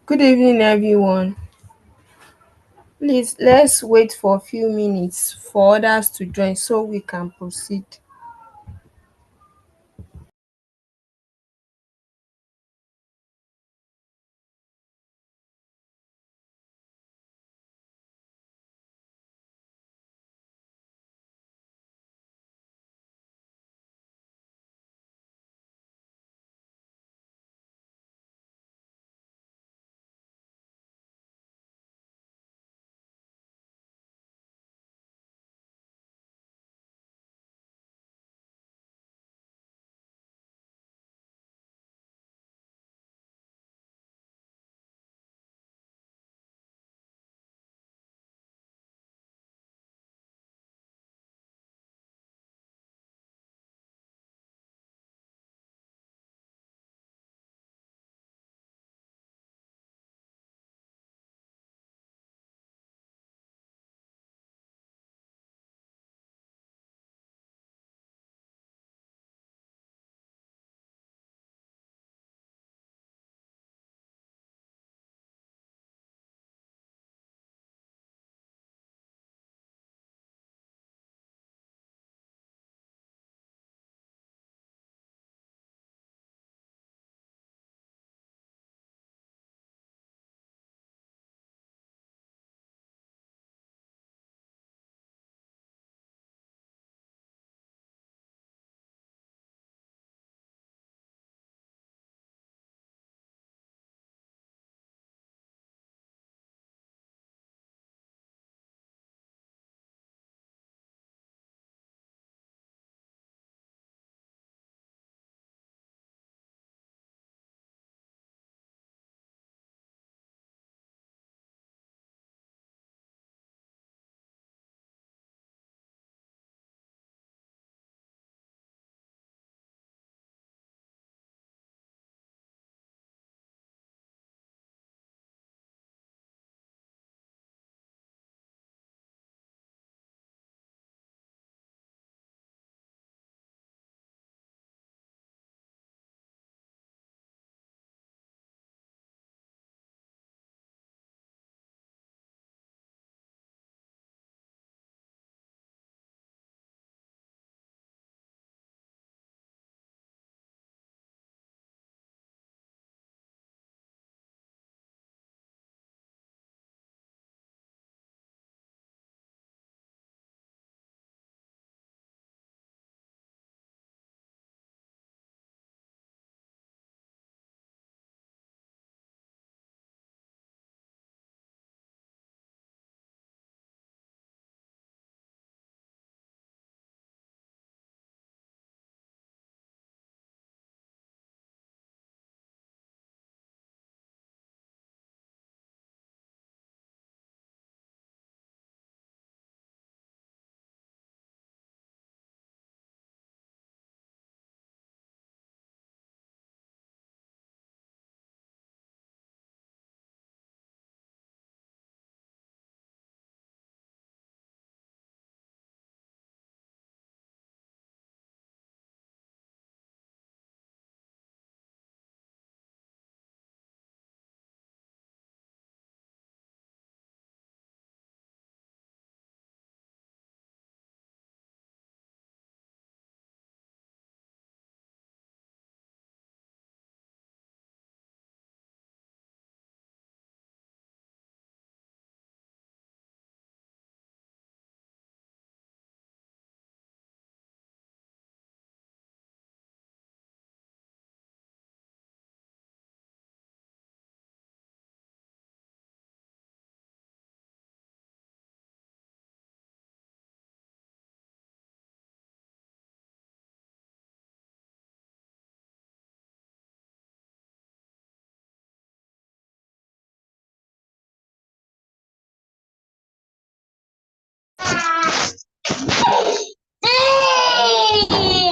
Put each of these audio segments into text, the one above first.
Good evening, everyone. Please let's wait for a few minutes for others to join so we can proceed.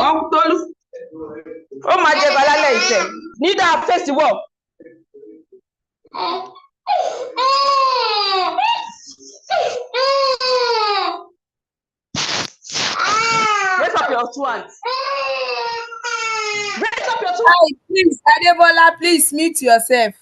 Uncle Tolu, ó máa jẹ balálẹ̀ ìṣẹ̀ nídà fèsì wọ̀. Raise up your two hands. Raise up your two hands. Hi, please, Adebola, please mute yourself.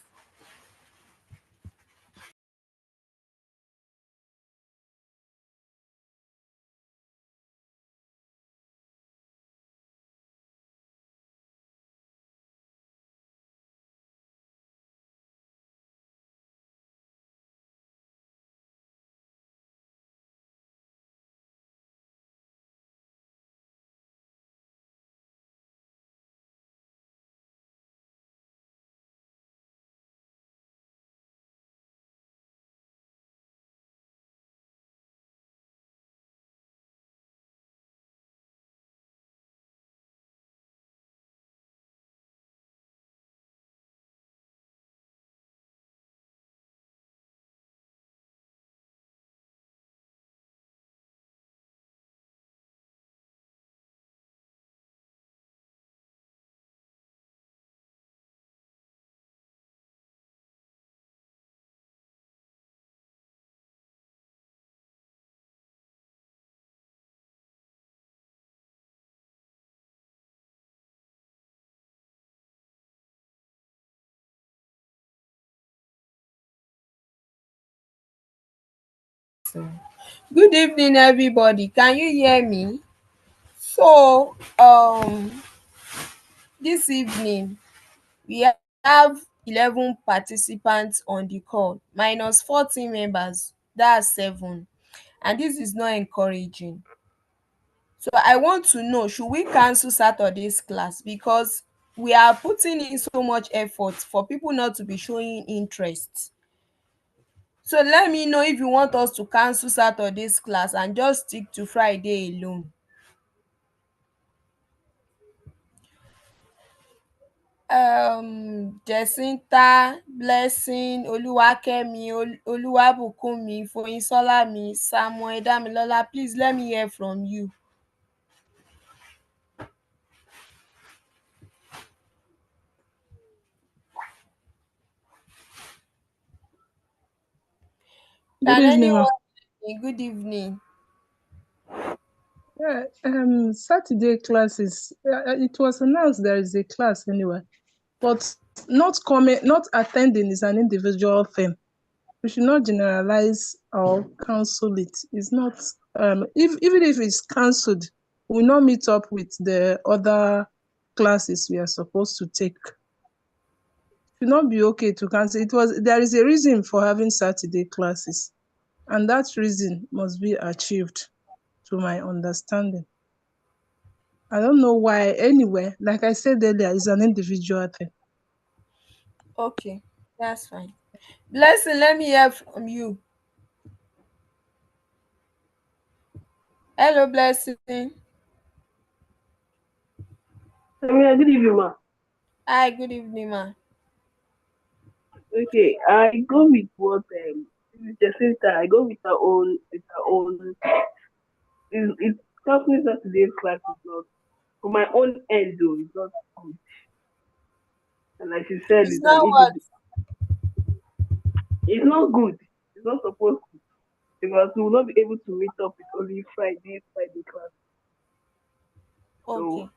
Good evening, everybody. Can you hear me? So, this evening we have 11 participants on the call, minus 14 members. That's 7, and this is not encouraging. So, I want to know, should we cancel Saturday's class because we are putting in so much effort for people not to be showing interest? So let me know if you want us to cancel Saturday's class and just stick to Friday alone. Jacinta, Blessing, Oluwakemi, Oluwabùkúnmi, Foyinsolami, Samuel, Damilola, please let me hear from you. Good evening, ma. Good evening. Yeah, Saturday classes. It was announced there is a class anyway, but not attending is an individual thing. We should not generalize or cancel it. It's not. Even if it's cancelled, we'll not meet up with the other classes we are supposed to take. It should not be okay to cancel. There is a reason for having Saturday classes, and that reason must be achieved, to my understanding. I don't know why. Anyway, like I said earlier, it's an individual thing. Okay, that's fine. Blessing, let me hear from you. Hello, Blessing. Good evening, ma. Hi, good evening, ma. Okay, I go with what Jacinta. I go with her own. It's canceling Saturday's class is not, for my own end though. It's not good. And like she said, It's not what? it's not good. It's not supposed to, because we will not be able to meet up with only Friday class. Okay. So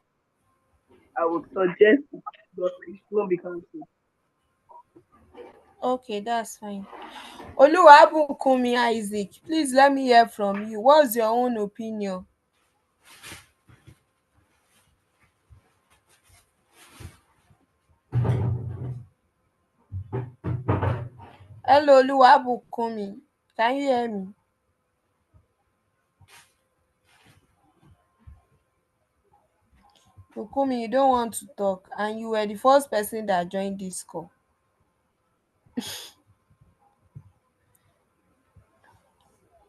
I would suggest it should not be cancelled. Okay, that's fine. Oluwabùkúnmi Isaac, please let me hear from you. What's your own opinion? Hello, Oluwabùkúnmi. Can you hear me? Bùkúnmi, you don't want to talk, and you were the first person that joined this call.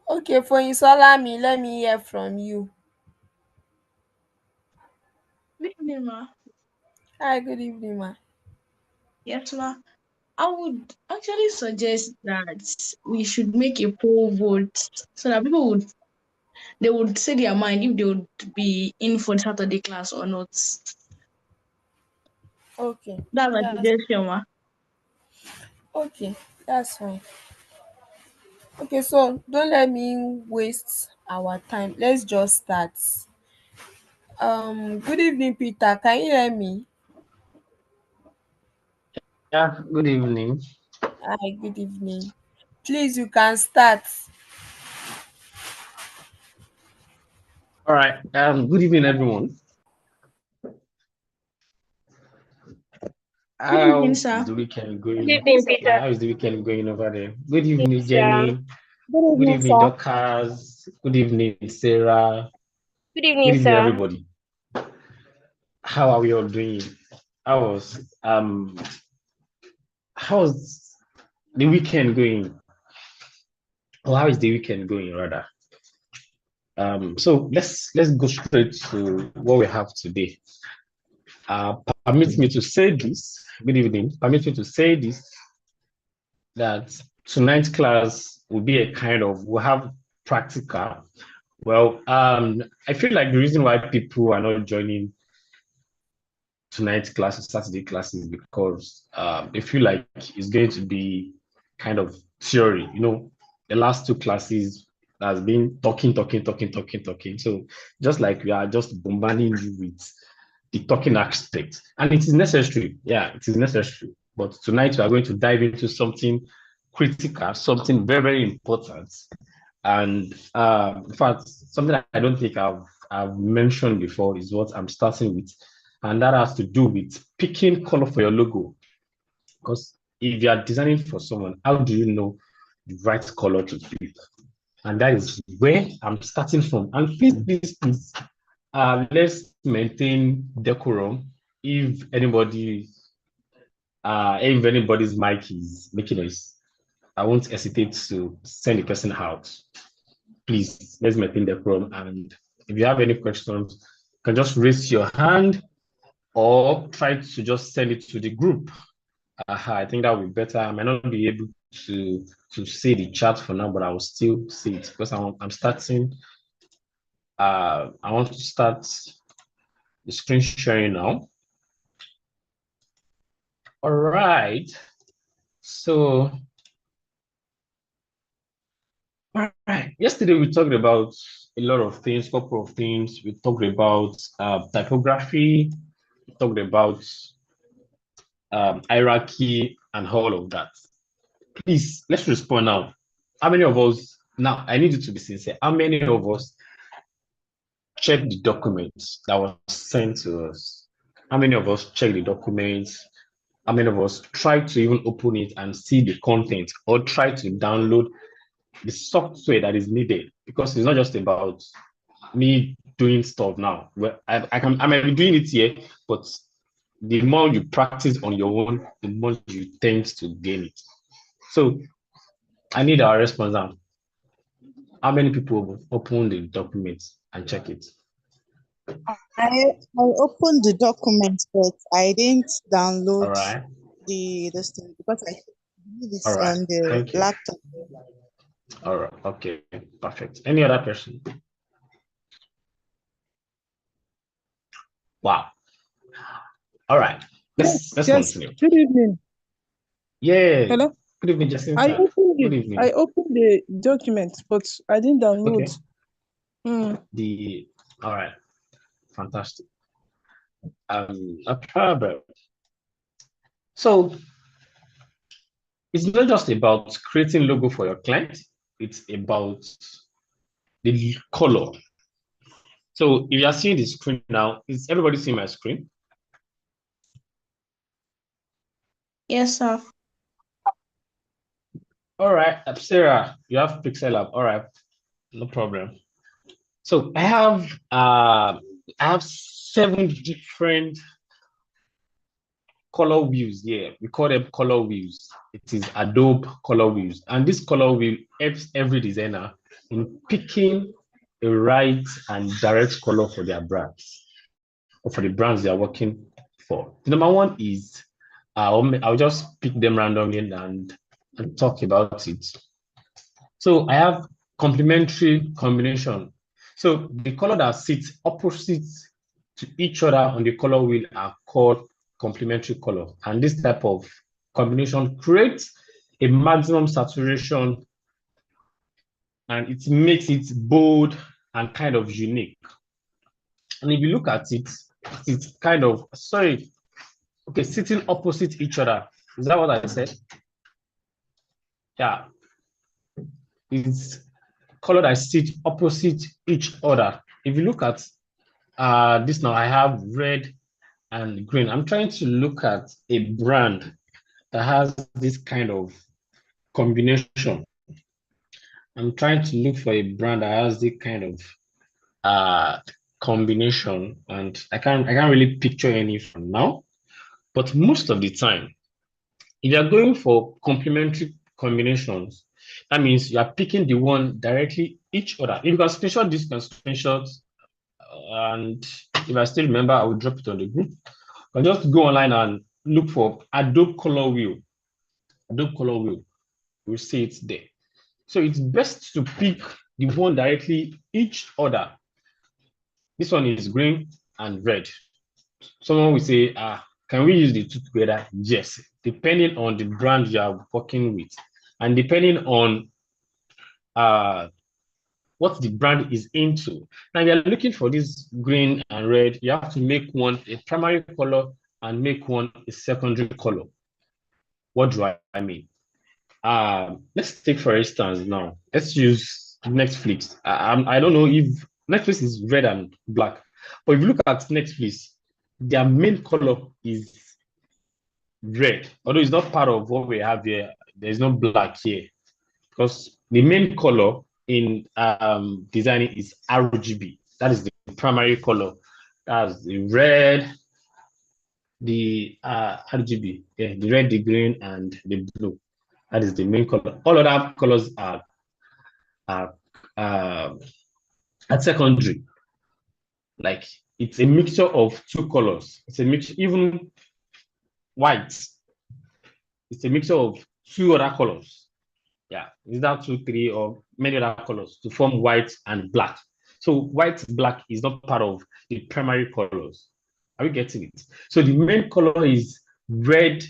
Okay, Foyinsolami, let me hear from you. Good evening, ma. Hi, good evening, ma. Yes, ma. I would actually suggest that we should make a poll vote so that people would say their mind if they would be in for the Saturday class or not. Okay. That's my suggestion, ma. Okay, that's fine. Okay, so don't let me waste our time. Let's just start. Good evening, Peter. Can you hear me? Yeah, good evening. Hi, good evening. Please, you can start. All right. Good evening, everyone. Good evening, sir. Is the weekend going? Good evening, Peter. How is the weekend going over there? Good evening, Yes, Jenny. Good evening, sir. Dorcas. Good evening, Sarah. Good Good evening, evening, sir. everybody. How are we all doing? How's the weekend going? Or how is the weekend going, rather? So let's go straight to what we have today. Permit me to say this. Good evening. Permit me to say this, that tonight's class will be a kind of, we'll have practical. Well, I feel like the reason why people are not joining tonight's class or Saturday classes because they feel like it's going to be kind of theory. You know, the last two classes has been talking. So just like we are just bombarding you with the talking aspect, and it is necessary. Yeah, it is necessary. But tonight we are going to dive into something critical, something very, very important. And in fact, something that I don't think I've mentioned before is what I'm starting with, and that has to do with picking color for your logo. Because if you are designing for someone, how do you know the right color to pick? And that is where I'm starting from. And please, let's maintain decorum. If anybody's mic is making noise, I won't hesitate to send the person out. Please, let's maintain decorum. And if you have any questions, you can just raise your hand or try to just send it to the group. I think that would be better. I might not be able to see the chat for now, but I will still see it because I'm starting. I want to start the screen sharing now. All right. So, all right. Yesterday we talked about a lot of things, couple of things. We talked about typography. We talked about hierarchy and all of that. Please, let's respond now. How many of us, now I need you to be sincere, how many of us checked the documents that was sent to us? How many of us checked the documents? How many of us tried to even open it and see the content or try to download the software that is needed? Because it's not just about me doing stuff now. Well, I might be doing it here, but the more you practice on your own, the more you tend to gain it. So I need our response now. How many people open the documents and check it? I opened the document, but I didn't download All right. this thing because I believe it's All right. on the Thank you. laptop. All right. Okay. Perfect. Any other person? Wow. All right. Let's Yes. continue. Good evening. Yeah. Hello. Good evening, I Jacinta. opened Good it. evening. I opened the document, but I didn't download. Okay. All right. Fantastic. No problem. So it's not just about creating logo for your client. It's about the color. So if you are seeing the screen now, is everybody seeing my screen? Yes, sir. All right, Sarah, you have Pixel Lab. All right, no problem. So I have 7 different color wheels here. We call them color wheels. It is Adobe color wheels, and this color wheel helps every designer in picking the right and direct color for their brands or for the brands they are working for. The number one is I'll just pick them randomly and talk about it. So I have complementary combination. So the color that sits opposite to each other on the color wheel are called complementary color. And this type of combination creates a maximum saturation and it makes it bold and kind of unique. And if you look at it, it's kind of, sorry, okay, sitting opposite each other. Is that what I said? Yeah. It's color that sit opposite each other. If you look at this now, I have red and green. I'm trying to look at a brand that has this kind of combination. I'm trying to look for a brand that has this kind of combination, and I can't really picture any from now. But most of the time, if you're going for complementary combinations, that means you are picking the one directly each other. If you can screenshot this, you can screenshot, and if I still remember, I will drop it on the group. But just go online and look for Adobe Color Wheel. Adobe Color Wheel, you'll see it there. So it's best to pick the one directly each other. This one is green and red. Someone will say, can we use the two together? Yes, depending on the brand you are working with and depending on what the brand is into. Now, you're looking for this green and red, you have to make one a primary color and make one a secondary color. What do I mean? Let's take, for instance, now, let's use Netflix. I don't know if Netflix is red and black, but if you look at Netflix, their main color is red. Although it's not part of what we have here, there's no black here because the main color in designing is RGB. That is the primary color. That's the red, the RGB, yeah, the red, the green, and the blue. That is the main color. All other colors are at secondary. Like it's a mixture of two colors. It's a mixture, even white. It's a mixture of two other colors. Yeah, is that 2, 3, or many other colors to form white and black. So white, black is not part of the primary colors. Are we getting it? So the main color is red,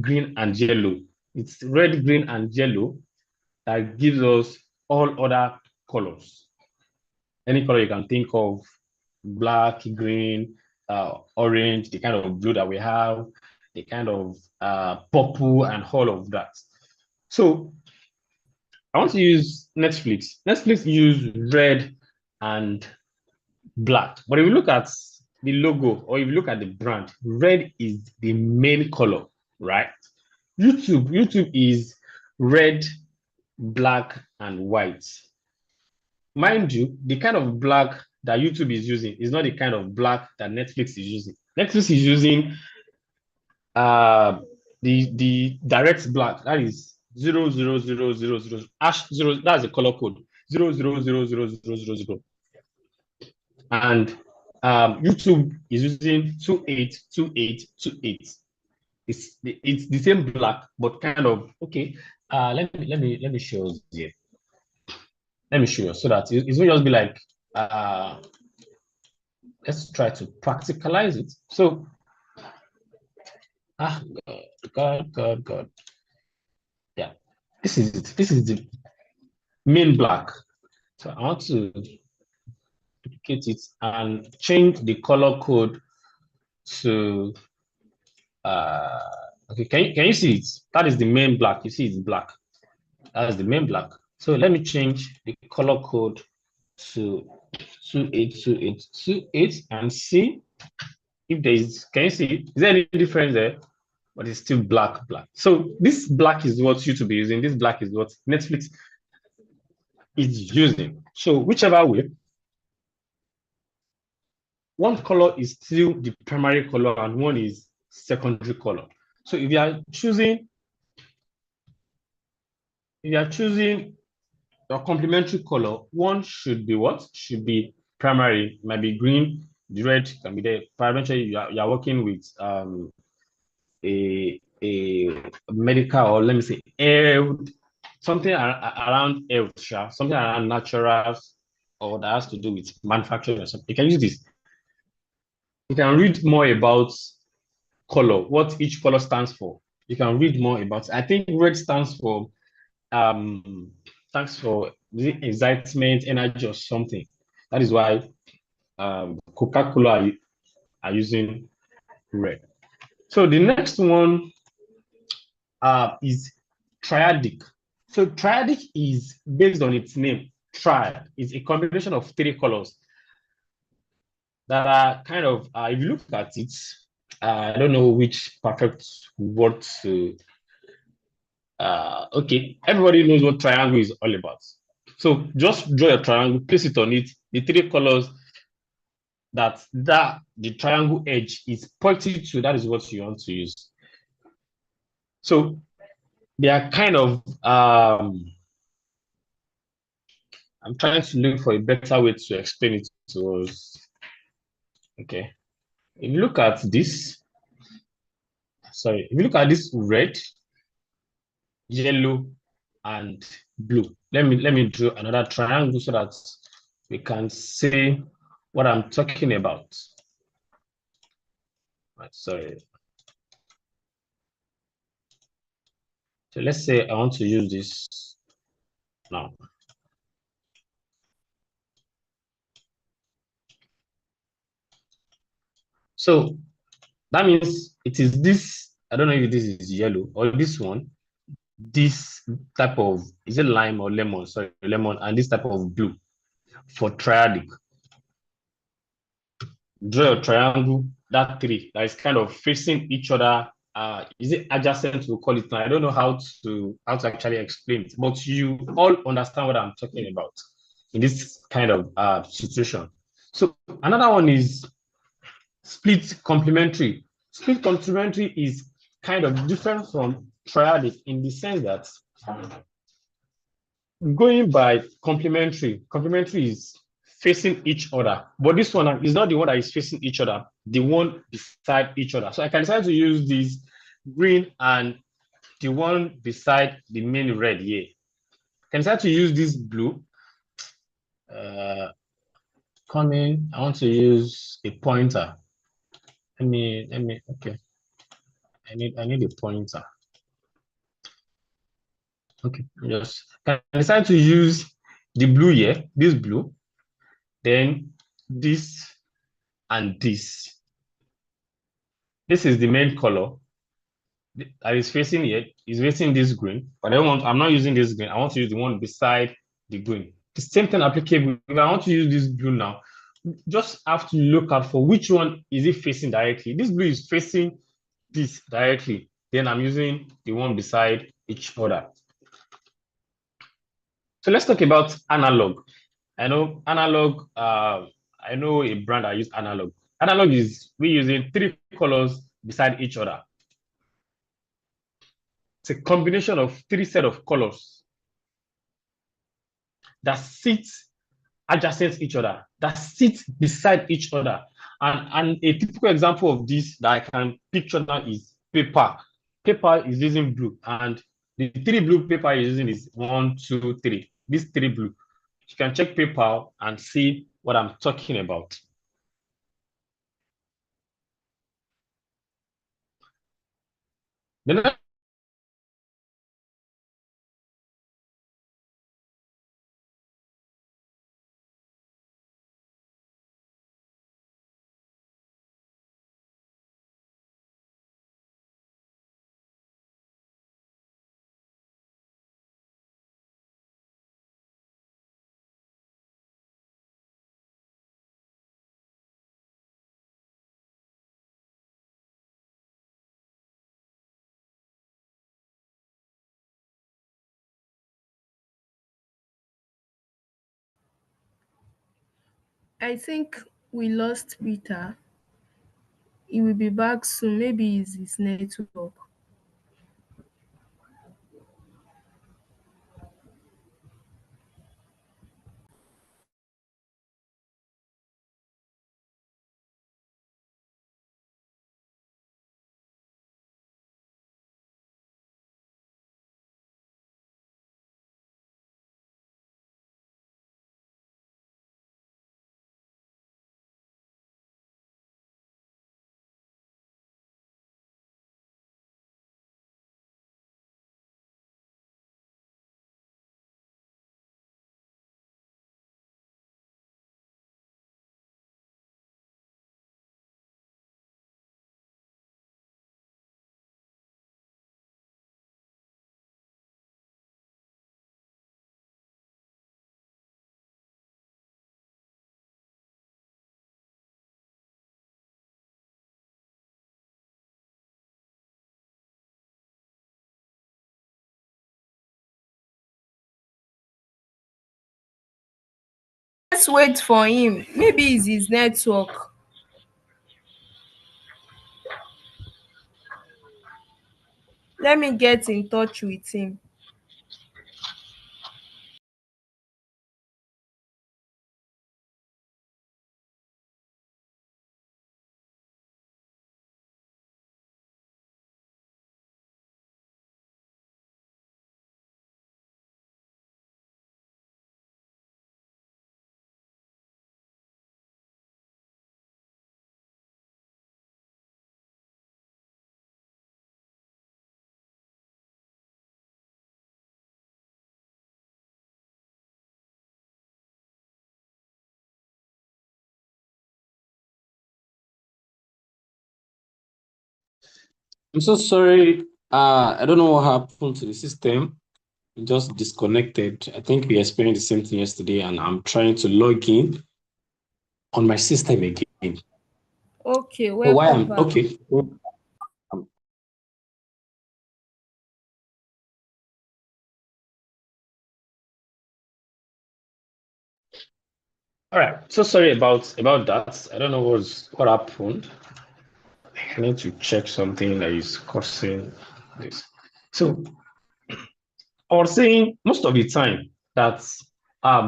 green, and yellow. It's red, green, and yellow that gives us all other colors. Any color you can think of, black, green, orange, the kind of blue that we have, the kind of purple, and all of that. So I want to use Netflix. Netflix use red and black. But if you look at the logo or if you look at the brand, red is the main color, right? YouTube is red, black, and white. Mind you, the kind of black that YouTube is using is not the kind of black that Netflix is using. Netflix is using the direct black, that is 00000 hash zero, that's the color code 0000000. And YouTube is using 282828. It's the same black, but kind of okay. Let me show you here. Let me show you so that it won't just be like let's try to practicalize it. So God. Yeah, this is it. This is the main black. So I want to duplicate it and change the color code to okay, can you see it? That is the main black. You see it's black. That is the main black. So let me change the color code to 282828 and see if there is, can you see, is there any difference there? But it's still black. So this black is what YouTube is using. This black is what Netflix is using. So whichever way, one color is still the primary color and one is secondary color. So if you are choosing your complementary color, one should be what? Should be primary, might be green, the red can be there. Eventually you are working with a medical, or let me say health, something around health, something around naturals, or that has to do with manufacturing or something. You can use this. You can read more about color, what each color stands for. You can read more about it. I think red stands for excitement, energy, or something. That is why Coca-Cola are using red. So the next one is triadic. So triadic is based on its name. Triad is a combination of 3 colors that are kind of, if you look at it, I don't know which perfect word to, okay, everybody knows what triangle is all about. So just draw a triangle, place it on it, the 3 colors that the triangle edge is pointing to, that is what you want to use. So they are kind of, I'm trying to look for a better way to explain it to us. Okay, if you look at this, if you look at this red, yellow, and blue. Let me draw another triangle so that we can see what I'm talking about. Right, sorry. So let's say I want to use this now. So that means it is this, I don't know if this is yellow or this one. this type of, is it lime or lemon? Sorry, lemon, and this type of blue for triadic. Draw a triangle, that three that is kind of facing each other. Is it adjacent? We call it now. I don't know how to actually explain it, but you all understand what I'm talking about in this kind of situation. So another one is split complementary. Split complementary is kind of different from triadic in the sense that going by complementary, complementary is facing each other, but this one is not the one that is facing each other, the one beside each other. So I can decide to use this green and the one beside the main red here. I can decide to use this blue. Come in, I want to use a pointer. Okay. I need a pointer. Okay, yes. Can I decide to use the blue here, this blue, then this and this. This is the main color that is facing here, is facing this green, but I'm not using this green. I want to use the one beside the green. The same thing applicable. If I want to use this blue now, just have to look out for which one is it facing directly. This blue is facing this directly. Then I'm using the one beside each other. So let's talk about analog. I know analog, I know a brand I use analog. Analog is we using three colors beside each other. It's a combination of three set of colors that sit adjacent each other, that sit beside each other. And a typical example of this that I can picture now is paper. Paper is using blue, and the three blue paper is using is 1, 2, 3. These three blue. You can check PayPal and see what I'm talking about. The next I think we lost Peter. He will be back soon. Maybe it's his network. Let's wait for him. Maybe it's his network. Let me get in touch with him. I'm so sorry. I don't know what happened to the system. It just disconnected. I think we experienced the same thing yesterday, and I'm trying to log in on my system again. Okay, So why welcome I'm back. okay. All right. So sorry about that. I don't know what happened. I need to check something that is causing this. So I was saying most of the time that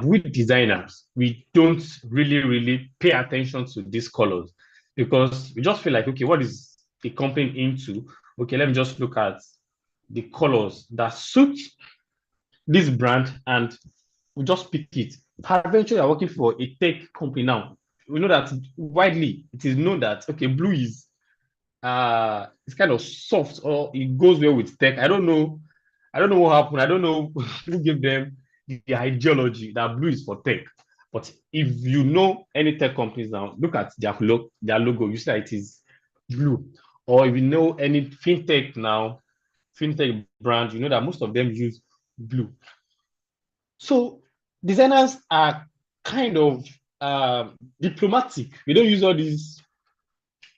with designers, we don't really pay attention to these colors because we just feel like, okay, what is the company into? Okay, let me just look at the colors that suit this brand and we just pick it. Eventually, you're working for a tech company now. We know that widely it is known that okay, blue is it's kind of soft or it goes well with tech. I don't know. I don't know what happened. I don't know who gave them the ideology that blue is for tech. But if you know any tech companies now, look at their logo, you see that it is blue. Or if you know any fintech now, fintech brand, you know that most of them use blue. So designers are kind of diplomatic. We don't use all these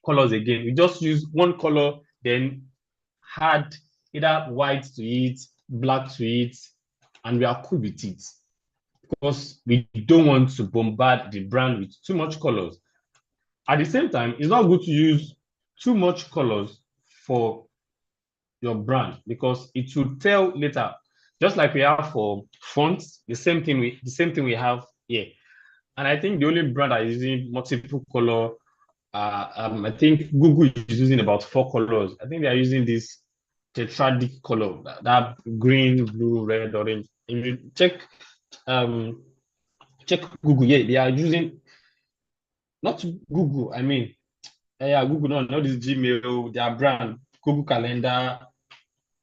colors again. We just use one color, then add either white to it, black to it, and we are cool with it because we don't want to bombard the brand with too much colors. At the same time, it's not good to use too much colors for your brand because it will tell later. Just like we have for fonts, the same thing we have here. And I think the only brand that is using multiple color, I think Google is using about 4 colors. I think they are using this tetradic color, that green, blue, red, orange. If you um, check Google, yeah, they are using not Google. I mean, yeah, Google, no, not this Gmail, their brand, Google Calendar,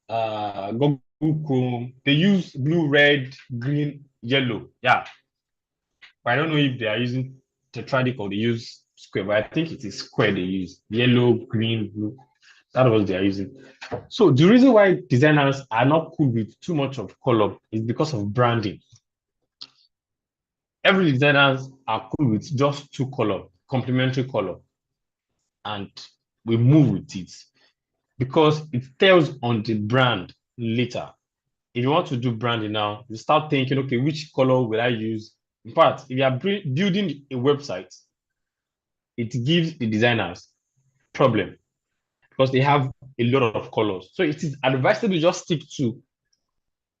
Google Chrome. They use blue, red, green, yellow. Yeah, but I don't know if they are using tetradic or they use square, but I think it is square they use. Yellow, green, blue. That's what they are using. So the reason why designers are not cool with too much of color is because of branding. Every designers are cool with just 2 color, complementary color, and we move with it because it tells on the brand later. If you want to do branding now, you start thinking, okay, which color will I use? In fact, if you are building a website, it gives the designers problem because they have a lot of colors. So it is advisable to just stick to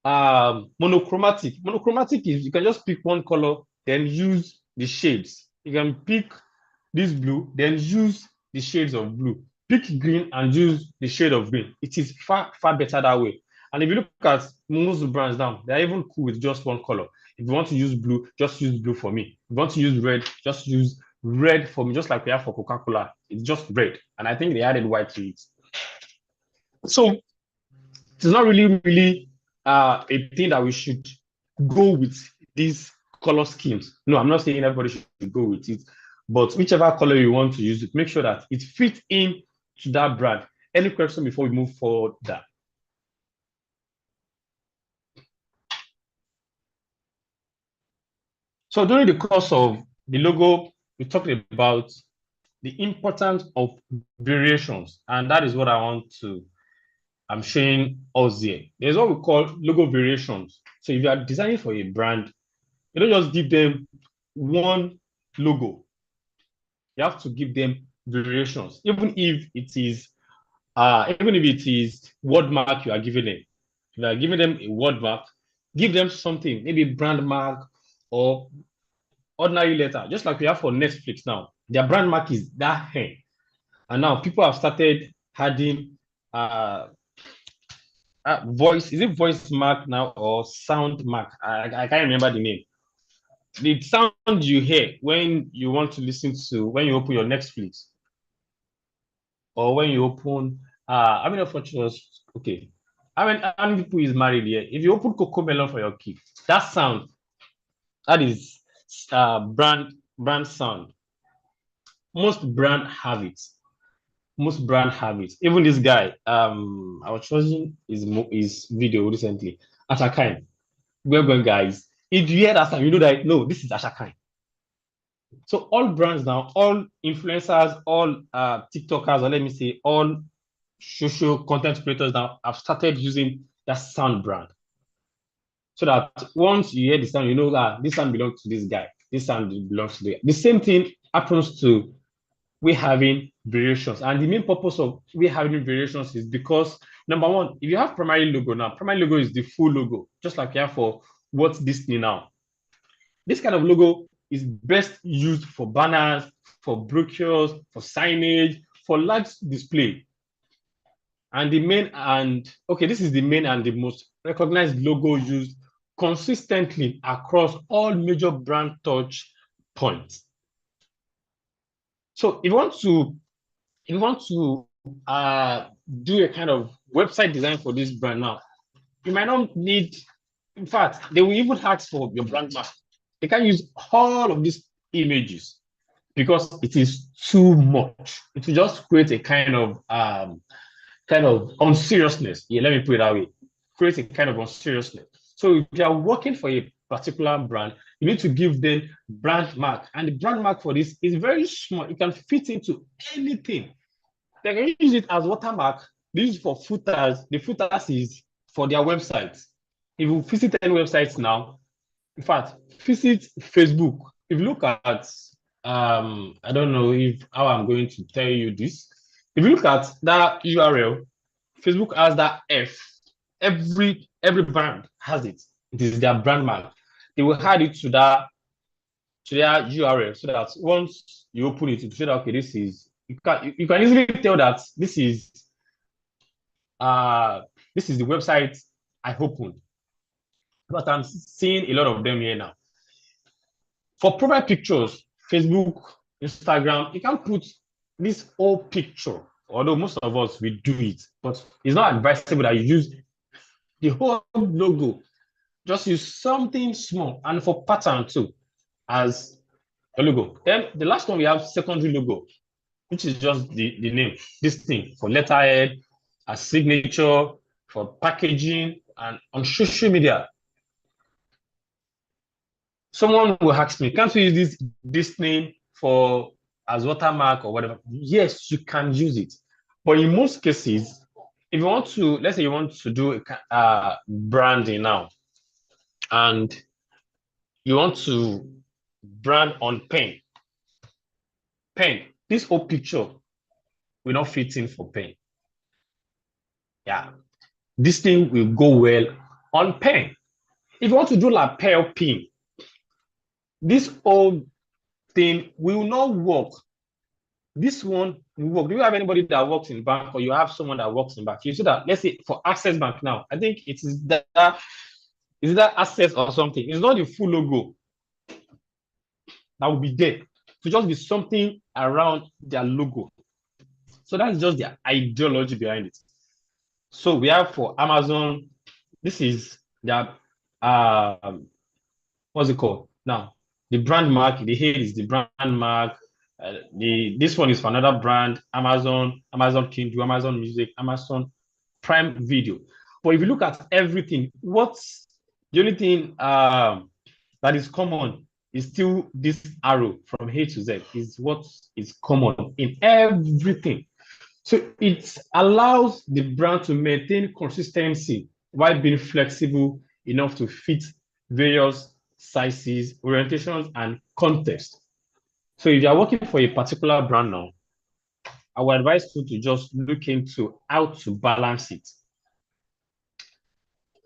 monochromatic. Monochromatic is you can just pick one color, then use the shades. You can pick this blue, then use the shades of blue. Pick green and use the shade of green. It is far better that way. And if you look at most brands now, they're even cool with just one color. If you want to use blue, just use blue for me. If you want to use red, just use red for me, just like we have for Coca-Cola. It's just red. And I think they added white to it. So it's not really a thing that we should go with these color schemes. No, I'm not saying everybody should go with it, but whichever color you want to use it, make sure that it fits in to that brand. Any question before we move forward that? So during the course of the logo, we talked about the importance of variations, and that is what I'm showing us here. There's what we call logo variations. So if you are designing for a brand, you don't just give them one logo. You have to give them variations, even if it is word mark you are giving them. If you are giving them a word mark, give them something, maybe brand mark or ordinary letter, just like we have for Netflix now. Their brand mark is that hen. And now people have started adding voice. Is it voice mark now or sound mark? I can't remember the name. The sound you hear when you want to listen to, when you open your Netflix or when you open, I mean, unfortunately, okay. How many people is married here? If you open Coco Melon for your kid, that sound, that is brand sound. Most brand have it. most brand have it. Even this guy, I was watching his video recently. Ashakai. We're going, guys. If you hear that, you know that no, this is Ashakai. So all brands now, all influencers, all TikTokers, or let me say, all social content creators now have started using that sound brand. So that once you hear the sound, you know that this sound belongs to this guy. This sound belongs to the same thing happens to we having variations. And the main purpose of we having variations is because number one, if you have primary logo now, primary logo is the full logo, just like you have for Walt Disney now. This kind of logo is best used for banners, for brochures, for signage, for large display. And this is the main and the most recognized logo used consistently across all major brand touch points. So if you want to do a kind of website design for this brand now, you might not need, in fact, they will even ask for your brand mark. They can use all of these images because it is too much. It will just create a kind of unseriousness. Yeah, let me put it that way. Create a kind of unseriousness. So if you are working for a particular brand, you need to give them brand mark. And the brand mark for this is very small. It can fit into anything. They can use it as watermark. This is for footers. The footers is for their websites. If you visit any websites now, in fact, visit Facebook. If you look at, I don't know how I'm going to tell you this. If you look at that URL, Facebook has that F. Every brand has it. It is their brand mark. They will add it to their URL so that once you open it, it will show that okay, this is you can easily tell that this is the website I opened. But I'm seeing a lot of them here now. For profile pictures, Facebook, Instagram, you can put this whole picture, although most of us we do it, but it's not advisable that you use the whole logo. Just use something small, and for pattern too, as a logo. Then the last one we have secondary logo, which is just the name, this thing for letterhead, a signature, for packaging, and on social media. Someone will ask me, can't we use this name for as watermark or whatever? Yes, you can use it. But in most cases, if you want to, let's say you want to do branding now, and you want to brand on pen, this whole picture will not fit in for pen. Yeah, this thing will go well on pen. If you want to do lapel pin, this whole thing will not work. This one will work. Do you have anybody that works in bank, or you have someone that works in bank? You see that, let's say for Access Bank now, I think it is that Access or something. It's not the full logo that will be there. So just be something around their logo. So that's just the ideology behind it. So we have for Amazon, this is their what's it called now? The brand mark. The head is the brand mark. This one is for another brand, Amazon Kindle, Amazon Music, Amazon Prime Video. But if you look at everything, what's the only thing that is common is still this arrow from A to Z is what is common in everything. So it allows the brand to maintain consistency while being flexible enough to fit various sizes, orientations, and context. So if you are working for a particular brand now, I would advise you to just look into how to balance it.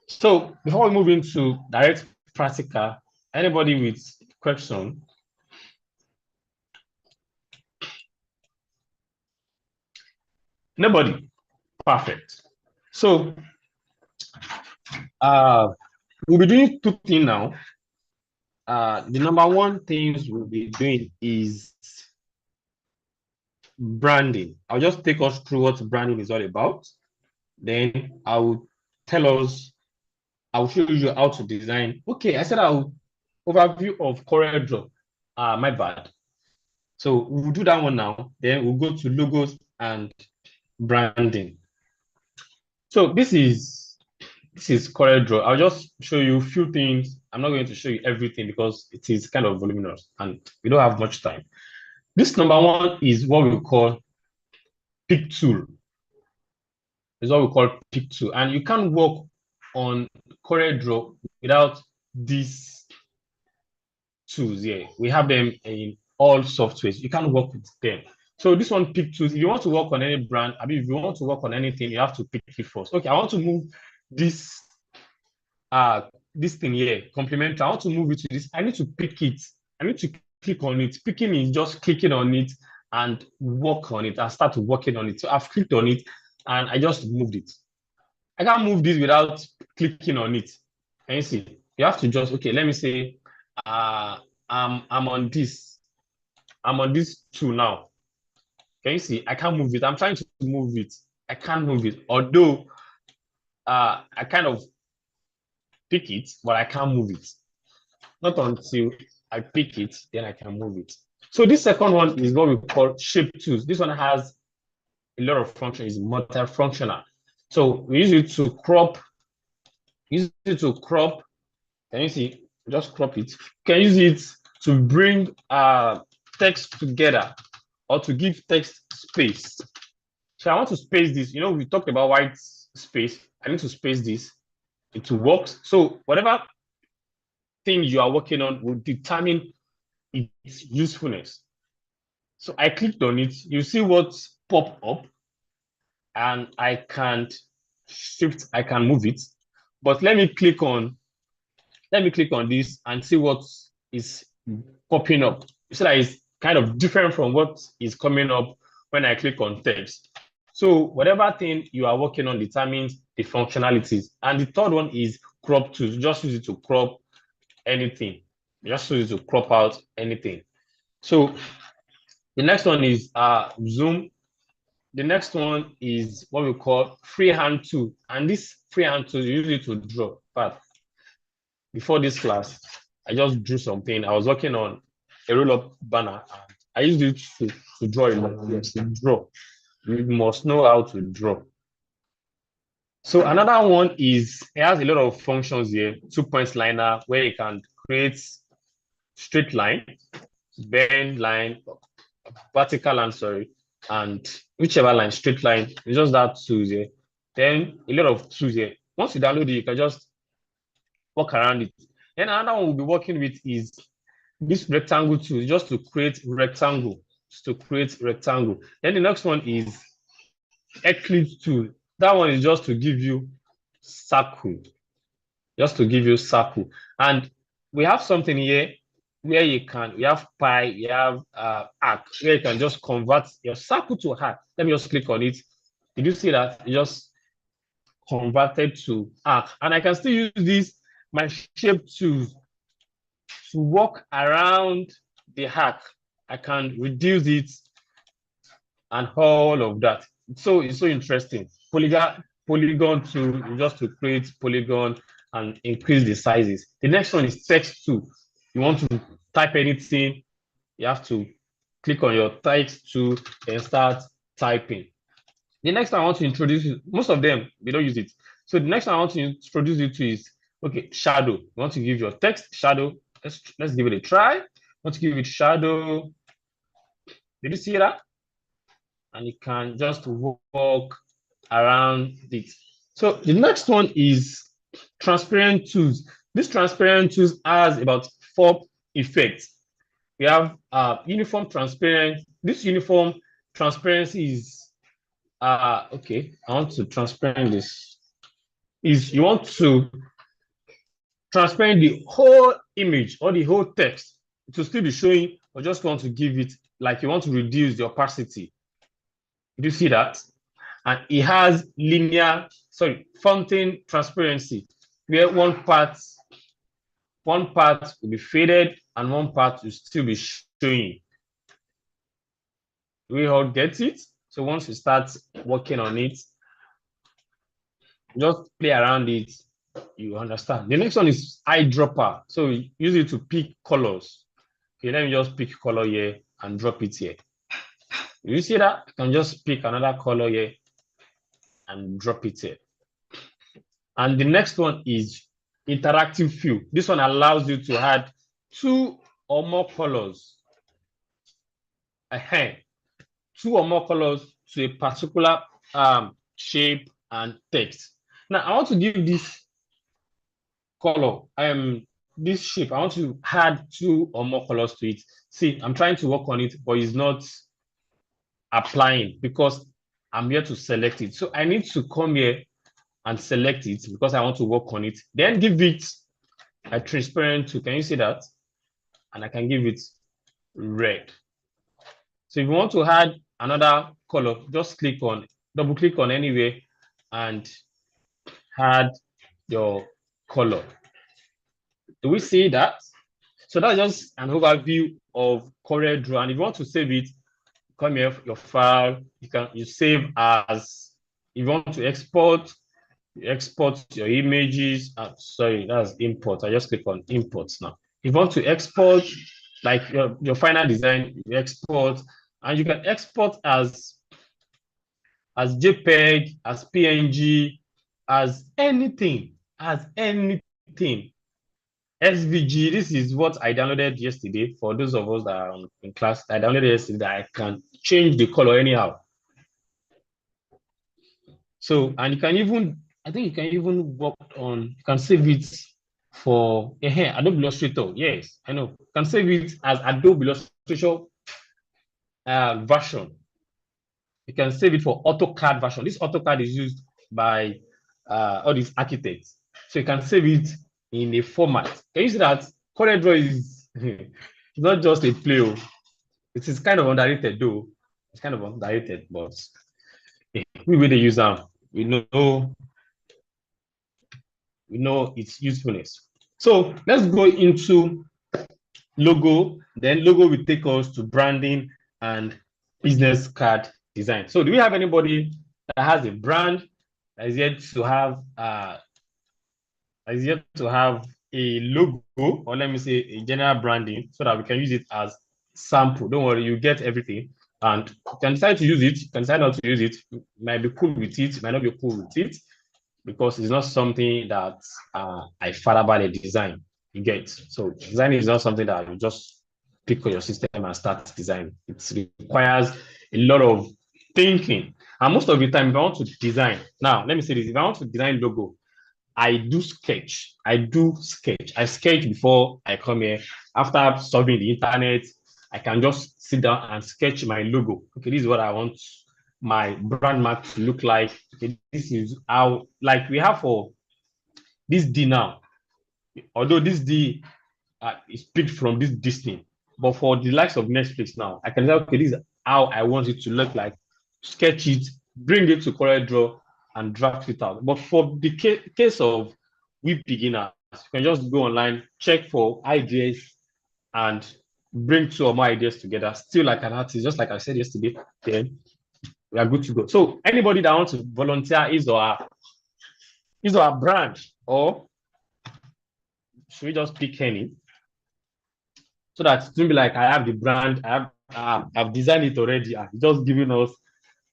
So before we move into direct practical, anybody with question? Nobody? Perfect. So we'll be doing two things now. The number one things we'll be doing is branding. I'll just take us through what branding is all about. Then I will show you how to design. Okay, I said I'll overview of CorelDRAW. My bad. So we'll do that one now. Then we'll go to logos and branding. So this is CorelDRAW. I'll just show you a few things. I'm not going to show you everything because it is kind of voluminous and we don't have much time. This number one is what we call pick tool. Is what we call pick tool, and you can't work on CorelDRAW without these tools here. We have them in all softwares. You can't work with them. So this one, pick tools. If you want to work on any brand, I mean, if you want to work on anything, you have to pick it first. Okay, I want to move this thing here, complementary. I want to move it to this. I need to pick it. I need to click on it. Picking is just clicking on it and work on it. I start working on it. So I've clicked on it and I just moved it. I can't move this without clicking on it. Can you see? You have to just, okay, let me say I'm on this. I'm on this tool now. Can you see? I can't move it. I'm trying to move it. I can't move it. Although I kind of pick it, but I can't move it. Not until I pick it, then I can move it. So this second one is what we call shape tools. This one has a lot of functions, it's multifunctional. So we use it to crop. Use it to crop. Can you see? Just crop it. Can use it to bring text together or to give text space. So I want to space this. You know, we talked about white space. I need to space this. It works. So whatever thing you are working on will determine its usefulness. So I clicked on it. You see what pop up, and I can't shift. I can move it. But let me click on this and see what is popping up. You see that it's kind of different from what is coming up when I click on text. So whatever thing you are working on determines the functionalities. And the third one is crop tools. Just use it to crop anything. Just use it to crop out anything. So the next one is zoom. The next one is what we call freehand tool. And this freehand tool, you use it to draw. But before this class, I just drew something. I was working on a roll-up banner. I used it to draw it. Yes, to draw. You must know how to draw. So another one is, it has a lot of functions here. 2-point liner, where you can create straight line, bend line, vertical line, sorry, and whichever line, straight line. It's just that tools here. Then a lot of tools here. Once you download it, you can just work around it. Then another one we'll be working with is this rectangle tool, just to create rectangle. Then the next one is eclipse tool. That one is just to give you circle. And we have something here where we have pi, we have arc, where you can just convert your circle to arc. Let me just click on it. Did you see that? It just converted to arc. And I can still use this, my shape tools, to work around the arc. I can reduce it and all of that. So it's so interesting. Polygon tool, just to create polygon and increase the sizes. The next one is text tool. You want to type anything, you have to click on your text tool and start typing. The next one I want to introduce you, most of them, they don't use it. So the next one I want to introduce you to is, okay, shadow. You want to give your text shadow. Let's give it a try. Want to give it shadow. Did you see that? And you can just walk around it. So the next one is transparent tools. This transparent tools has about 4 effects. We have uniform transparent. This uniform transparency is okay. I want to transparent this. Is you want to transparent the whole image or the whole text to still be showing, or just want to give it, like you want to reduce the opacity. Do you see that? And it has fountain transparency, where one part will be faded and one part will still be showing. We all get it? So once you start working on it, just play around it, you understand. The next one is eyedropper. So we use it to pick colors. Okay, let me just pick color here and drop it here. You see that? You can just pick another color here and drop it here. And the next one is interactive fill. This one allows you to add 2 or more colors. 2 or more colors to a particular shape and text. Now I want to give this color, this shape, I want to add 2 or more colors to it. See, I'm trying to work on it, but it's not applying because I'm here to select it. So I need to come here and select it because I want to work on it. Then give it a transparent 2. Can you see that? And I can give it red. So if you want to add another color, just double click on anywhere and add your color. Do we see that? So that's just an overview of CorelDRAW. And if you want to save it, come here, your file, you save as. If you want to export, you export your images. Sorry, that's import. I just click on imports now. If you want to export, like your final design, you export, and you can export as JPEG, as PNG, as anything, SVG. This is what I downloaded yesterday. For those of us that are in class, I downloaded yesterday that I can change the color anyhow. So, and you can even, I think you can even work on, you can save it for Adobe Illustrator. Yes, I know. You can save it as Adobe Illustrator version. You can save it for AutoCAD version. This AutoCAD is used by all these architects. So you can save it in a format. Can you see that CorelDRAW is it's not just a play. It is kind of underrated though. It's kind of underrated, but we really use them. We know its usefulness. So let's go into logo. Then logo will take us to branding and business card design. So do we have anybody that has a brand that is yet to have a logo, or let me say a general branding, so that we can use it as sample? Don't worry, you get everything, and you can decide to use it, you can decide not to use it. You might be cool with it, might not be cool with it, because it's not something that I thought about a design. You get, so designing is not something that you just pick on your system and start designing. It requires a lot of thinking, and most of the time, if I want to design, now let me say this: if I want to design logo, I do sketch. I sketch before I come here. After solving the internet, I can just sit down and sketch my logo. Okay, this is what I want my brand mark to look like. Okay, this is how, like we have for this D now. Although this D is picked from this Disney, but for the likes of Netflix now, I can say, okay, this is how I want it to look like. Sketch it, bring it to CorelDRAW, and draft it out. But for the case of we beginners, you can just go online, check for ideas, and bring 2 or more ideas together. Still like an artist, just like I said yesterday, then we are good to go. So anybody that wants to volunteer his or her brand, or should we just pick any? So that it's going to be like, I have the brand, I've designed it already. I'm just giving us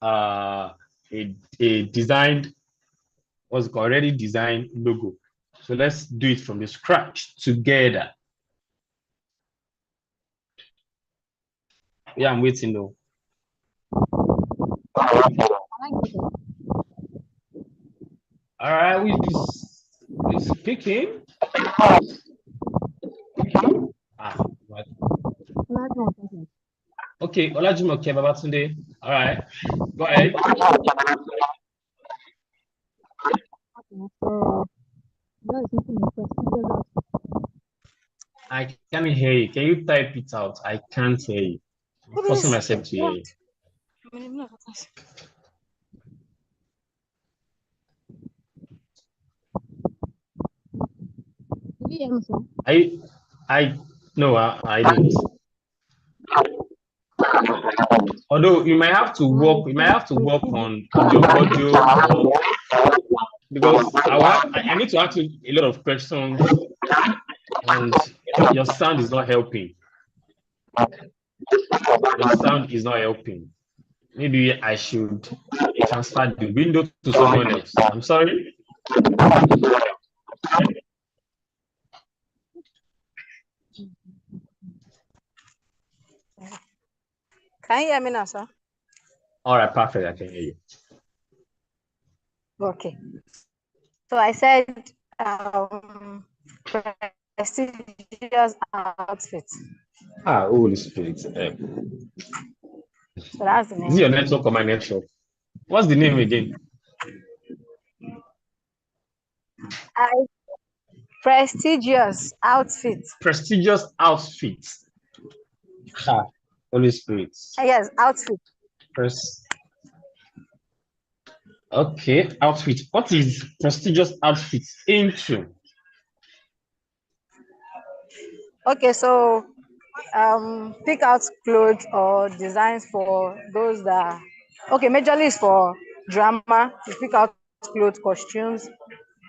a designed, what's it called, already designed logo. So let's do it from the scratch together. Yeah, I'm waiting though. All right, who's speaking? What? Okay, Olajumoke Babatunde. All right, go ahead. I can't hear you. Can you type it out? I can't hear you. I'm forcing myself to hear you. I don't. Although you might have to work on your audio, because I need to ask you a lot of questions, and your sound is not helping. Your sound is not helping. Maybe I should transfer the window to someone else. I'm sorry. Can you hear me now, sir? All right, perfect. I can hear you. Okay. So I said prestigious outfit. Holy Spirit. So that's the Is it your name. network or my network? What's the name again? Prestigious outfit. Prestigious outfit. Holy Spirit. Yes, outfit. Press. Okay, outfit. What is prestigious outfit into? Okay, so pick out clothes or designs for those that okay, majorly is for drama. You pick out clothes, costumes,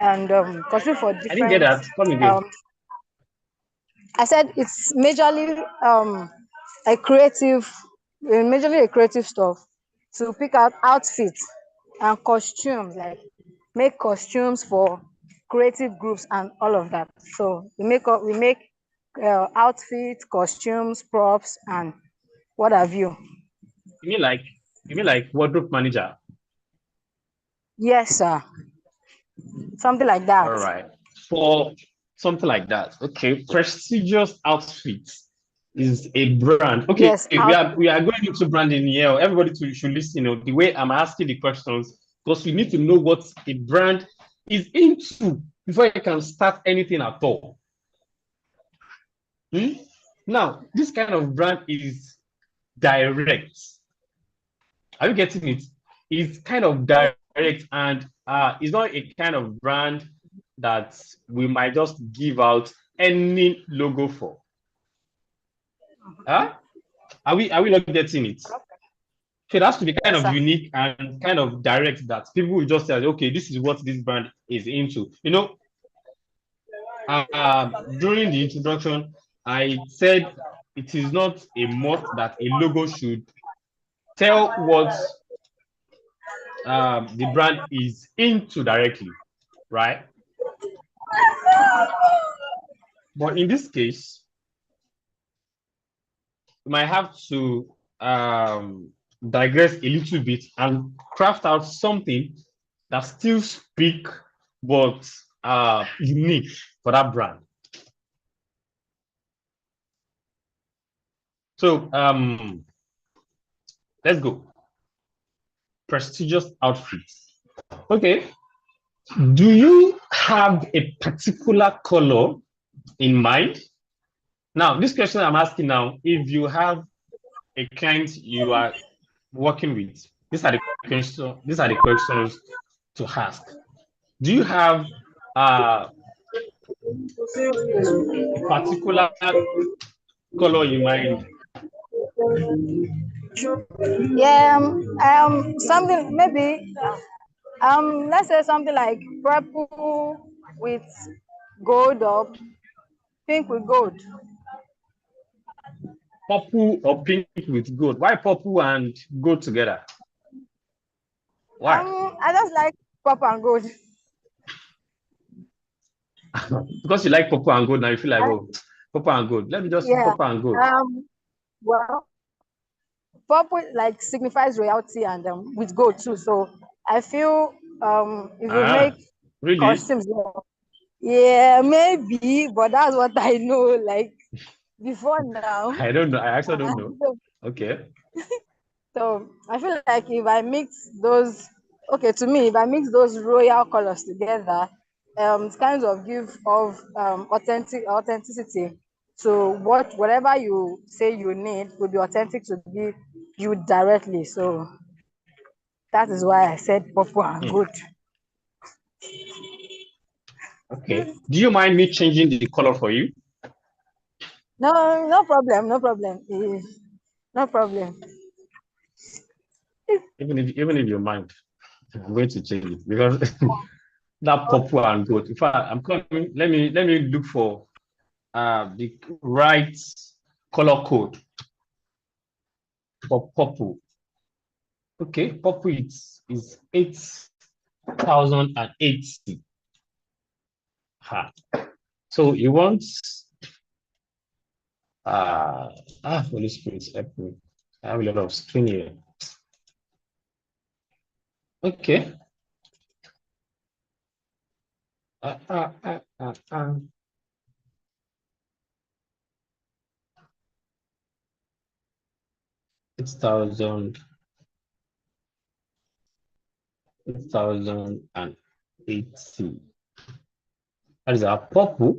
and costume for I didn't get different that. Come again. I said it's majorly a creative, majorly a creative stuff to pick out outfits and costumes, like make costumes for creative groups and all of that. So we make outfits, costumes, props, and what have you. You mean like wardrobe manager? Yes, sir. Something like that. All right. For something like that. Okay. Prestigious outfits is a brand. Okay, Yes, we are going into branding here. Everybody should listen. You know, the way I'm asking the questions, because we need to know what a brand is into before you can start anything at all. Now, this kind of brand is direct. Are you getting it? It's kind of direct, and it's not a kind of brand that we might just give out any logo for. Huh? Are we not getting it? So it has to be kind of unique and kind of direct that people will just say, okay, this is what this brand is into. You know, during the introduction, I said it is not a must that a logo should tell what the brand is into directly, right? But in this case, we might have to digress a little bit and craft out something that still speak but unique for that brand. So let's go. Prestigious outfits. Okay. Do you have a particular color in mind? Now, this question I'm asking now, if you have a client you are working with, these are the questions to ask. Do you have a particular color in mind? Yeah, something maybe let's say something like purple with gold or pink with gold. Purple or pink with gold? Why purple and gold together? Why? I just like purple and gold. Because you like purple and gold, now you feel like, oh, purple and gold. Let me just purple and gold. Well, purple like signifies royalty and with gold too. So I feel if you make really? costumes, yeah, maybe, but that's what I know. Like before now, I don't know. I actually don't know. Okay. So I feel like if I mix those, okay, to me, if I mix those royal colors together, it kind of give of authenticity to whatever you say you need will be authentic to give you directly. So that is why I said purple and good. Okay. Do you mind me changing the color for you? No, no problem. No problem. No problem. Even if you mind, I'm going to change it because that purple and gold. In fact, I'm coming. Let me look for the right color code for purple. Okay, purple is 8,080. Ha. So you want Holy Spirit help me. I have a lot of screen here. Okay. 6,000, 8,080. That is our purple.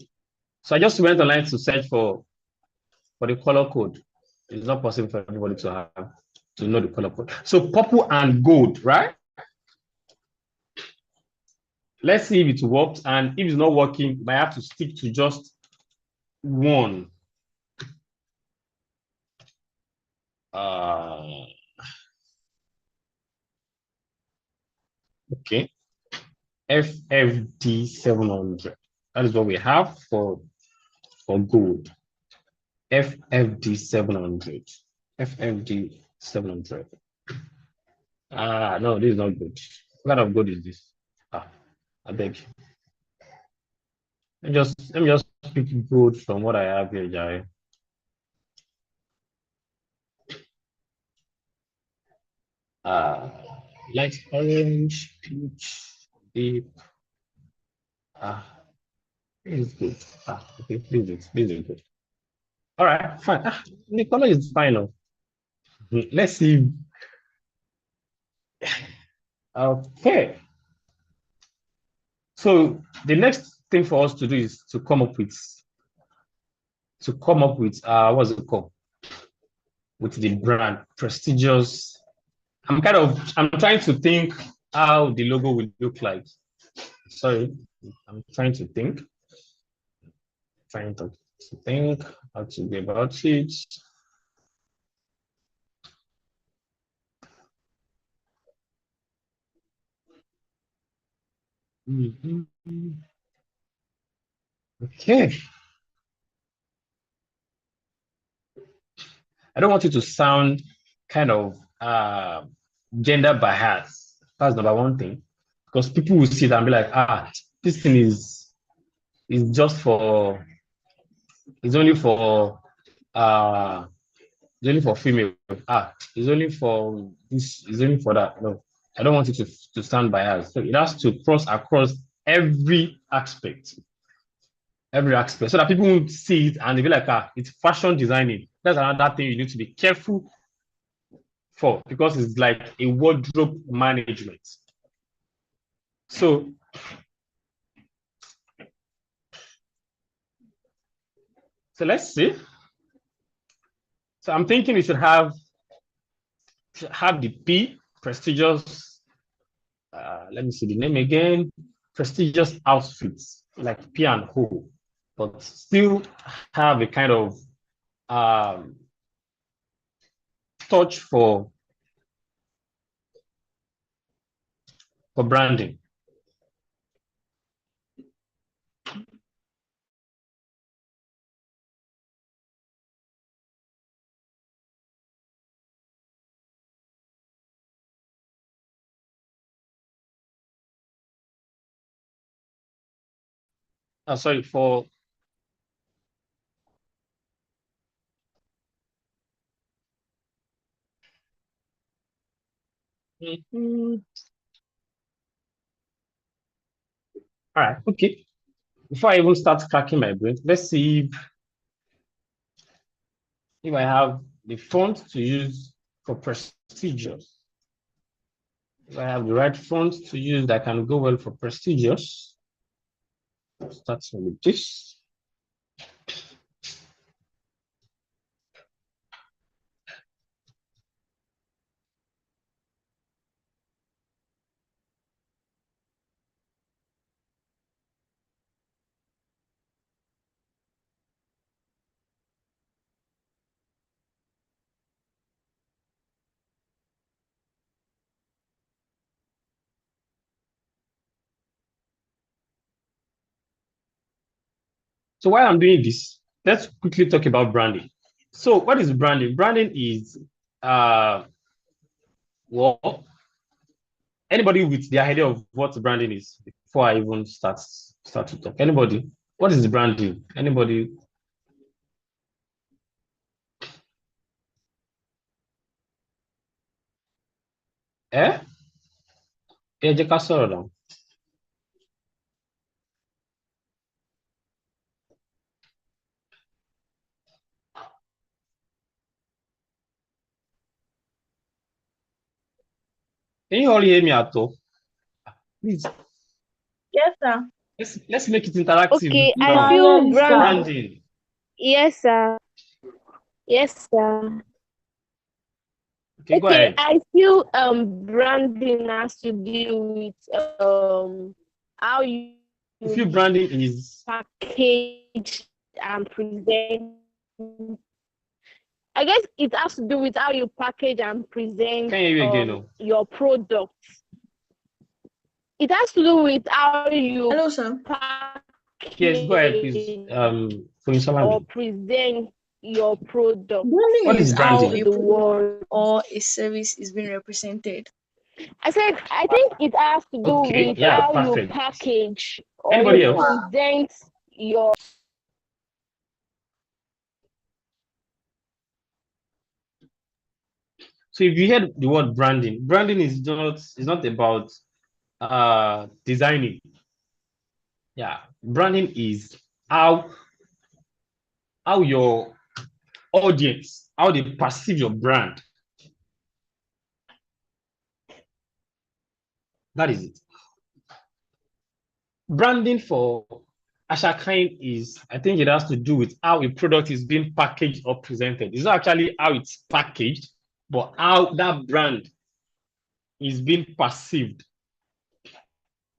So I just went online to search for the color code. It's not possible for anybody to know the color code. So purple and gold, right? Let's see if it works. And if it's not working, you might have to stick to just one. Okay. FFD 700. That is what we have for gold. FFD 700. FFD 700. No, this is not good. What kind of gold is this? I beg. Let me just pick gold from what I have here, Jai. Light orange, peach, deep. This is good. Okay, this is good. All right, fine. The color is final. Let's see. Okay. So the next thing for us to do is to come up with what's it called? With the brand, prestigious. I'm trying to think how the logo will look like. Sorry, I'm trying to think. Trying to think how to be about it. Okay. I don't want it to sound kind of gender bias. That's number one thing. Because people will see it and be like, this thing is just for, it's only for female. It's only for this, it's only for that. No, I don't want it to sound biased. So it has to cross across every aspect. So that people won't see it and they be like, it's fashion designing. That's another thing you need to be careful for, because it's like a wardrobe management. So let's see. So I'm thinking we should have the P, prestigious. Let me see the name again. Prestigious outfits, like P and O, but still have a kind of touch for branding. Sorry for. All right, okay. Before I even start cracking my brain, let's see if I have the font to use for prestigious. If I have the right font to use that can go well for prestigious. Start with this. So while I'm doing this, let's quickly talk about branding. So what is branding? Branding is Well, anybody with the idea of what branding is before I even start to talk? Anybody? What is the branding? Anybody? Eh? Jẹ́ ká sọ̀rọ̀ now. Can you all hear me at all? Please, Yes, sir. let's make it interactive. Okay, I now. feel Yes, sir. Branding. Yes, sir. Yes, sir. Okay, go Okay, ahead. I feel branding has to do with how you I feel branding is package and present. I guess it has to do with how you package and present Can you hear me again? No? your products. It has to do with how you Hello, sir. package Yes, go ahead, please. or present your product Branding What is is how branding? to a the product world. or a service is being represented. I said, I think it has to do Okay, with yeah, how you perfect. package or Anybody you else? present your. So if you hear the word branding, branding is not about designing. Yeah, branding is how your audience, how they perceive your brand. That is it. Branding for Ashakind is, I think it has to do with how a product is being packaged or presented. It's not actually how it's packaged, but how that brand is being perceived.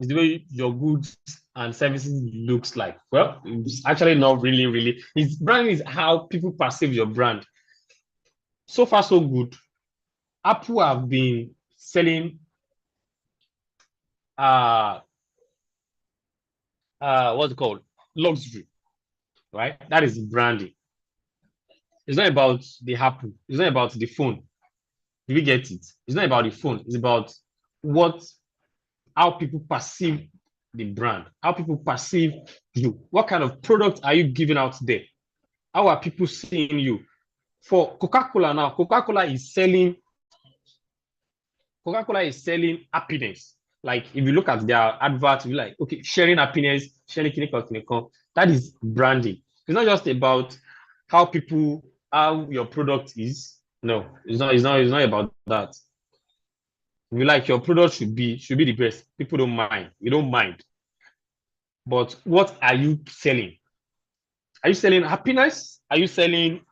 It's the way your goods and services looks like. Well, it's actually not really. It's branding is how people perceive your brand. So far, so good. Apple have been selling what's it called? Luxury, right? That is branding. It's not about the Apple. It's not about the phone. Do we get it? It's not about the phone. It's about how people perceive the brand, how people perceive you. What kind of product are you giving out there? How are people seeing you? For Coca-Cola now, Coca-Cola is selling happiness. Like if you look at their advert, you're like, okay, sharing happiness, sharing clinical. That is branding. It's not just about how your product is. No, it's not about that. If you like your product should be the best. People don't mind. You don't mind. But what are you selling? Are you selling happiness? Are you selling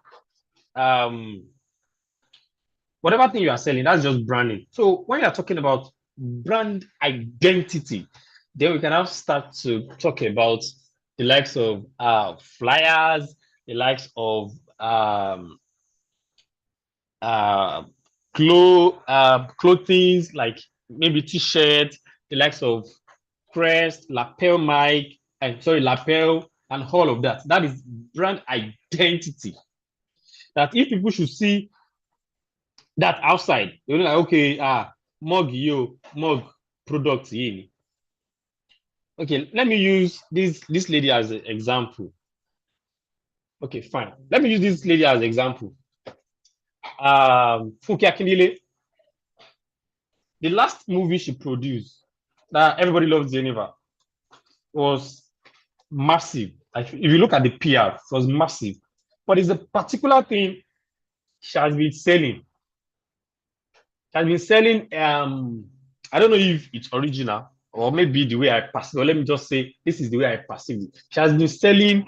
whatever thing you are selling? That's just branding. So when you are talking about brand identity, then we can now start to talk about the likes of flyers, the likes of clothing, like maybe t-shirts, the likes of crest, lapel mic, lapel, and all of that. That is brand identity. That if people should see that outside, they'll be like, okay, mug product in. Okay, let me use this lady as an example. Okay, fine. Let me use this lady as an example. Funke Akindele. The last movie she produced, that Everybody Loves Geneva, was massive. If you look at the PR, it was massive. But it's a particular thing she has been selling. She has been selling, I don't know if it's original or maybe the way I perceive it. Let me just say, this is the way I perceive it. She has been selling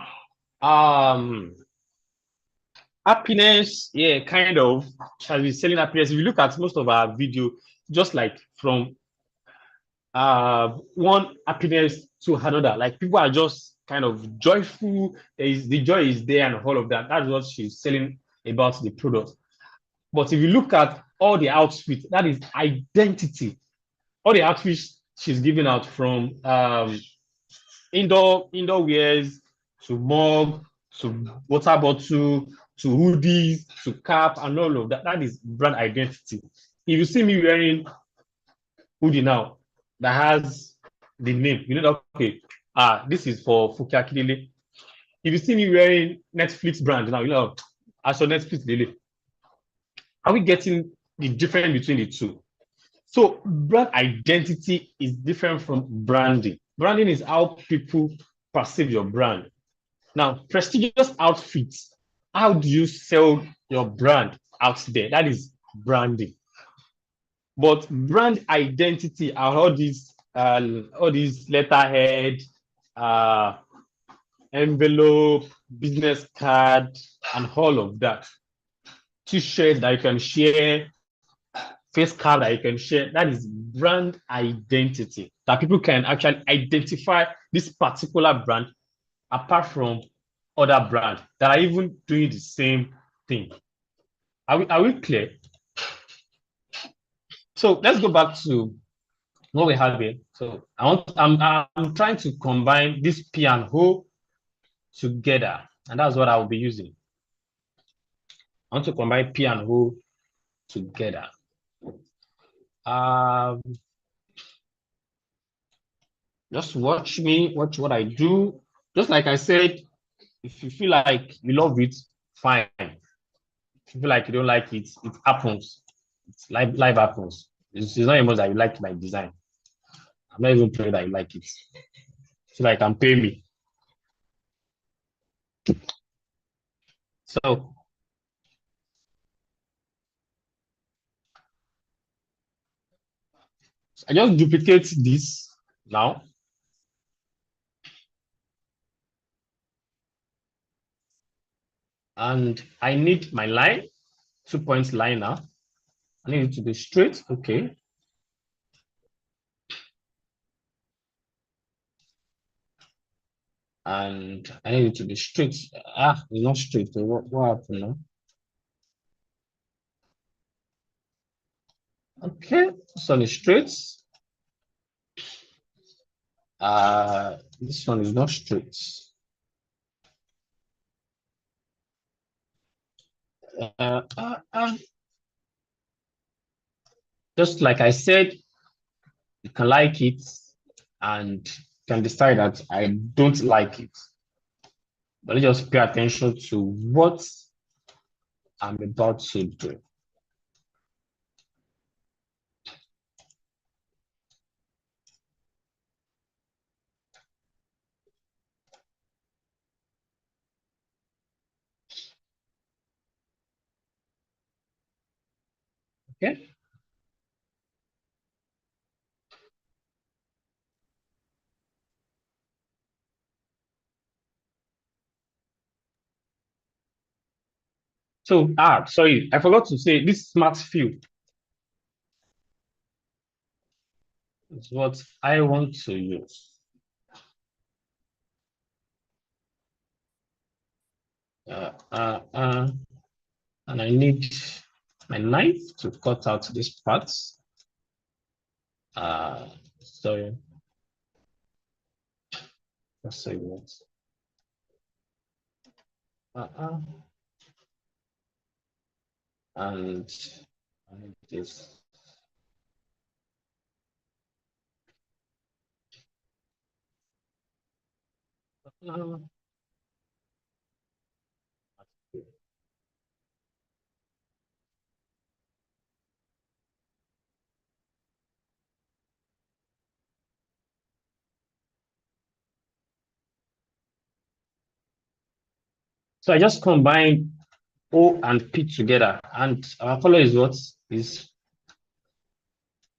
happiness, yeah, kind of. She has been selling happiness. If you look at most of our video, just like from one happiness to another, like people are just kind of joyful. The joy is there and all of that. That's what she's selling about the product. But if you look at all the outfits, that is identity. All the outfits she's giving out, from indoor wears to mug to water bottle to hoodies to cap and all of that. That is brand identity. if you see me wearing hoodie now that has the name, you know that okay, this is for Funke Akindele. If you see me wearing Netflix brand now, you know, as for Netflix Lele, are we getting the difference between the two? So brand identity is different from branding. Branding is how people perceive your brand. Now, prestigious outfits, how do you sell your brand out there? That is branding. But brand identity are all these letterhead, envelope, business card, and all of that. T-shirt that you can share, face card that you can share. That is brand identity. That people can actually identify this particular brand apart from other brands that are even doing the same thing. Are we clear? So let's go back to what we have here. So I'm trying to combine this P and O together, and that's what I will be using. I want to combine P and O together. Just watch me, watch what I do. Just like I said, if you feel like you love it, fine. If you feel like you don't like it, it happens. It's life happens. It's not even that you like my design. I'm not even praying that you like it. So like can pay me. So I just duplicate this now. And I need my line, 2 points line now. I need it to be straight. Okay. And I need it to be straight. It's not straight. So what happened now? Okay, this one is straight. This one is not straight. Just like I said, you can like it and can decide that I don't like it. But let's just pay attention to what I'm about to do. Okay. So, sorry, I forgot to say this smart field is what I want to use. And I need my knife to cut out this part. Sorry. Just say what. And I need this. So I just combined O and P together, and our color is what is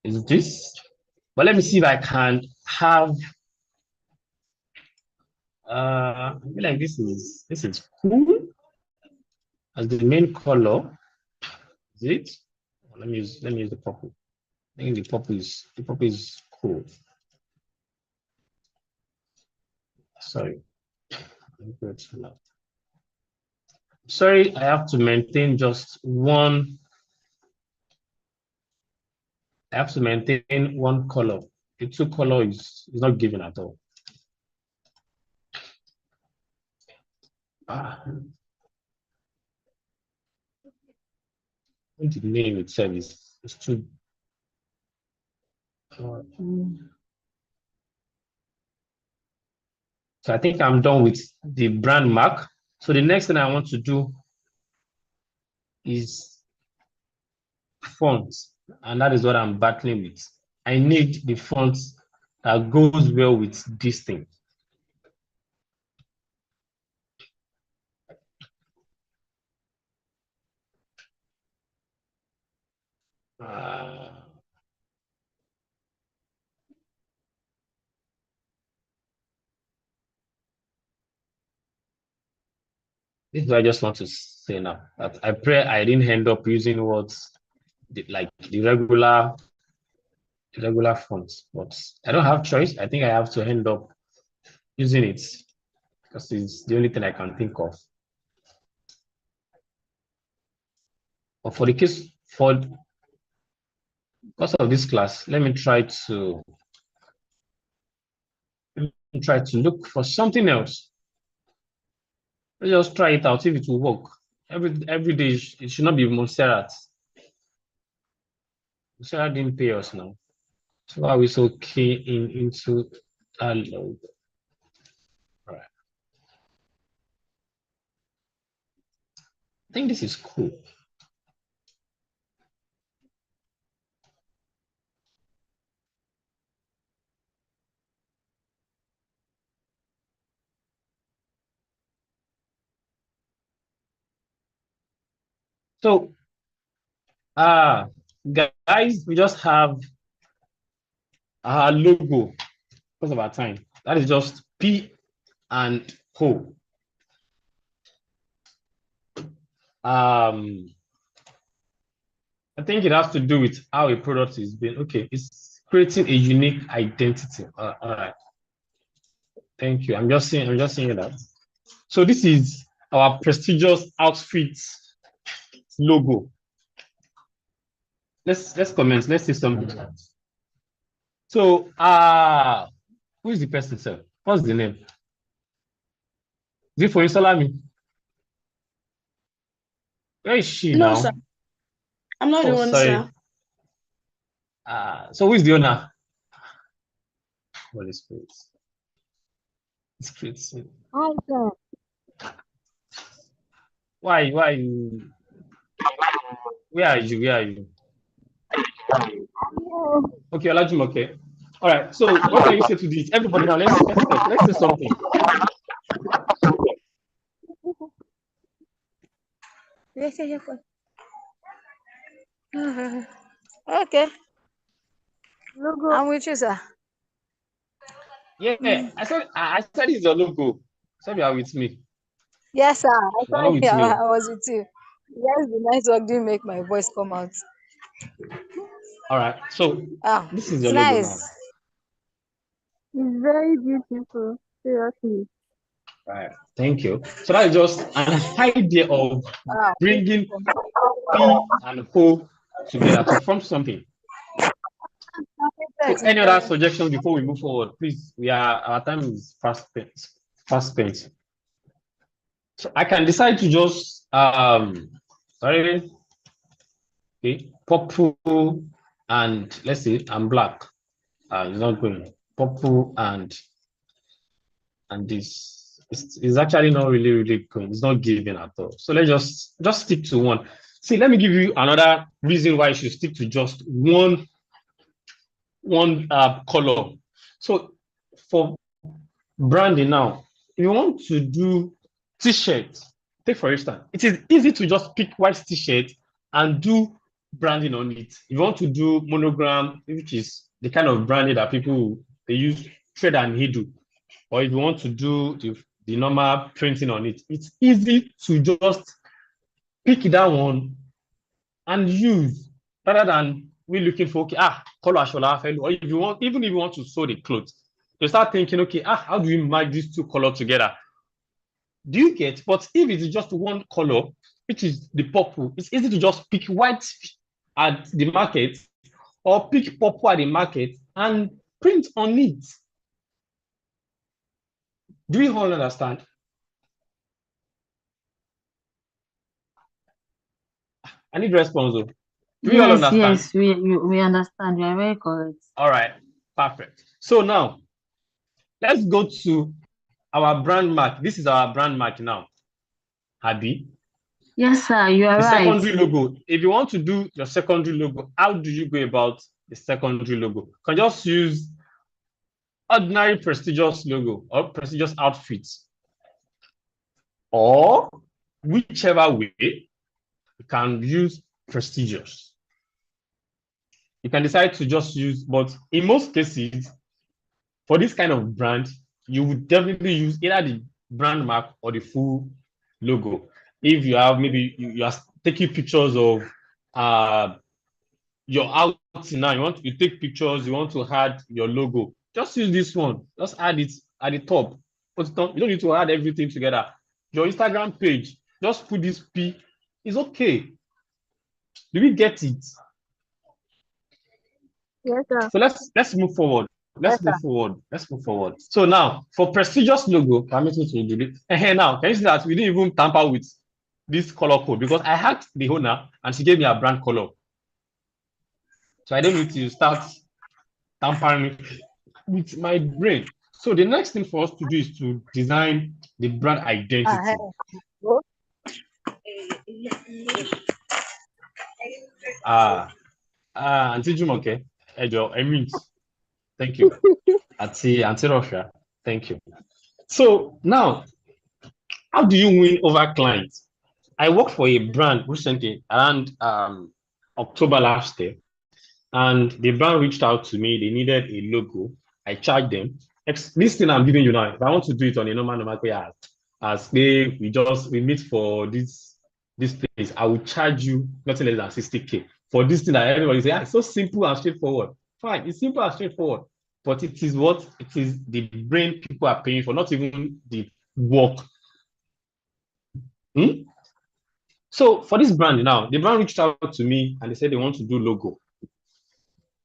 this. But let me see if I can have I feel like this is cool as the main color. Is it? Let me use the purple. I think the purple is cool. Sorry. Sorry, I have to maintain just one. I have to maintain one color. The two color is not given at all. The name itself It's to so I think I'm done with the brand mark. So the next thing I want to do is fonts, and that is what I'm battling with. I need the fonts that goes well with this thing. This is what I just want to say now. That I pray I didn't end up using words like the regular fonts, but I don't have choice. I think I have to end up using it because it's the only thing I can think of. But for the case because of this class, let me try to look for something else. Let's just try it out if it will work. Every day it should not be Montserrat. Montserrat didn't pay us now. So are we so key into our load? All right. I think this is cool. So, guys, we just have our logo because of our time. That is just P and O. I think it has to do with how a product is being. Okay, it's creating a unique identity. All right. Thank you. I'm just saying that. So this is our prestigious outfit logo. Let's comment. Let's see something. So who is the person, sir? What's the name? Is it for Insalami? Where is she No, now? sir. I'm not the one, Sorry. sir. So who is the owner? Holy Spirit. It's crazy. Hi, sir. Why you? Where are you? Okay, Olajumoke. All right. So what can you say to this? Everybody now, let's talk. Let's say something. Okay. I'm with you, sir. Yeah, I said it's your logo. So you are with me. Yes, sir. I You are not thought with me. I was with you. Yes, the network didn't make my voice come out. All right. So this is It's your logo now. nice. It's very beautiful. Seriously. Right. Thank you. So that is just an idea of bringing P and O together to form something. So any other suggestions before we move forward? Please, our time is fast spent. So I can decide to just okay, purple and let's say I'm black. It's not going purple and this is actually not really going. It's not giving at all. So let's just stick to one. See, let me give you another reason why you should stick to just one color. So for branding now, if you want to do t-shirt, take for instance, it is easy to just pick white t-shirt and do branding on it. If you want to do monogram, which is the kind of branding that people they use thread and needle, or if you want to do the normal printing on it, it's easy to just pick that one and use rather than we looking for color ashola fellow. Or even if you want to sew the clothes, you start thinking, okay, how do we match these two colors together? Do you get? But if it's just one color, which is the purple, it's easy to just pick white at the market or pick purple at the market and print on it. Do you all understand? I need response though. Do we all Yes, understand? yes, we understand. You are very correct. All right, perfect. So now let's go to our brand mark. This is our brand mark now, Abi. Yes, sir, you are The right. secondary logo. If you want to do your secondary logo, how do you go about the secondary logo? You can just use ordinary prestigious logo or prestigious outfits, or whichever way, you can use prestigious. You can decide to just use, but in most cases, for this kind of brand, you would definitely use either the brand mark or the full logo. If you have maybe you are taking pictures of your outing now, you take pictures, you want to add your logo, just use this one. Just add it at the top. Put it on. You don't need to add everything together. Your Instagram page, just put this P. It's okay. Do we get it? Yes, sir. So let's move forward. Yes, sir. Let's move forward. So now for prestigious logo, permit me to delete. Now, can you see that we didn't even tamper with this color code because I hacked the owner and she gave me a brand color. So I don't need to start tampering with my brain. So the next thing for us to do is to design the brand identity. Auntie Jumoke, thank you. Auntie Russia, thank you. So now, how do you win over clients? I worked for a brand recently around October last year, and the brand reached out to me. They needed a logo. I charged them. This thing I'm giving you now, if I want to do it on a normal way, as we meet for this place, I will charge you nothing less than 60K for this thing that everybody say, it's so simple and straightforward. Fine, it's simple and straightforward, but it is the brain people are paying for, not even the work. So for this brand now, the brand reached out to me and they said they want to do logo.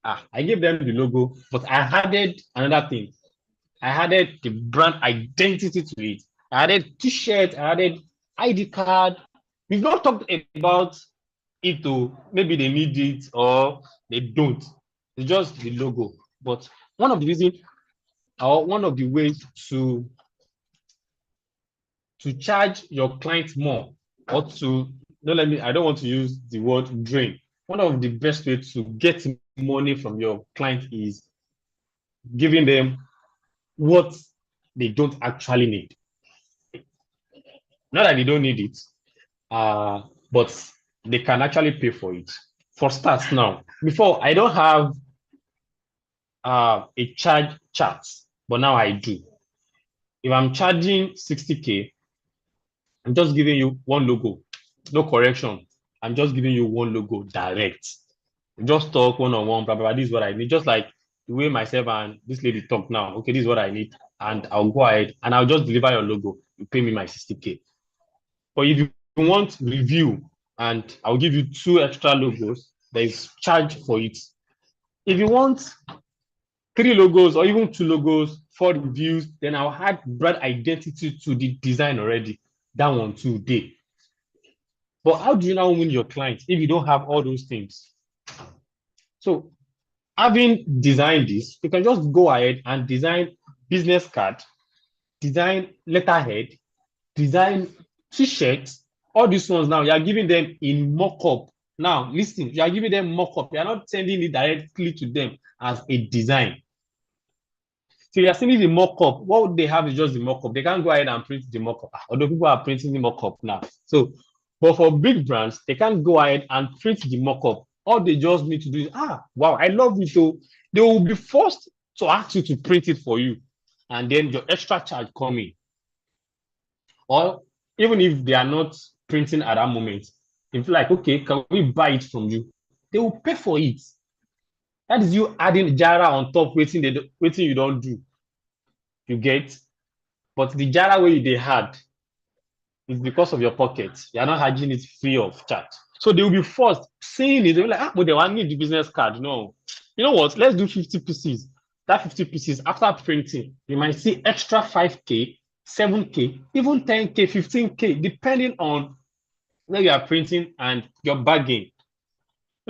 I gave them the logo, but I added another thing. I added the brand identity to it. I added T-shirt, I added ID card. We've not talked about it to maybe they need it or they don't. It's just the logo. But one of the reasons or one of the ways to charge your clients more or I don't want to use the word drain. One of the best ways to get money from your client is giving them what they don't actually need. Not that they don't need it, but they can actually pay for it. For starts now, before I don't have a charge chart, but now I do. If I'm charging 60K, I'm just giving you one logo, no correction. I'm just giving you one logo direct. Just talk one-on-one, blah, blah, blah. This is what I need. Just like the way myself and this lady talk now. Okay, this is what I need. And I'll go ahead and I'll just deliver your logo. You pay me my 60K. But if you want review, and I'll give you 2 extra logos, there is charge for it. If you want 3 logos or even 2 logos, 4 reviews, then I'll add brand identity to the design already. That one today. But how do you now win your clients if you don't have all those things? So having designed this, you can just go ahead and design business card, design letterhead, design T-shirts. All these ones now, you are giving them in mock-up. Now, listen, you are giving them mock-up. You are not sending it directly to them as a design. So you are sending the mock-up. What they have is just the mock-up. They can't go ahead and print the mock-up. Although people are printing the mock-up now. So, but for big brands, they can't go ahead and print the mock-up. All they just need to do is, wow, I love it. So they will be forced to ask you to print it for you. And then your extra charge coming. Or even if they are not printing at that moment, if like, okay, can we buy it from you? They will pay for it. That is you adding Jara on top, waiting you don't do. You get? But the Jara way they had is because of your pocket. You are not having it free of charge. So they will be forced seeing it. They'll be like, but they want need the business card. No. You know what? Let's do 50 pieces. That 50 pieces, after printing, you might see extra 5K, 7K, even 10K, 15K, depending on where you are printing and your bargain.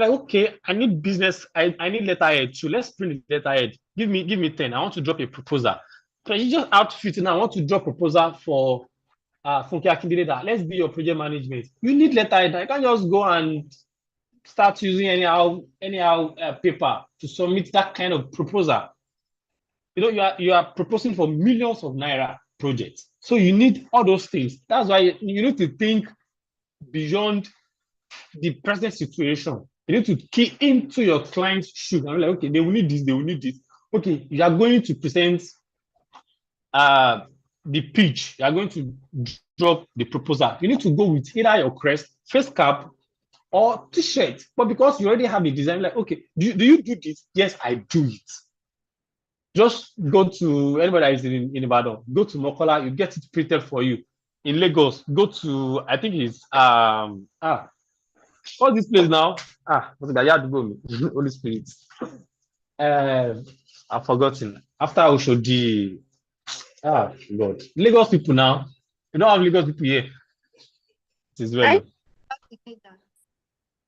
Like, okay, I need business, I need letterhead too. Let's print the letterhead. Give me 10. I want to drop a proposal. So you just outfit now. I want to drop proposal for Funke Akindele that let's be your project management. You need letterhead. I can't just go and start using anyhow paper to submit that kind of proposal. You know, you are proposing for millions of naira projects. So you need all those things. That's why you need to think beyond the present situation. You need to key into your client's shoes. I'm like, okay, they will need this, they will need this. Okay, you are going to present the pitch, you are going to drop the proposal. You need to go with either your crest, face cap, or t-shirt. But because you already have a design, like, okay, do you do this? Yes, I do it. Just go to anybody that is in Ibadan, go to Mokola, you get it printed for you. In Lagos, go to, I think it's what's this place now? What's it? Holy Spirit. I've forgotten. After Oshodi. God. Lagos people now. You don't have Lagos people here. It is well.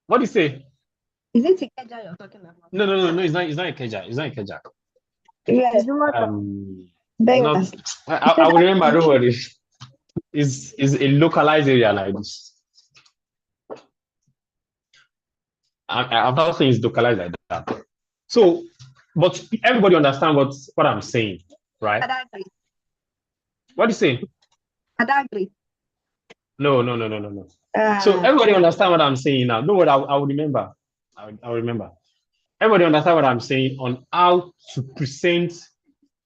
What do you say? Is it Ikeja you're talking about? No, it's not Ikeja. It's not Ikeja. Yes. Not, I will remember, don't worry. Is a localized area like this. I'm not saying it's localized like that. So, but everybody understand what I'm saying, right? Adagri. What do you say? Adagri. No. So everybody understand what I'm saying now. No, what I will remember. I'll remember. Everybody understand what I'm saying on how to present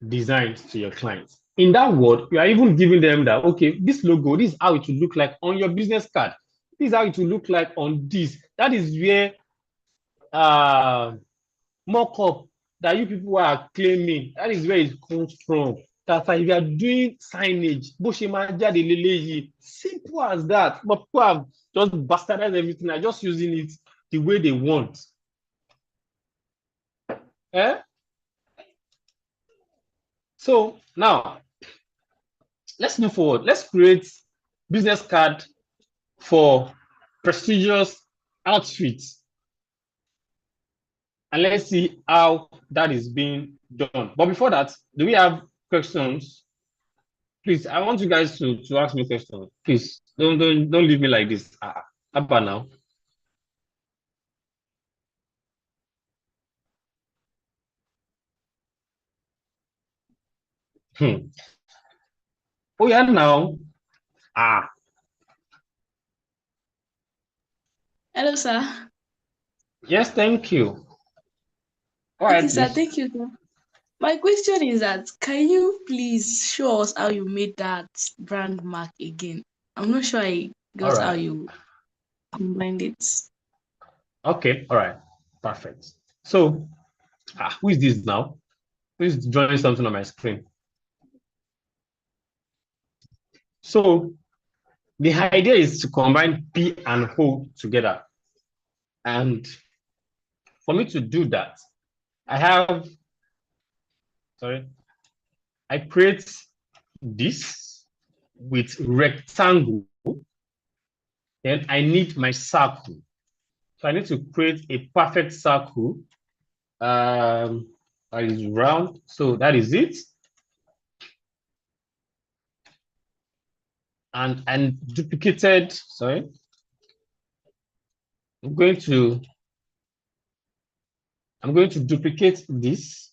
designs to your clients. In that word, you are even giving them that, okay, this logo, this is how it will look like on your business card. This is how it will look like on this. That is where mock-up that you people are claiming, that is where it comes from. That's why if you are doing signage, simple as that. But people have just bastardized everything and just using it the way they want. So now, let's move forward. Let's create business card for prestigious outfits. And let's see how that is being done. But before that, do we have questions? Please, I want you guys to ask me questions. Please, don't leave me like this. How about now? Oh yeah, now. Hello, sir. Yes, thank you. All Okay, right, sir, please. thank you, sir. My question is that, can you please show us how you made that brand mark again? I'm not sure I got how you combined it. Okay, all right, perfect. So, who is this now? Who is drawing something on my screen? So, the idea is to combine P and O together. And for me to do that, I create this with rectangle. Then I need my circle. So I need to create a perfect circle that is round. So that is it. And duplicated, sorry. I'm going to duplicate this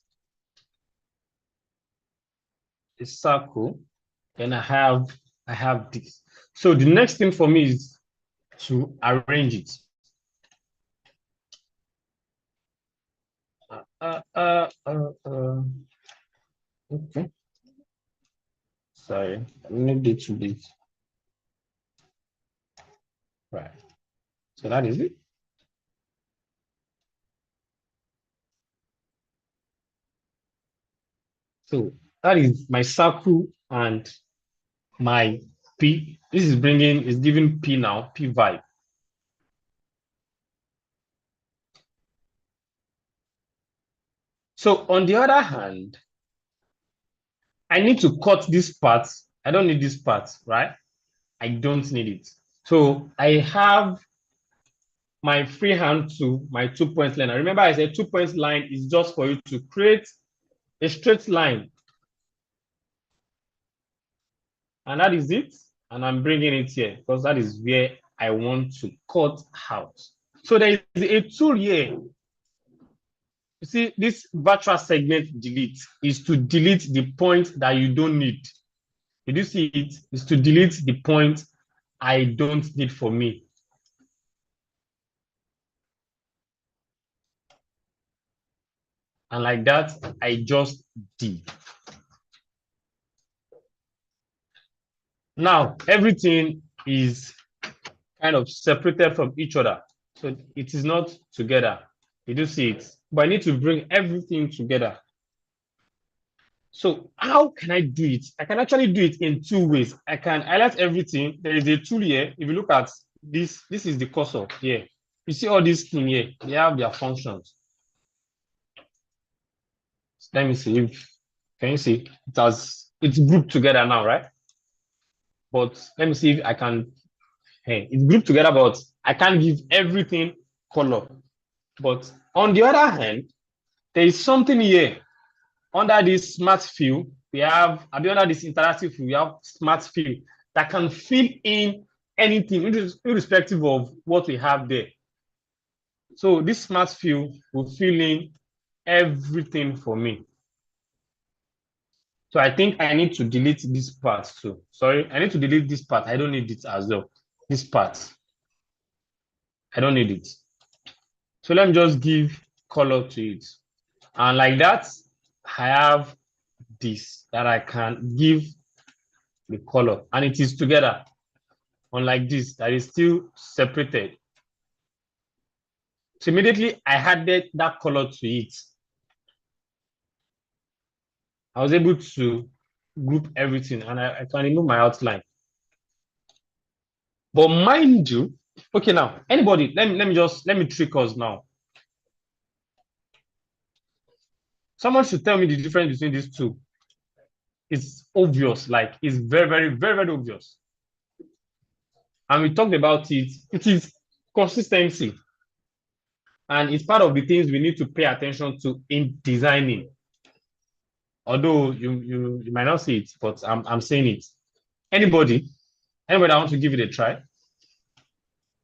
circle. Then I have this. So the next thing for me is to arrange it. Okay. Sorry, I need it to be right. So that is it. So that is my circle and my P. This is giving P now, P vibe. So on the other hand, I need to cut this part. I don't need this part, right? I don't need it. So I have my freehand to my 2-point line. I remember I said 2-point line is just for you to create a straight line. And that is it. And I'm bringing it here because that is where I want to cut out. So there is a tool here. You see, this virtual segment delete is to delete the point that you don't need. Did you see it? It's to delete the point I don't need for me. And like that, I just did. Now, everything is kind of separated from each other. So it is not together. You do see it. But I need to bring everything together. So how can I do it? I can actually do it in two ways. I can highlight everything. There is a tool here. If you look at this, this is the cursor here. You see all these things here. They have their functions. Let me see if, can you see? It's grouped together now, right? But let me see if I can, hey, it's grouped together, but I can't give everything color. But on the other hand, there is something here. Under this smart fill, we have, under this interactive fill, we have smart fill that can fill in anything, irrespective of what we have there. So this smart fill will fill in everything for me. So I think I need to delete this part too. Sorry, I need to delete this part. I don't need it as well. This part, I don't need it. So let me just give color to it. And like that, I have this that I can give the color, and it is together. Unlike this, that is still separated. So immediately I added that color to it. I was able to group everything, and I can remove my outline. But mind you, okay, now anybody, let me trick us now. Someone should tell me the difference between these two. It's obvious, like it's very, very, very, very obvious. And we talked about it. It is consistency. And it's part of the things we need to pay attention to in designing. Although you might not see it, but I'm saying it. Anybody that wants to give it a try?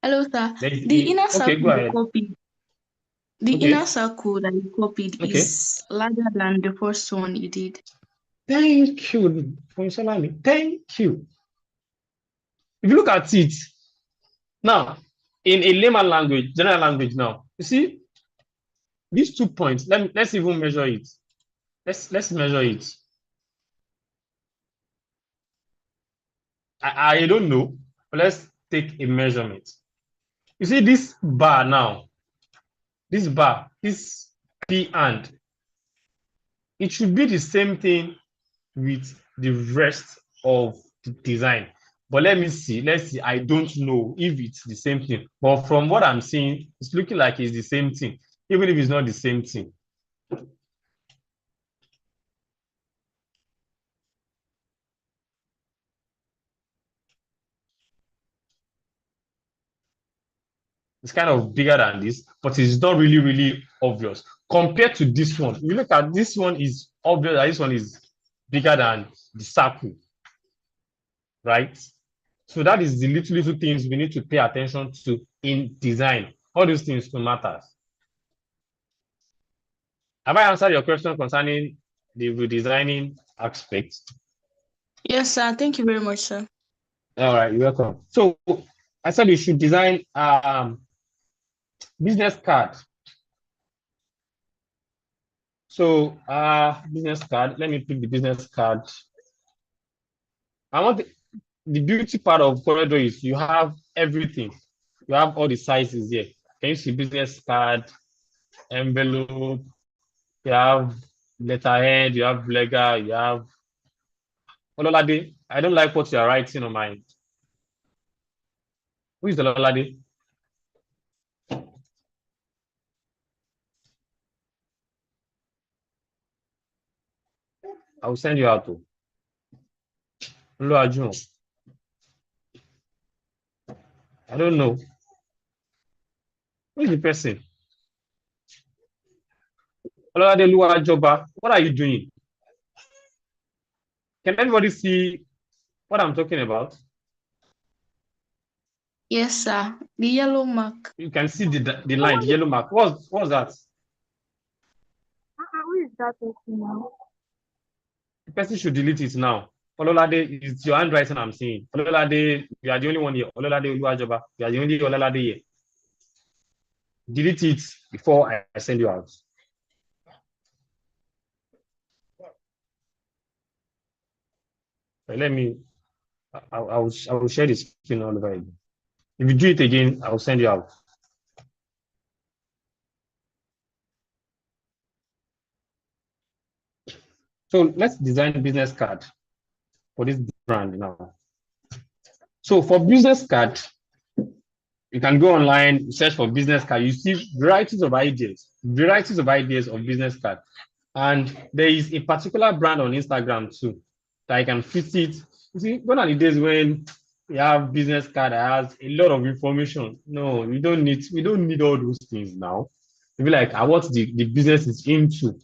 Hello, sir. The inner circle you copied. The inner circle that you copied is larger than the first one you did. Thank you, Salami. Thank you. If you look at it now, in a layman language, general language now, you see these 2 points. Let's even measure it. Let's measure it. I don't know, but let's take a measurement. You see this bar now, this bar, this P and it should be the same thing with the rest of the design. But let's see. I don't know if it's the same thing. But from what I'm seeing, it's looking like it's the same thing, even if it's not the same thing. It's kind of bigger than this, but it's not really, really obvious. Compared to this one, you look at this one is obvious that this one is bigger than the circle, right? So that is the little things we need to pay attention to in design. All those things matter. Have I answered your question concerning the redesigning aspect? Yes, sir. Thank you very much, sir. All right, you're welcome. So I said you should design business card. So business card, let me pick the business card. I want the beauty part of Corridor is you have everything. You have all the sizes here. Can you see business card, envelope, you have letterhead, you have ledger, you have Ololade. I don't like what you are writing on mine. Who is the Ololade? I will send you out to Oluwajumo. I don't know. Who is the person? Ololade Oluwajoba, what are you doing? Can everybody see what I'm talking about? Yes, sir. The yellow mark. You can see the line, the yellow mark. What's that? Who is that person now? The person should delete it now. Ololade, it's your handwriting I'm seeing. Ololade, you are the only one here. Ololade Oluwajoba, you are the only Ololade here. Delete it before I send you out. Let me, I will share this screen all over again. If you do it again, I will send you out. So let's design a business card for this brand now. So for business card, you can go online, search for business card. You see varieties of ideas of business card. And there is a particular brand on Instagram too that I can fit it. You see, gone are the days when you have business card that has a lot of information. No, we don't need all those things now. To be like, what the business is into.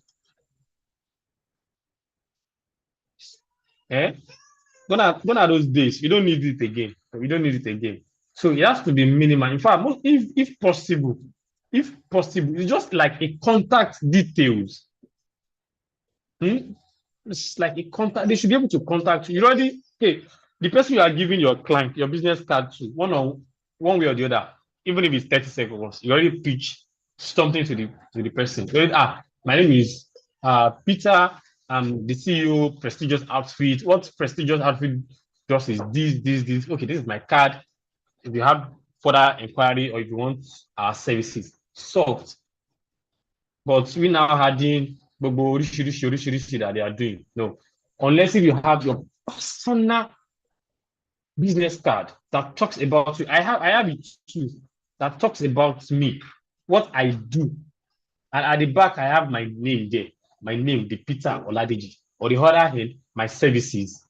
Gone are those days. We don't need it again. So it has to be minimal. In fact, if possible, it's just like a contact details. It's like a contact. They should be able to contact you. You already, the person you are giving your client, your business card to, one way or the other, even if it's 30 seconds, you already pitch something to the person. My name is Peter. I'm the CEO, Prestigious Outfit. What Prestigious Outfit does is this. Okay, this is my card. If you have further inquiry or if you want our services, solved. But we now adding that they are doing. No, unless if you have your personal business card that talks about you. I have it too that talks about me, what I do, and at the back I have my name there. My name, the Peter Oladeji. Or the other hand, my services,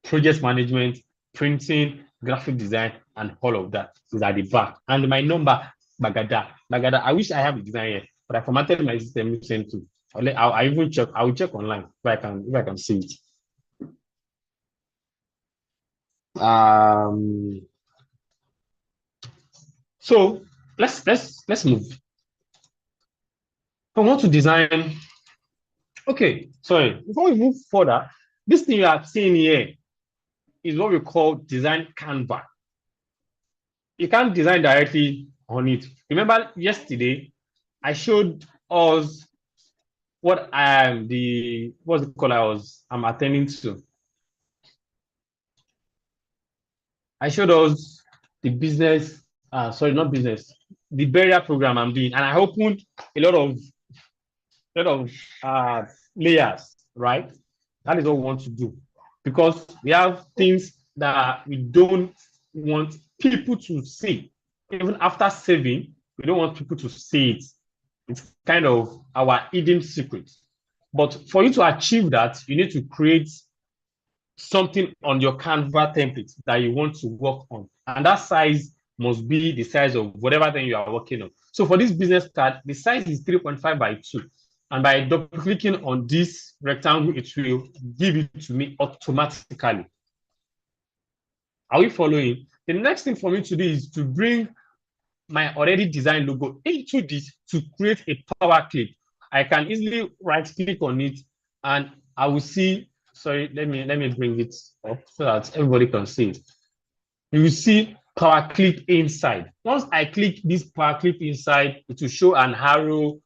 project management, printing, graphic design, and all of that is at the back. And my number, Bagada. I wish I have a design here, but I formatted my system to. I even check. I will check online if I can see it. So let's move. I want to design. Okay, sorry. Before we move further, this thing you are seeing here is what we call design Canva. You can't design directly on it. Remember yesterday, I showed us what I'm attending to. I showed us the business, the barrier program I'm doing, and I opened a lot of layers, right? That is what we want to do because we have things that we don't want people to see. Even after saving, we don't want people to see it. It's kind of our hidden secret. But for you to achieve that, you need to create something on your Canva template that you want to work on. And that size must be the size of whatever thing you are working on. So for this business card, the size is 3.5 by 2. And by double clicking on this rectangle, it will give it to me automatically. Are we following? The next thing for me to do is to bring my already designed logo into this to create a power clip. I can easily right click on it and I will see, sorry, let me bring it up so that everybody can see it. You will see power clip inside. Once I click this power clip inside, it will show an arrow.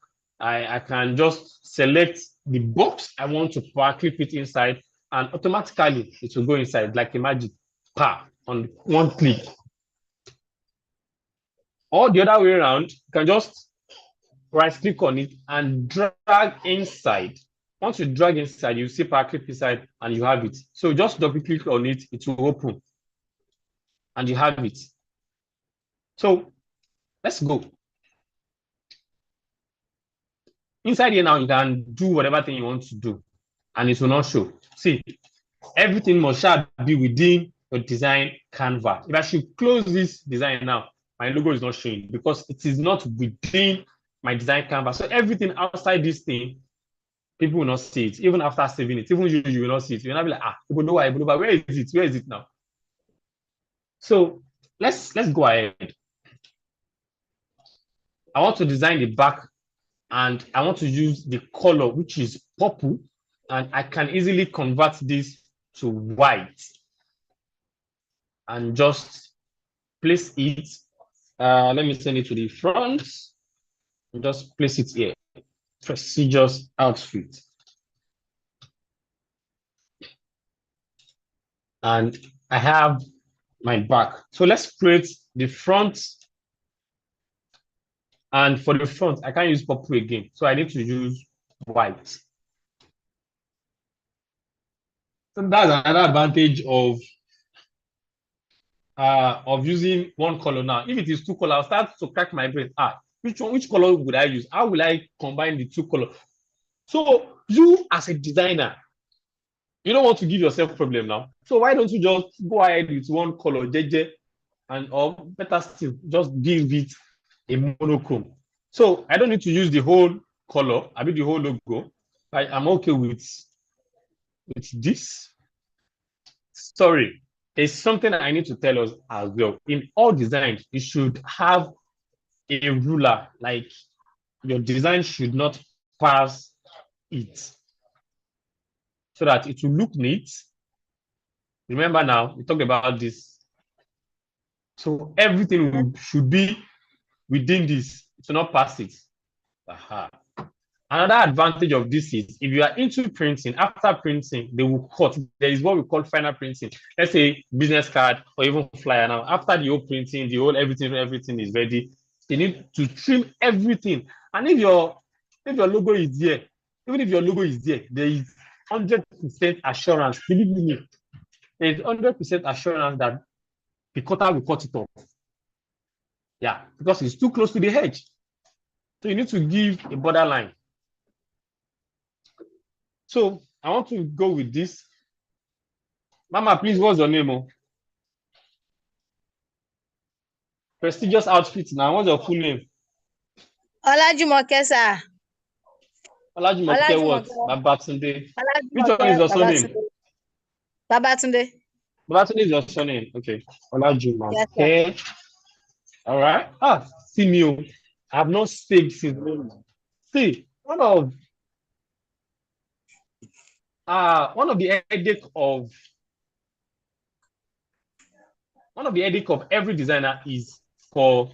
I can just select the box I want to power clip it inside and automatically it will go inside like a magic power on one click. Or the other way around, you can just right click on it and drag inside. Once you drag inside, you see power clip inside and you have it. So just double click on it, it will open and you have it. So let's go. Inside here now, you can do whatever thing you want to do and it will not show. See, everything must be within your design Canva. If I should close this design now my logo is not showing because it is not within my design canvas. So everything outside this thing, people will not see it. Even after saving it, even you will not see it. You'll not be like, where is it? Where is it now? So let's go ahead. I want to design the back and I want to use the color, which is purple, and I can easily convert this to white and just place it. Let me send it to the front and just place it here. Prestigious outfit. And I have my back. So let's create the front. And for the front, I can't use purple again. So I need to use white. So that's another advantage of using one color now. If it is two colors, I'll start to crack my brain. Which color would I use? How will I combine the two colors? So you as a designer, you don't want to give yourself problem now. So why don't you just go ahead with one color, JJ, and or better still, just give it a monochrome. So I don't need to use the whole color, I mean the whole logo. I'm okay with this. Sorry, it's something I need to tell us as well. In all designs, you should have a ruler. Like your design should not pass it, so that it will look neat. Remember now, we talked about this. So everything should be within this to not pass it. Aha. Another advantage of this is if you are into printing, after printing, they will cut. There is what we call final printing. Let's say business card or even flyer. Now, after the whole printing, the whole everything is ready. They need to trim everything. And if your logo is there, even if your logo is there, there is 100% assurance. Believe me, there is 100% assurance that the cutter will cut it off. Yeah, because it's too close to the edge. So you need to give a borderline. So I want to go with this. Mama, please, what's your name? Oh? Prestigious outfit now. What's your full name? Olajumoke, sir. Olajumoke what? Babatunde. Which one is your surname? Babatunde. Babatunde is your surname. Okay. Olajumoke. Yes, all right. See me. I have not saved since morning. See, one of the headache of every designer is for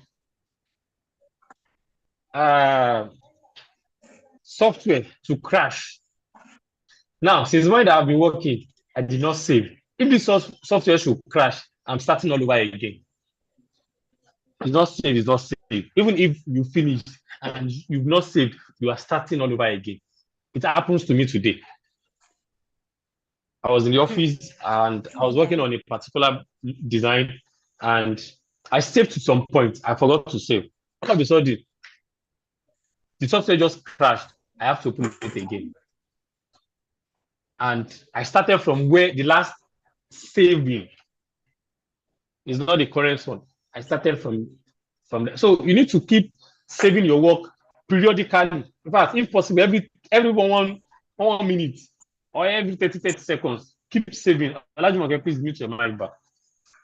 software to crash. Now, since when I've been working, I did not save. If this software should crash, I'm starting all over again. It's not saved, it's not saved. Even if you finish and you've not saved, you are starting all over again. It happens to me today. I was in the office and I was working on a particular design and I saved to some point. I forgot to save. All of a sudden, the software just crashed. I have to open it again. And I started from where the last saving is not the current one. I started from there. So you need to keep saving your work periodically. In fact, if possible, every 1 minute or every 30 seconds, keep saving. Olajumoke, please mute your mic back.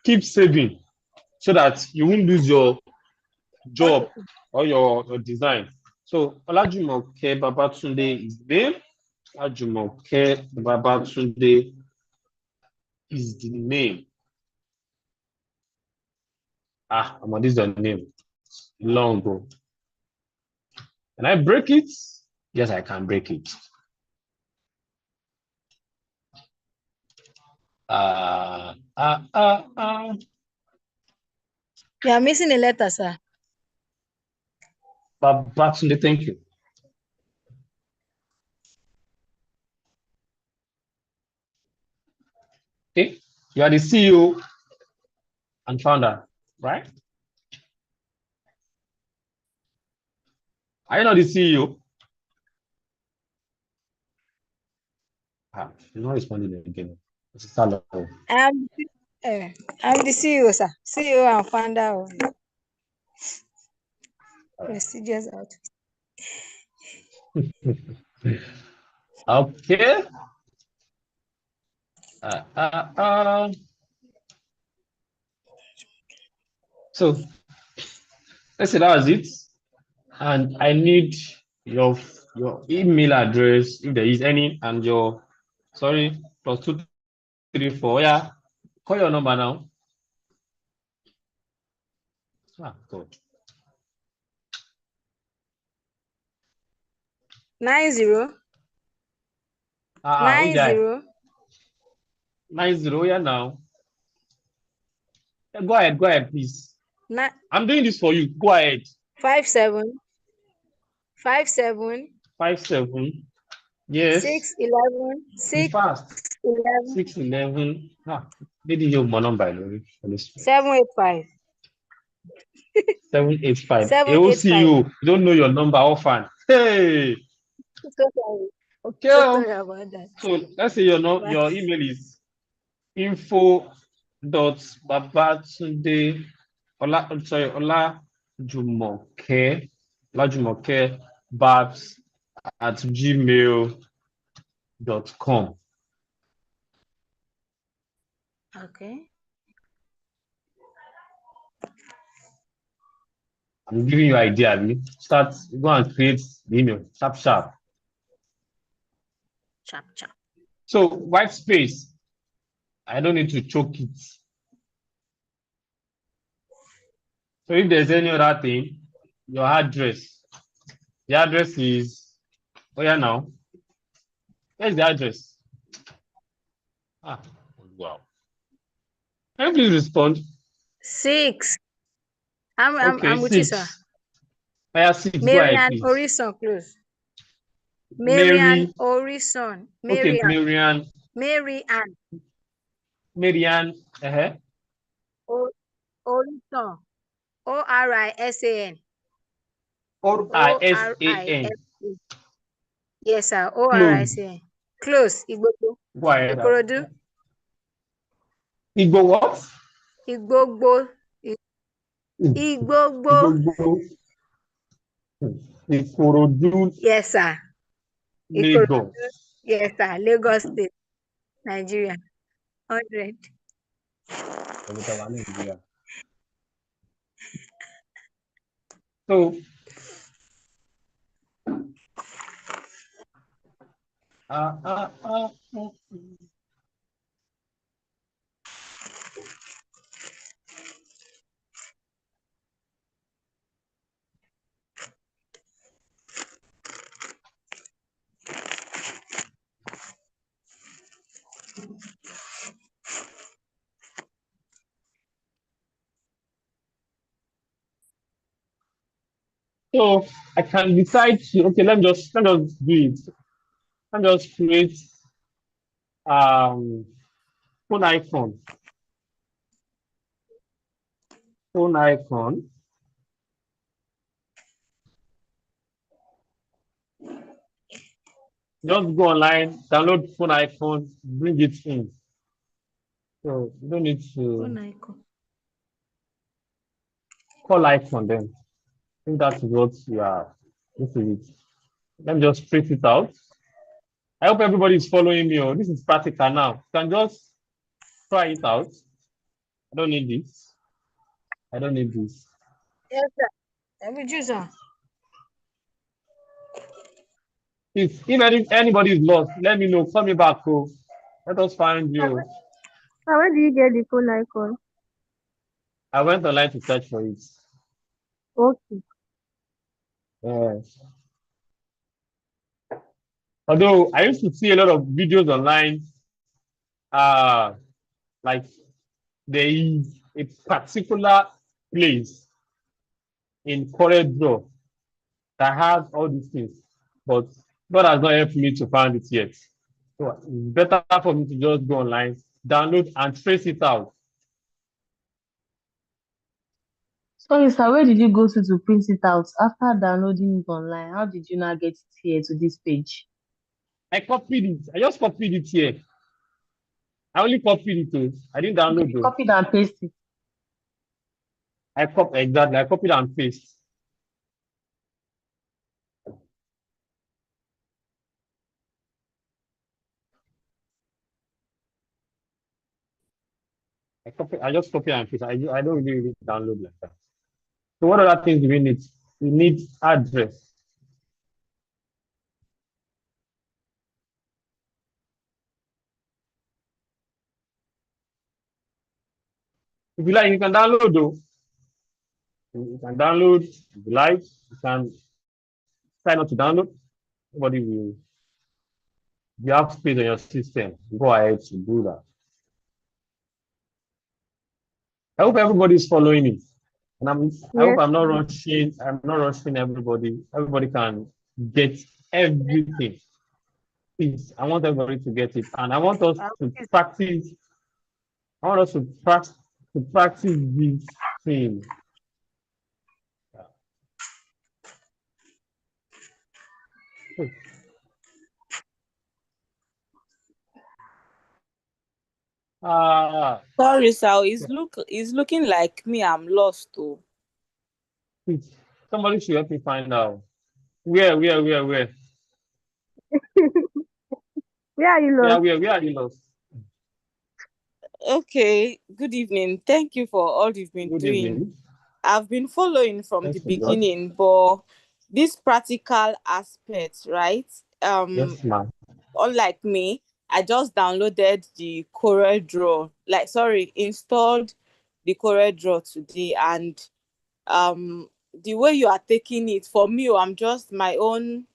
Keep saving so that you won't lose your job or your design. So Olajumoke Babatunde is the name. Olajumoke Babatunde is the name. This is the name. Long ago. Can I break it? Yes, I can break it. You are missing a letter, sir. Babatunde, thank you. Okay, you are the CEO and founder, right? Are you not the CEO? You're not responding again. I'm the CEO, sir. CEO and founder. Prestigious outfit. Okay. Uh, uh, uh. So let's say that was it. And I need your email address if there is any, and your +234. Yeah. Call your number now. Ah, God. 90 Who's that? 90 90. Yeah, now. Yeah, go ahead, please. I'm doing this for you. Go ahead. 57 57 57. Yes. 611 Be fast. 611 611. Didn't hear my number. 785 785. 785. You don't know your number often. Hey. So sorry. Okay. So sorry about that. So let's say your email is info.babatunde Olajumoke babs@gmail.com. Okay. I'm giving you idea. Start, go and create the email. Sharp. So white space, I don't need to choke it. So if there's any other thing, your address. The address is, now. Where's the address? Wow. Can you please respond? 6. I'm with you, 6. sir. 6. Go ahead, Marian please. Orison, close. Mary. Marian Orison. Okay, Marian. Marian. Orison. ORISAN. ORISAN. Yes, sir. ORISAN. Close. Igbogo. Go ahead. Ikorodu. Igbo what? Igbogbo. Ikorodu. Yes, sir. Lagos. Yes, sir. Lagos State, Nigeria. 100. So, So I can decide to, okay, let me just do it. Let me just create phone icon. Phone icon. Just go online, download phone icon, bring it in. So you don't need to Phone icon. call icon then. I think that is what you are. This is it. Let me just print it out. I hope everybody is following me. This is practical now. You can just try it out. I don't need this. I don't need this. Yes, sir. I'm with you, sir. If anybody is lost, let me know. Call me back. Let us find you. Where do you get the phone icon? I went online to search for it. Okay. Yes. Although I used to see a lot of videos online, like there is a particular place in CorelDRAW that has all these things, but God has not helped me to find it yet. So it's better for me to just go online, download and trace it out. So, sir, where did you go to print it out after downloading it online? How did you now get it here to this page? I copied it. I just copied it here. I only copied it. I didn't download it. Copied and pasted it. Exactly. I copied and pasted. I just copy and paste. I don't really download like that. So what other things do we need? We need address. If you like, you can download though. You can download if you like. You can try not to download. Nobody will. You have space on your system. Go ahead to do that. I hope everybody is following it. And I hope Yes, I'm not please. rushing. I'm not rushing everybody. Everybody can get everything. Please, I want everybody to get it. And I want us to practice. I want us to practice this thing. Sorry, sir. It's looking like me. I'm lost too. Please, somebody should help me find out. Where? Where are you Yeah, lost? where are you lost? Okay. Good evening. Thank you for all you've been Good doing. evening. I've been following from the Thanks a lot. beginning, but this practical aspect, right? Yes, ma'am. Unlike me, I just downloaded the CorelDRAW, installed the CorelDRAW today, and the way you are taking it, for me, I'm just my own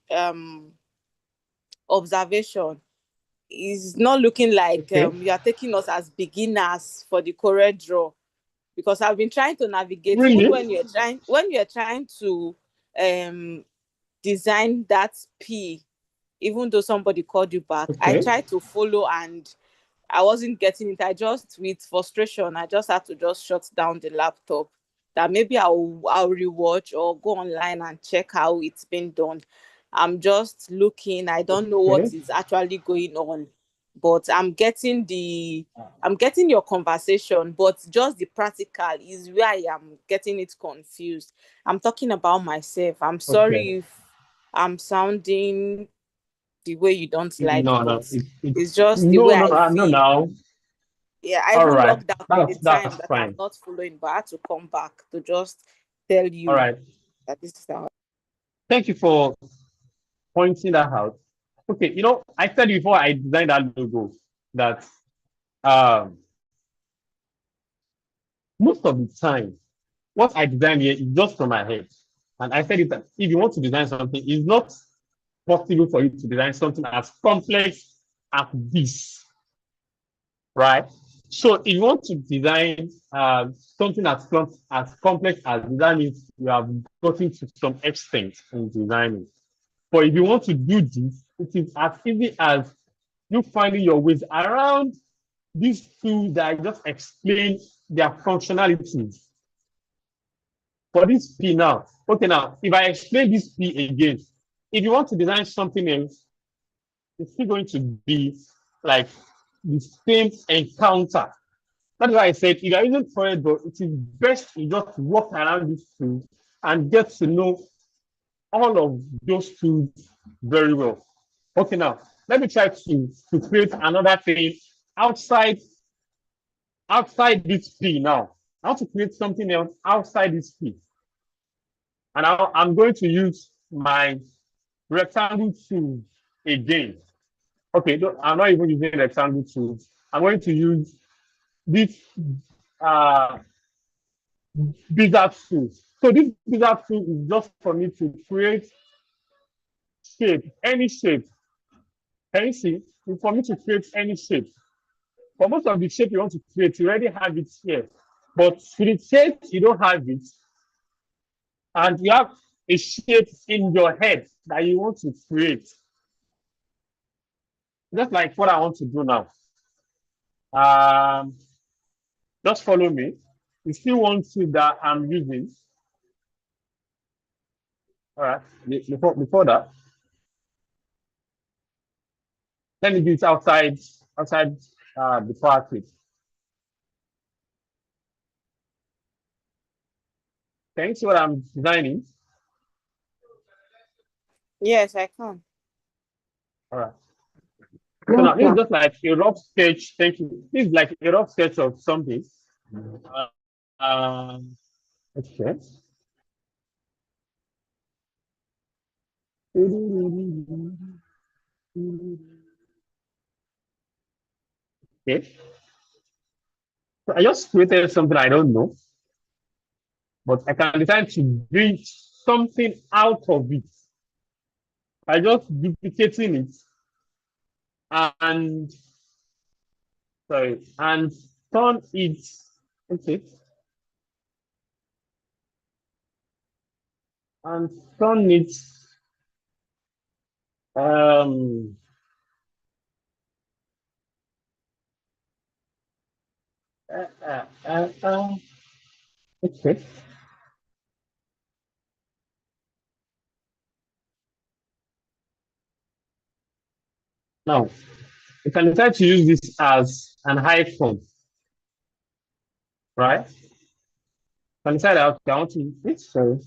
observation, is not looking like Okay. you are taking us as beginners for the CorelDRAW, because I've been trying to navigate, even Really? when you're trying to design that P, even though somebody called you back, I Okay. tried to follow and I wasn't getting it. I just, with frustration, I just had to just shut down the laptop. That maybe I'll rewatch or go online and check how it's been done. I'm just looking. I don't know what Okay. is actually going on, but I'm getting your conversation, but just the practical is where I am getting it confused. I'm talking about myself. I'm Okay. sorry if I'm sounding the way you don't like, No, but no. it's just the way No, no, I no, no, feel. now. Yeah, I All even right. logged out at the time That's that I'm fine. not following, but I had to come back to just tell All you right. that this is how. Thank you for pointing that out. Okay, I said before I designed that logo that um most of the time what I design here is just from my head. And I said it that if you want to design something, it's not possible for you to design something as complex as this, right? So if you want to design something as complex as that means you have gotten to some extent in designing. But if you want to do this, it is as easy as you finding your ways around these tools that I just explained their functionalities. For this P now, okay, now if I explain this P again, if you want to design something else, it's still going to be like the same encounter. That's why I said if you're using CorelDRAW, it is best to just walk around these tools and get to know all of those tools very well. Okay, now let me try to create another thing outside this P now. I want to create something else outside this P. And I'm going to use my rectangle tool again. Okay, no, I'm not even using rectangle tools. I'm going to use this uh, Bezier tool. So this Bezier tool is just for me to create shape, any shape. Can you see? It's for me to create any shape. For most of the shape you want to create, you already have it here. But for the shape you don't have it, and you have a shape in your head that you want to create. Just like what I want to do now. Just follow me. You see one tool that I'm using. All right. Before that, let me do it outside the party. Can you see what I'm designing? Yes, I can. All right. So now this is just like a rough sketch. Thank you. This is like a rough sketch of something. Okay. Okay. So I just created something I don't know, but I can decide to bring something out of it. I just duplicating it and sorry and turn it. Okay. And turn it um uh, uh, uh, uh, okay. Now you can decide to use this as an icon, right? You can decide out I want to use it. So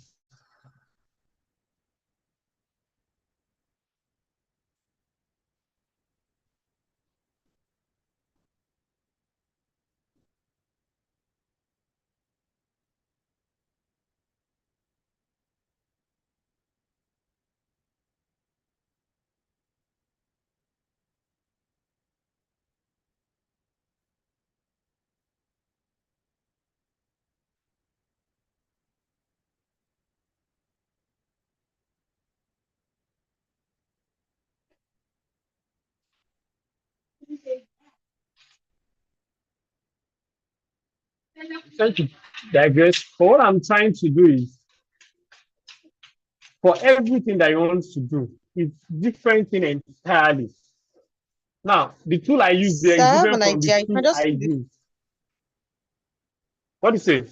trying to digress. For what I'm trying to do is for everything that you want to do, it's different thing entirely. Now, the tool I use there So is I have different an from the idea. You tool can just I use it. use. What do you say?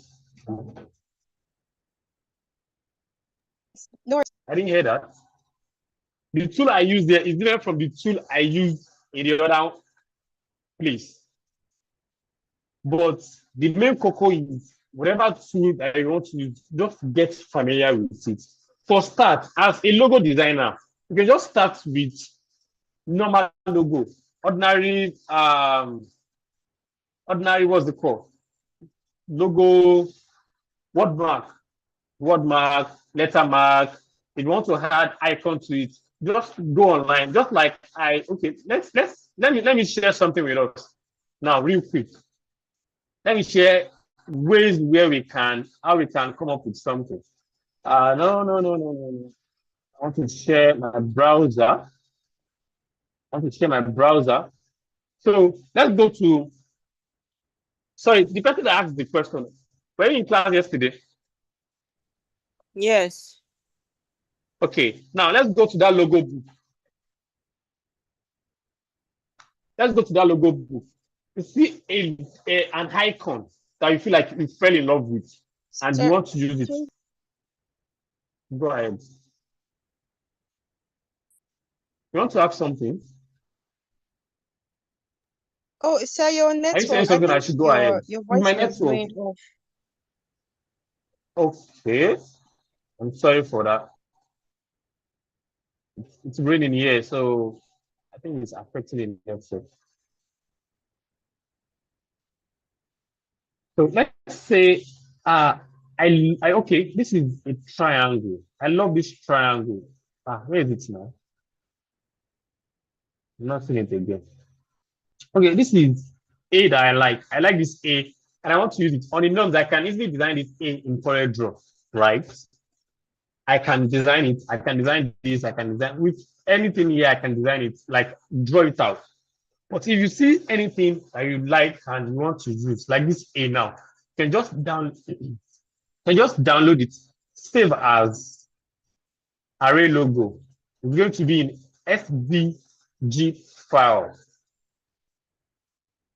No, I didn't hear that. The tool I use there is different from the tool I use in the other place. But the main cocoa is whatever tool that you want to use, just get familiar with it. For start, as a logo designer, you can just start with normal logo, ordinary what's the call? Logo, word mark, letter mark. If you want to add icon to it, just go online. Just like let me share something with us now, real quick. Let me share ways how we can come up with something. No. I want to share my browser. So let's go to, sorry, the person that asked the question, were you in class yesterday? Yes. Okay, now let's go to that logo book. You see an icon that you feel like you fell in love with and you want to use it. Go ahead. You want to ask something? Oh, so your Are you saying network, I something I think should go ahead? your It's voice my was network. going off. Okay. I'm sorry for that. It's raining here, so I think it's affecting the network. So let's say okay, this is a triangle. I love this triangle. Where is it now? I'm not seeing it again. Okay, this is A that I like. I like this A, and I want to use it. On the norms, I can easily design this A in CorelDRAW, right? I can design it. I can design this. I can design with anything here. I can design it, like draw it out. But if you see anything that you like and you want to use, like this A now, you can just download it, save as array logo. It's going to be in SVG file.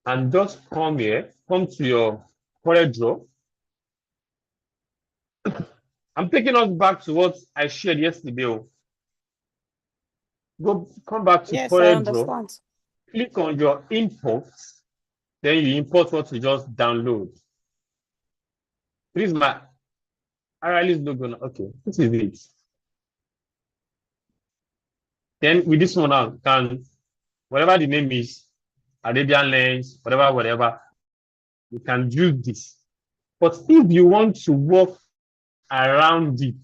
And just come here, come to your CorelDRAW. I'm taking us back to what I shared yesterday. Come back to Yes, I CorelDRAW, understand. click on your imports, then you import what you just download. This is my Aralis logo. Okay, this is it. Then with this one now, can whatever the name is, Arabian lens, whatever, you can use this. But if you want to work around it,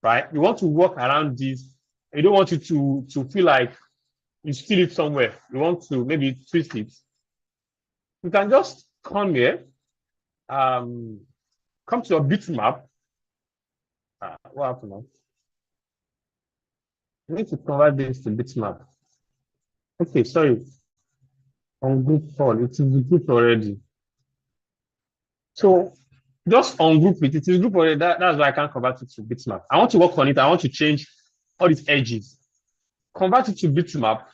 right? You want to work around this, you don't want it to feel like you steal it somewhere. You want to maybe twist it. You can just come here, come to your bitmap. What happened now? You need to convert this to bitmap. Okay, sorry. On group call, it is group already. So just ungroup it. It is group already. That's why I can't convert it to bitmap. I want to work on it. I want to change all these edges. Convert it to bitmap.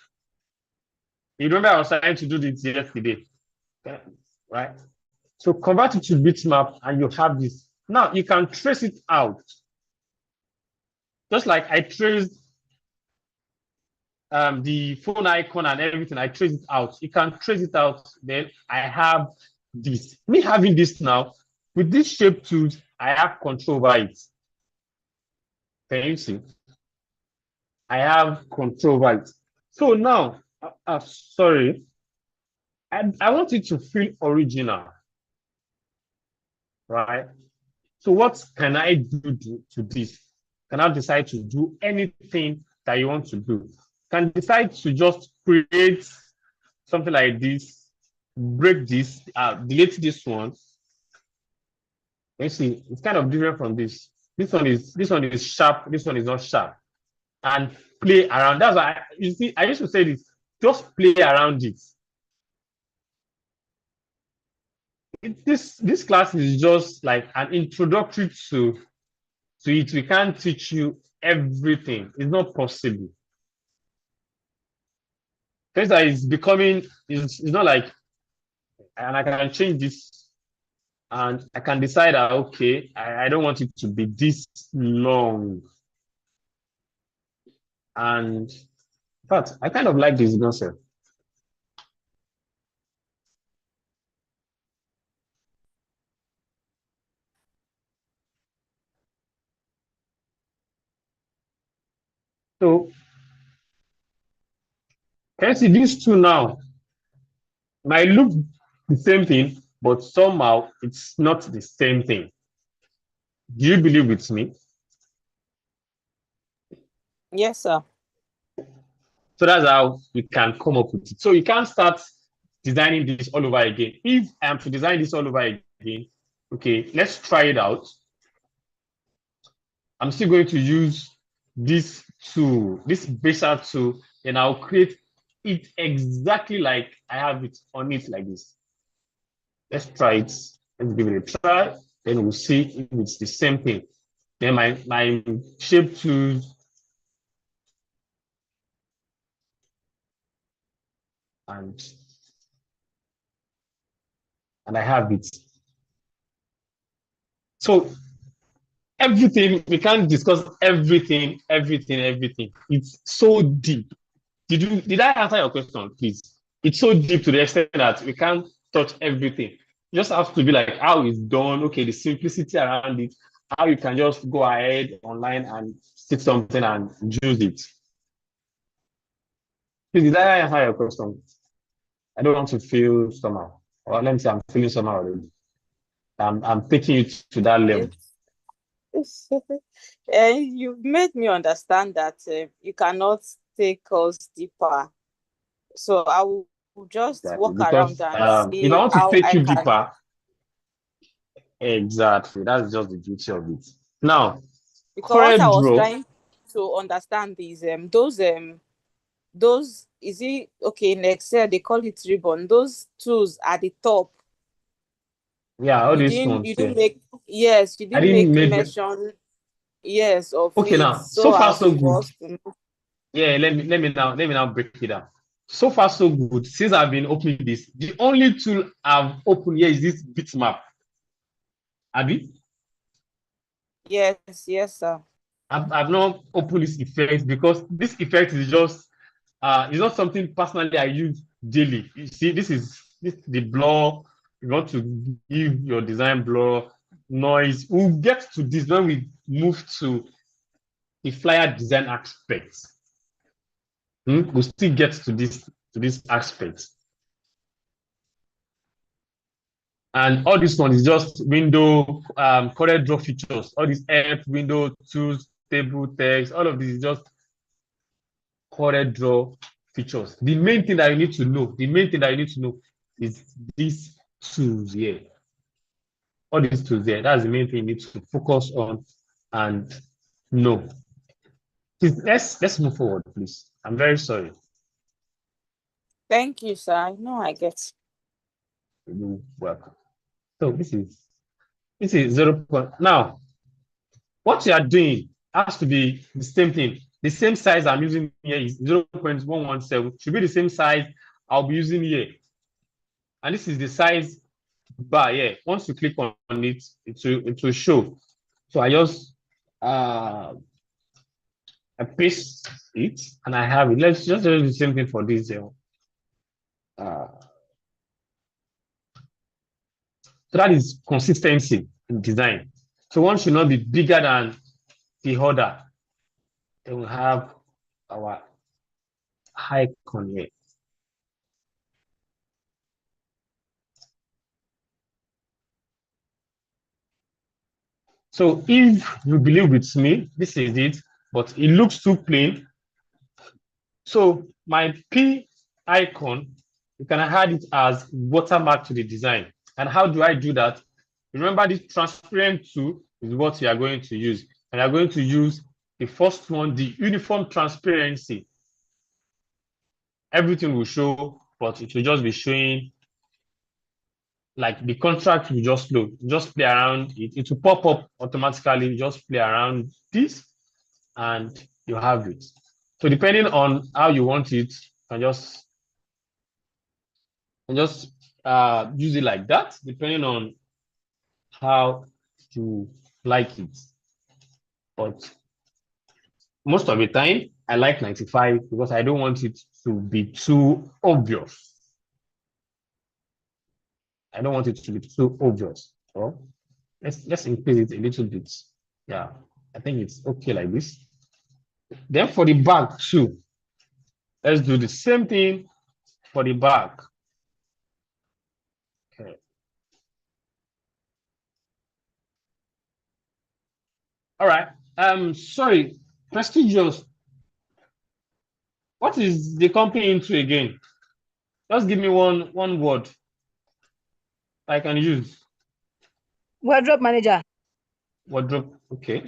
You remember I was trying to do this yesterday, okay, right? So convert it to bitmap and you have this. Now you can trace it out. Just like I traced the phone icon and everything, I trace it out. You can trace it out. Then I have this. Me having this now, with this shape tools, I have control over it. Can you see? I have control over it. So now, sorry, I want it to feel original, right? So what can I do to this? Can I decide to do anything that you want to do? Can decide to just create something like this, break this, delete this one. You see, it's kind of different from this. This one is sharp. This one is not sharp. And play around. That's why you see. I used to say this. Just play around it. This class is just like an introductory to it. We can't teach you everything. It's not possible. Things that is becoming it's not like, and I can change this, and I can decide that okay, I don't want it to be this long. And but I kind of like this concept. So can you see these two now? Might look the same thing, but somehow it's not the same thing. Do you believe with me? Yes, sir. So that's how we can come up with it. So you can't start designing this all over again. If I am to design this all over again, okay, let's try it out. I'm still going to use this tool, this Bezier tool, and I'll create it exactly like I have it on it like this. Let's try it. Let's give it a try. Then we'll see if it's the same thing. Then my shape tools and I have it. So everything, we can't discuss everything. It's so deep. Did I answer your question, please? It's so deep to the extent that we can't touch everything. You just have to be like how it's done, okay, the simplicity around it, how you can just go ahead online and stick something and use it. Please, did I answer your question? I don't want to feel somehow. Or let me say I'm feeling somehow already. I'm taking it to that level. You've made me understand that you cannot take us deeper. So I will just walk because, around and see if I want to how take I you can. deeper, exactly, that's just the beauty of it. Now, Because what I was CorelDRAW, trying to understand is those is it okay in Excel they call it ribbon. Those tools at the top. yeah, all You these didn't ones. you Yeah. didn't make yes, you I didn't didn't make make mention yes of okay it. now. So far as so good. for us to know. Yeah, let me now break it down. So far so good. Since I've been opening this, the only tool I've opened here is this bitmap. Abby, Yes, sir. I've not opened this effect because this effect is just it's not something personally I use daily. You see, this is the blur. You want to give your design blur, noise. We'll get to this when we move to the flyer design aspects. we'll still get to this aspect. And all this one is just window Corel Draw features. All these app, window, tools, table, text, all of this is just Corel Draw features. The main thing that you need to know, is these tools here. All these tools here. That's the main thing you need to focus on and know. Please, let's move forward, please. I'm very sorry. Thank you, sir. No, I get. You're welcome. So this is 0. Now, what you are doing has to be the same thing. The same size I'm using here is 0.117. Should be the same size I'll be using here. And this is the size bar here. Once you click on it, it will show. So I just I paste it and I have it. Let's just do the same thing for this here. So that is consistency in design. So one should not be bigger than the other. Then we have our icon here. So if you believe with me, this is it, but it looks too plain. So my P icon, you can add it as watermark to the design. And how do I do that? Remember, this transparent tool is what you are going to use. And you are going to use the first one, the uniform transparency. Everything will show, but it will just be showing, like the contract will just load. Just play around it. It will pop up automatically. Just play around this and you have it. So depending on how you want it, you can just use it like that, depending on how you like it. But most of the time, I like 95 because I don't want it to be too obvious. I don't want it to be too obvious. So let's increase it a little bit. Yeah, I think it's okay like this. Then for the back too, let's do the same thing for the back. Okay. All right. Sorry, Prestigious. What is the company into again? Just give me one word I can use. Wardrobe manager. Wardrobe. Okay.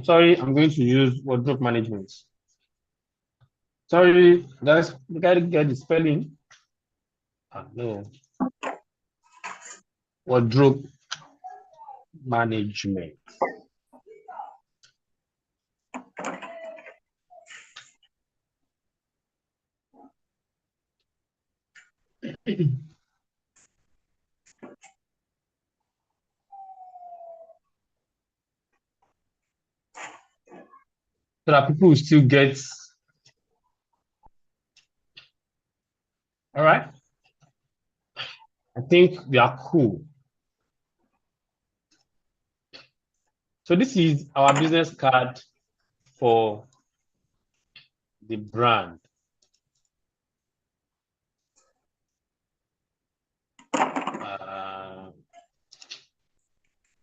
Sorry, I'm going to use wardrobe management. Sorry, guys, you gotta get the spelling. No. Wardrobe management. So that people will still get. All right. I think we are cool. So this is our business card for the brand.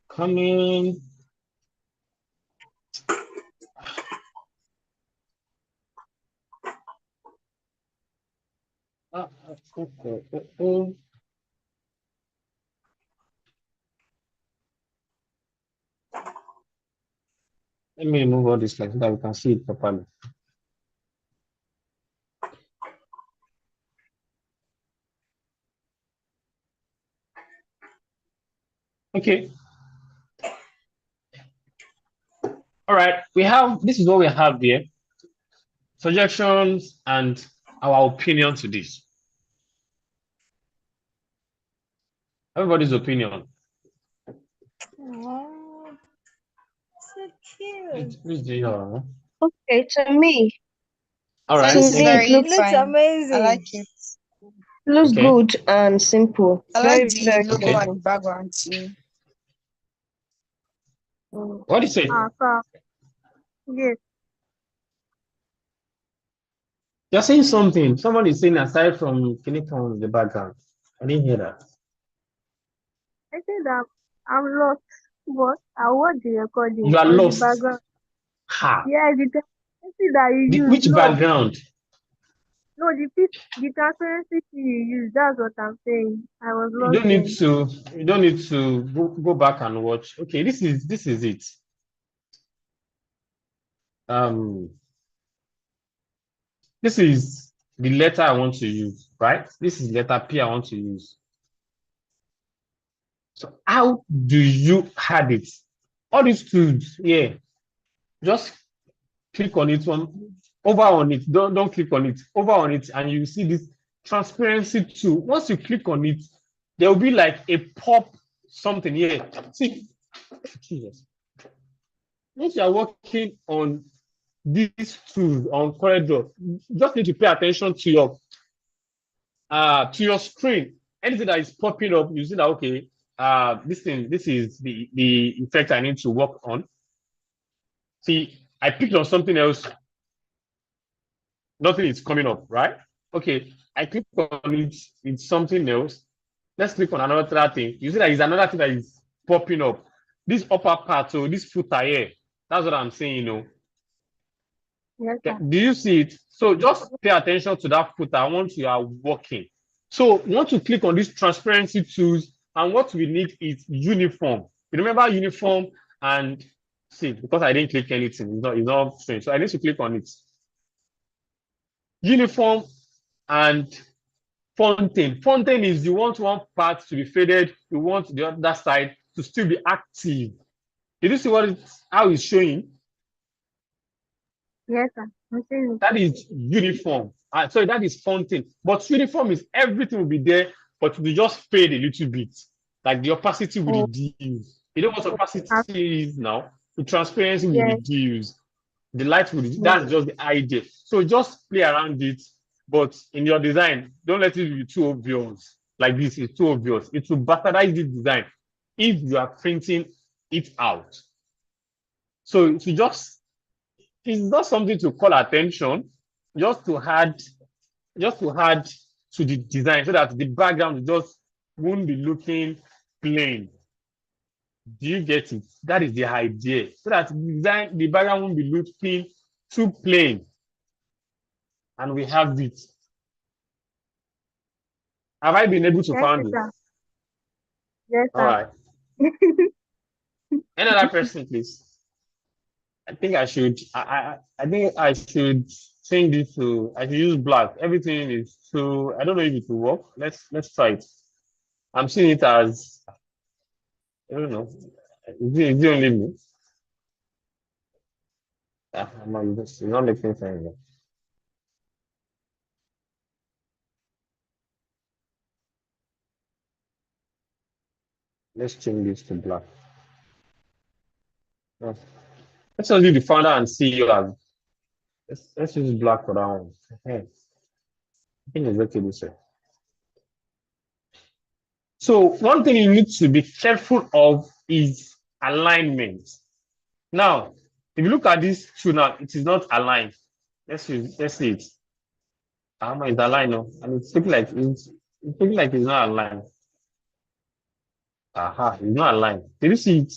Coming. Let me remove all this like so that we can see it properly. Okay. All right. This is what we have here. Suggestions and our opinion to this. Everybody's opinion. Oh, so cute. Who's the Okay, to me, all right. Sounds to me, very it Looks fine. amazing. I like it. looks Okay. good and simple. I Very, like the very logo Okay. and simple. the background too. Mm. What do you say? Yes. You're saying something. Someone is saying aside from Kinikon in the background. I didn't hear that. I said that I'm lost, but I watch the recording You are on the lost. background. Ha. Yeah, the transparency that you use, Which no, background? no, the transparency you use, that's what I'm saying. I was You lost don't need then. to. You don't need to go back and watch. Okay, this is it. This is the letter I want to use, right? This is letter P I want to use. So how do you add it? All these tools, yeah. Just click on it, over on it. Don't click on it. Over on it, and you see this transparency tool. Once you click on it, there will be like a pop something here. See, Jesus. Once you are working on these tools on Corridor, you just need to pay attention to your screen. Anything that is popping up, you see that okay, this is the effect I need to work on. See, I picked on something else, nothing is coming up, right? Okay, I click on it, it's something else. Let's click on another thing. You see that is another thing that is popping up. This upper part, so this footer here, that's what I'm saying, you know. Yes, sir. Do you see it? So just pay attention to that footer once you are working. So you want to click on these transparency tools, and what we need is uniform. You remember uniform and see, because I didn't click anything, it's not showing. So I need to click on it. Uniform and fontaine. Fontaine is you want one part to be faded, you want the other side to still be active. Did you see how it's showing? yes, sir. I'm saying That is uniform. Sorry, that is fontaine. But uniform is everything will be there, but we just fade a little bit. Like the opacity will reduce. You know what opacity is now? The transparency will reduce. The light will reduce. That's just the idea. So just play around it. But in your design, don't let it be too obvious. Like this is too obvious. It will bastardize the design if you are printing it out. So it's not something to call attention, just to add to the design so that the background just won't be looking plain. Do you get it? That is the idea. So that the background won't be looking too plain. And we have it. Have I been able to find it? Yes, all right. Another person, please. I think I should change this to, I should use black. Everything is so, I don't know if it will work. Let's try it. I'm seeing it as, I don't know. Is it only me? It's not making sense. Let's change this to black. Oh. Let's just leave the founder and CEO as, let's use black for that one. Okay. I think it's okay this way. So one thing you need to be careful of is alignment. Now, if you look at this tool now, it is not aligned. Let's see it. It's aligned, no? And it's looking like it's not aligned. Aha, it's not aligned. Did you see it?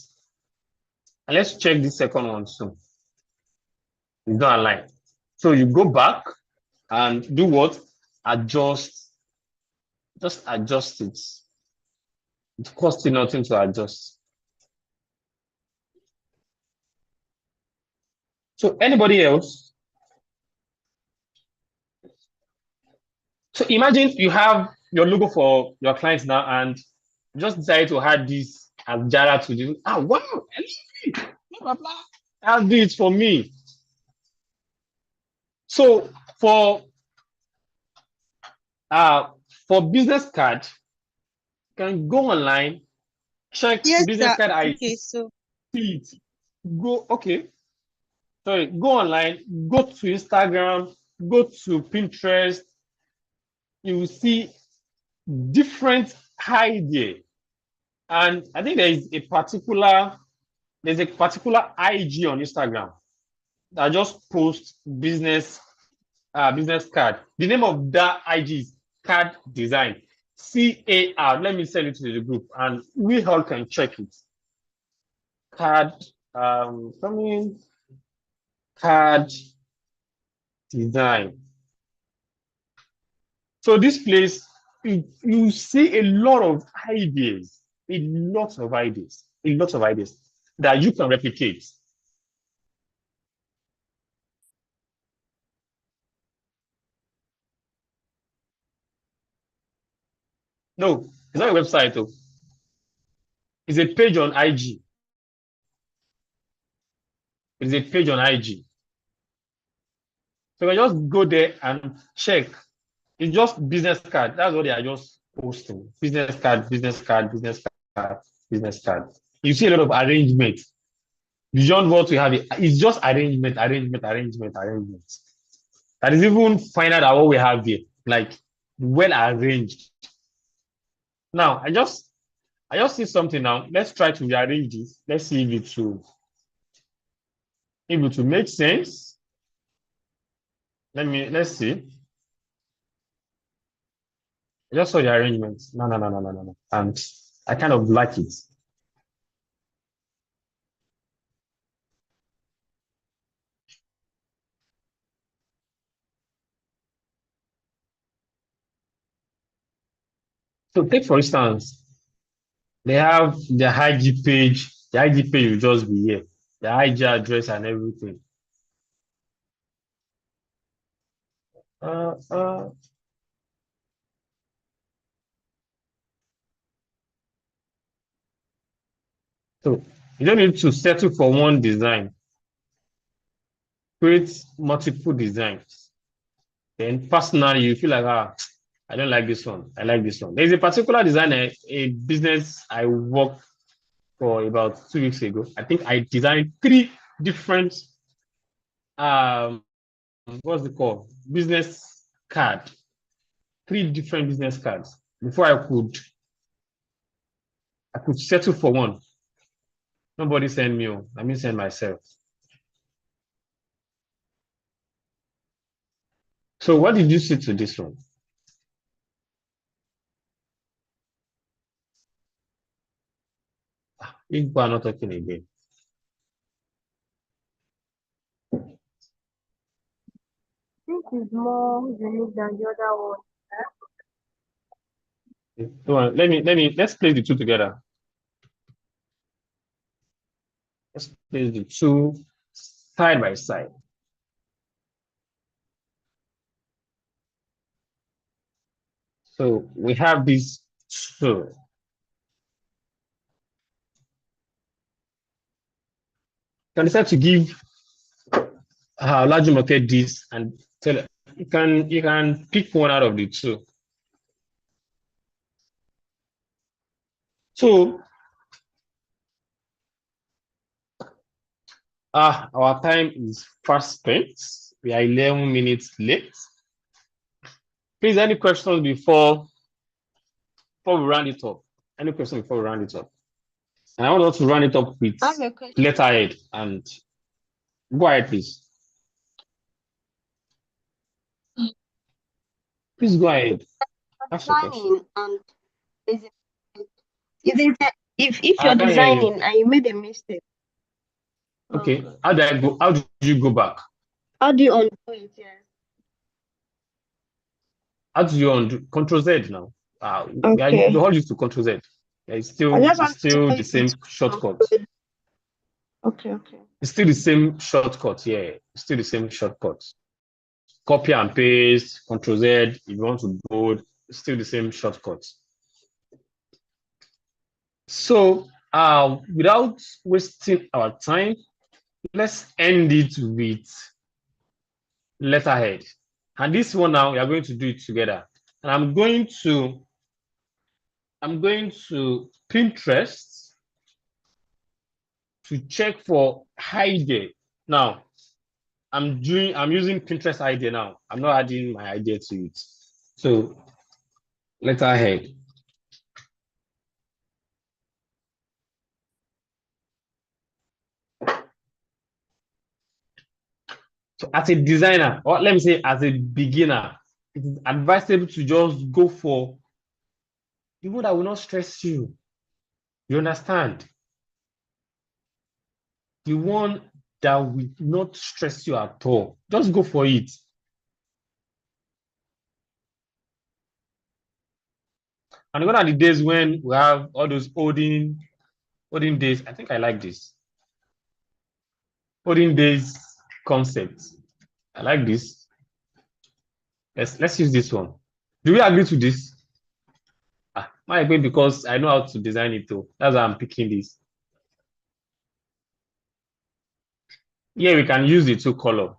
And let's check the second one soon. It's not aligned. So you go back and do what? Adjust. Just adjust it. It costs you nothing to adjust. So anybody else? So imagine you have your logo for your clients now and just decided to add this as Jara to do. Ah, wow, blah, blah, blah. I'll do it for me. So for business card, you can go online, check business card ID. Okay, so See it. Go, okay. Sorry, go online, go to Instagram, go to Pinterest. You will see different idea. And I think there's a particular IG on Instagram that just posts business business card. The name of that IG is Card Design. CAR. Let me send it to the group, and we all can check it. Card, coming. Card Design. So this place, you see a lot of ideas, a lot of ideas that you can replicate. No, it's not a website though. It's a page on IG. It's a page on IG. So I just go there and check. It's just business card. That's what they are just posting. Business card, business card, business card, business card. You see a lot of arrangement. Beyond what we have, it's just arrangement. That is even finer than what we have here. Like well arranged. Now I just see something now. Let's try to rearrange this. Let's see if it will make sense. Let's see. I just saw the arrangements. No. And I kind of like it. So take for instance, they have the IG page. The IG page will just be here. The IG address and everything. So you don't need to settle for one design. Create multiple designs. Then personally, you feel like, I don't like this one. I like this one. There's a particular design, a business I worked for about 2 weeks ago. I think I designed 3 different, what's it called? Business card. 3 different business cards before I could settle for one. Nobody send me. I send myself. So what did you say to this one? People are not talking again. I think it's more unique than the other one. Let's place the two together. Let's place the two side by side. So we have these two. You can decide to give large market this and tell you can pick one out of the two. So our time is fast spent. We are 11 minutes late. Please, any questions before we round it up? Any questions before we round it up? And I want us to round it up with letterhead. And go ahead, please. Please go ahead. Ask your question. And if you're designing and you made a mistake. Okay. How did I go? How did you go back? How do you undo it? Yes. How do you undo? Control Z now. Okay. The whole used to Control Z. It's still the same shortcut. Okay. It's still the same shortcut. Yeah, it's still the same shortcut. Copy and paste, Control Z. If you want to bold, it's still the same shortcut. So, without wasting our time, let's end it with letterhead. And this one now, we are going to do it together. And I'm going to Pinterest to check for idea. Now, I'm using Pinterest idea now. I'm not adding my idea to it. So letterhead. So as a designer, or let me say as a beginner, it is advisable to just go for the one that will not stress you. You understand? The one that will not stress you at all. Just go for it. And gone are the days when we have all those olden days. I think I like this. Olden days concepts. I like this. Let's use this one. Do we agree to this? My agree because I know how to design it too. That's why I'm picking this. Yeah, we can use the two color.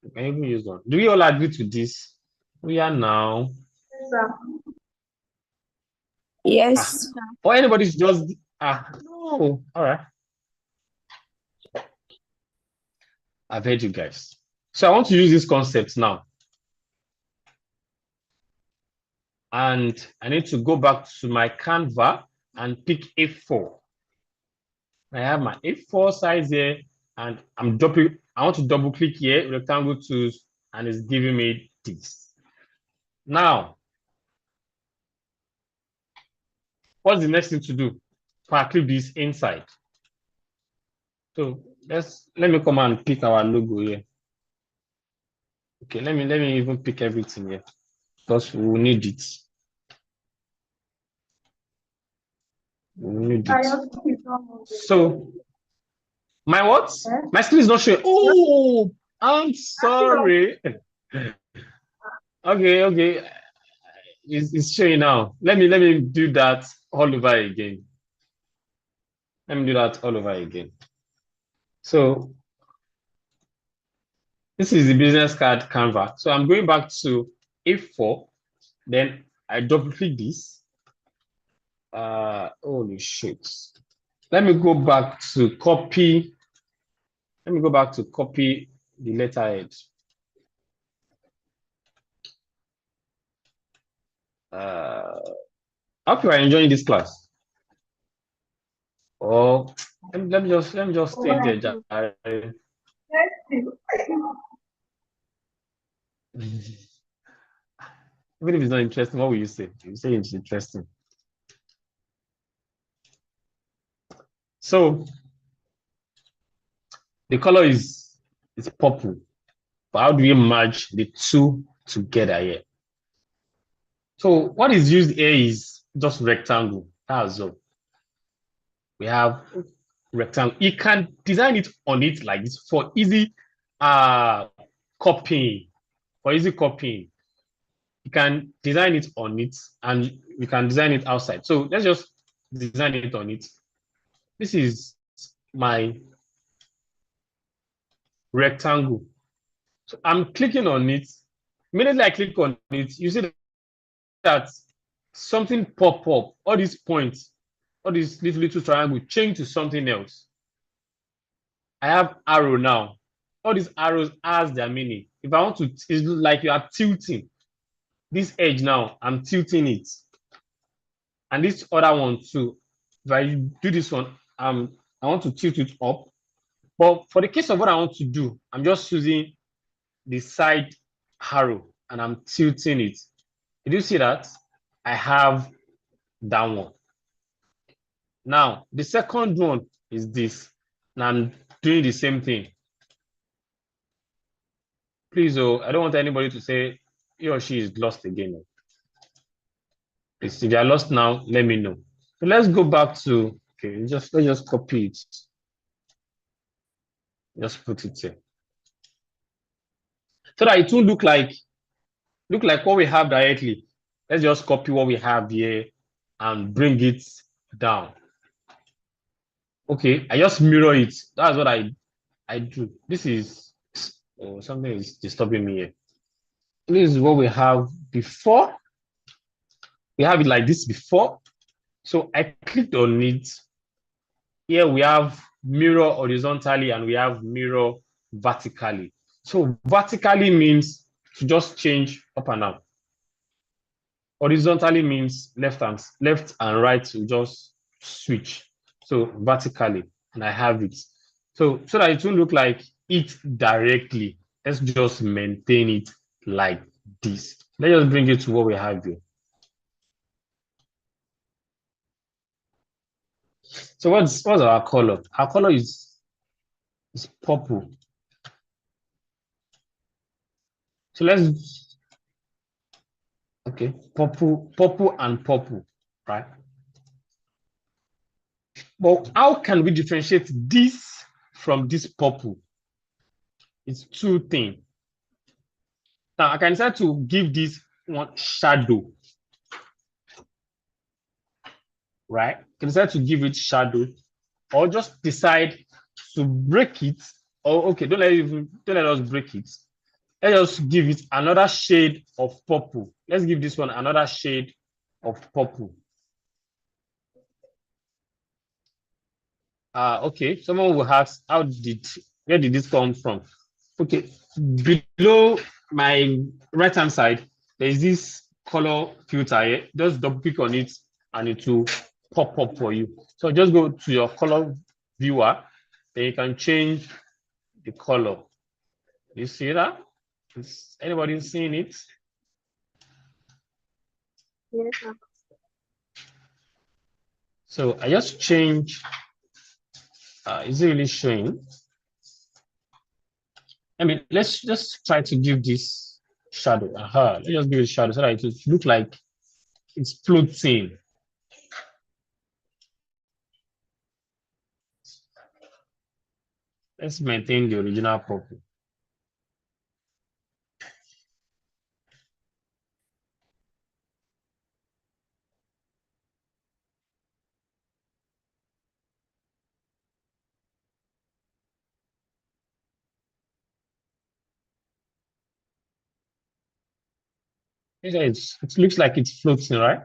We can even use one. Do we all agree to this? We are now. Yes. Or anybody's just no. All right. I've heard you guys. So I want to use this concept now. And I need to go back to my Canva and pick A4. I have my A4 size here, and I want to double click here, rectangle tools, and it's giving me this. Now, what's the next thing to do? I click this inside. So let me come and pick our logo here. Okay, let me even pick everything here because we will need it. We need it. So my what? My screen is not showing. Oh, I'm sorry. Okay. It's showing now. Let me do that all over again. Let me do that all over again. So this is the business card Canva. So I'm going back to A4. Then I double click this. Holy shit. Let me go back to copy. Let me go back to copy the letterhead. I hope you are enjoying this class. Oh, let me just stay there. Even if it's not interesting, what will you say? You say it's interesting. So the color is purple. But how do we merge the two together here? So what is used here is just rectangle. That's all. We have rectangle. You can design it on it like this for easy copying. For easy copying, you can design it on it, and you can design it outside. So let's just design it on it. This is my rectangle. So I'm clicking on it. Immediately I click on it, you see that something pop up. All these points, all these little triangle change to something else. I have arrow now. All these arrows has their meaning. If I want to, it's like you are tilting this edge now. I'm tilting it, and this other one too. If I do this one, I want to tilt it up. But for the case of what I want to do, I'm just using the side arrow and I'm tilting it. Did you see that? I have that one. Now, the second one is this. Now I'm doing the same thing. Please, I don't want anybody to say he or she is lost again. Please, if you are lost now, let me know. So let's go back to, okay, let's just copy it. Just put it here. So that it will look like what we have directly. Let's just copy what we have here and bring it down. Okay, I just mirror it. That's what I do. This is something is disturbing me here. This is what we have before. We have it like this before. So I clicked on it. Here we have mirror horizontally and we have mirror vertically. So vertically means to just change up and down. Horizontally means left and right to just switch. So vertically, and I have it. So that it won't look like it directly, let's just maintain it like this. Let's just bring it to what we have here. So what's our color? Our color is purple. So let's, okay, purple and purple, right? But how can we differentiate this from this purple? It's two things. Now I can decide to give this one shadow, right? I can decide to give it shadow, or just decide to break it. Or okay, don't let us break it. Let's just give it another shade of purple. Let's give this one another shade of purple. Okay, someone will ask, where did this come from? Okay, below my right hand side, there is this color filter here. Just double click on it and it will pop up for you. So just go to your color viewer, then you can change the color. You see that? Is anybody seeing it? Yes, sir. So I just change. Is it really showing? I mean, let's just try to give this shadow. Let's just give it shadow so that it will look like it's floating. Let's maintain the original purple. It looks like it's floating, right?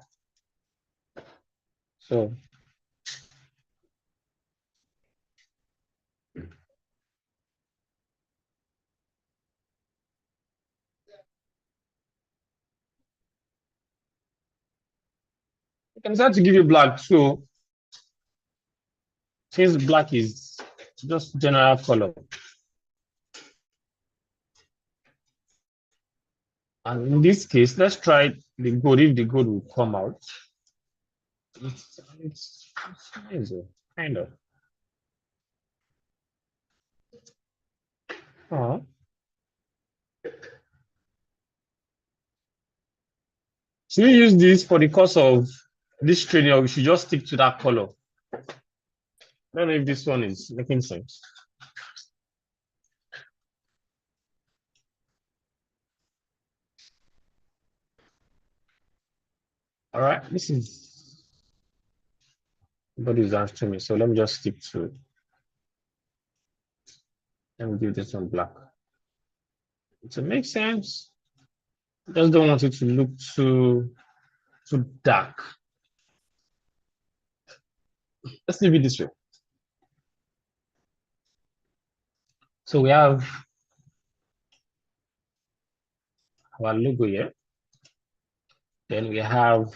So I can start to give you black. So since black is just general color, and in this case, let's try the gold. If the gold will come out, it's amazing, kind of. Should we use this for the course of this training, or we should just stick to that color? I don't know if this one is making sense. All right, this is nobody's answering me, so let me just stick to it. Let me do this on black. It makes sense. Just don't want it to look too dark. Let's leave it this way. So we have our logo here. Then we have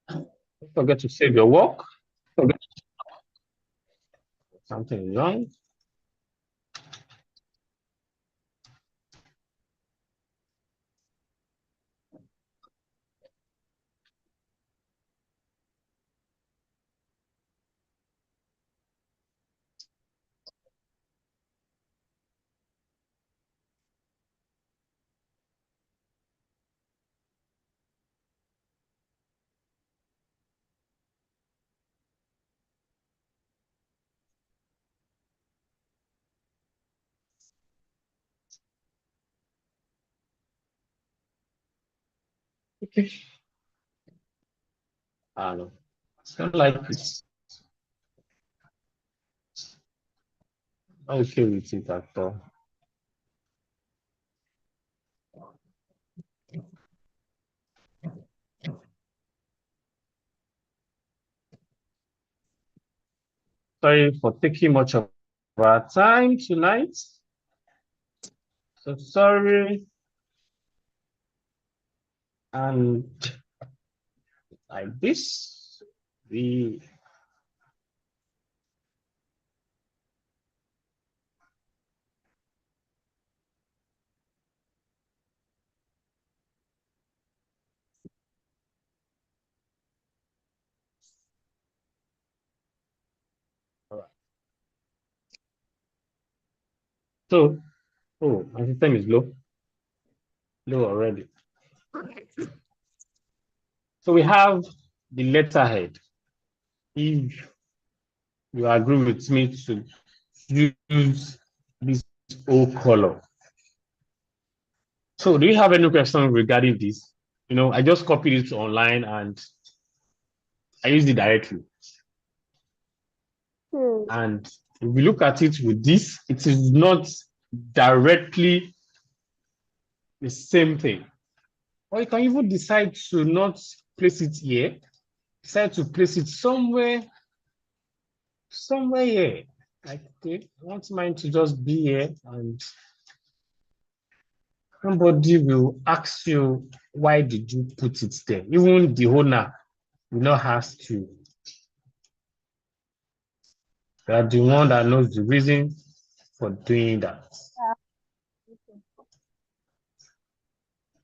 don't forget to save your work. Forget something wrong. Okay. I don't know. I don't like it. I'm okay with it at all. Sorry for taking much of our time tonight. So sorry. And like this, we all right. So, oh, my system is low already. So we have the letterhead. If you agree with me to use this O color. So do you have any questions regarding this? You know, I just copied it online and I used it directly. And if we look at it with this, it is not directly the same thing. Or you can even decide to not place it here, decide to place it somewhere here. Like, okay, I want mine to just be here and somebody will ask you, why did you put it there? Even the owner will not have to. You are the one that knows the reason for doing that.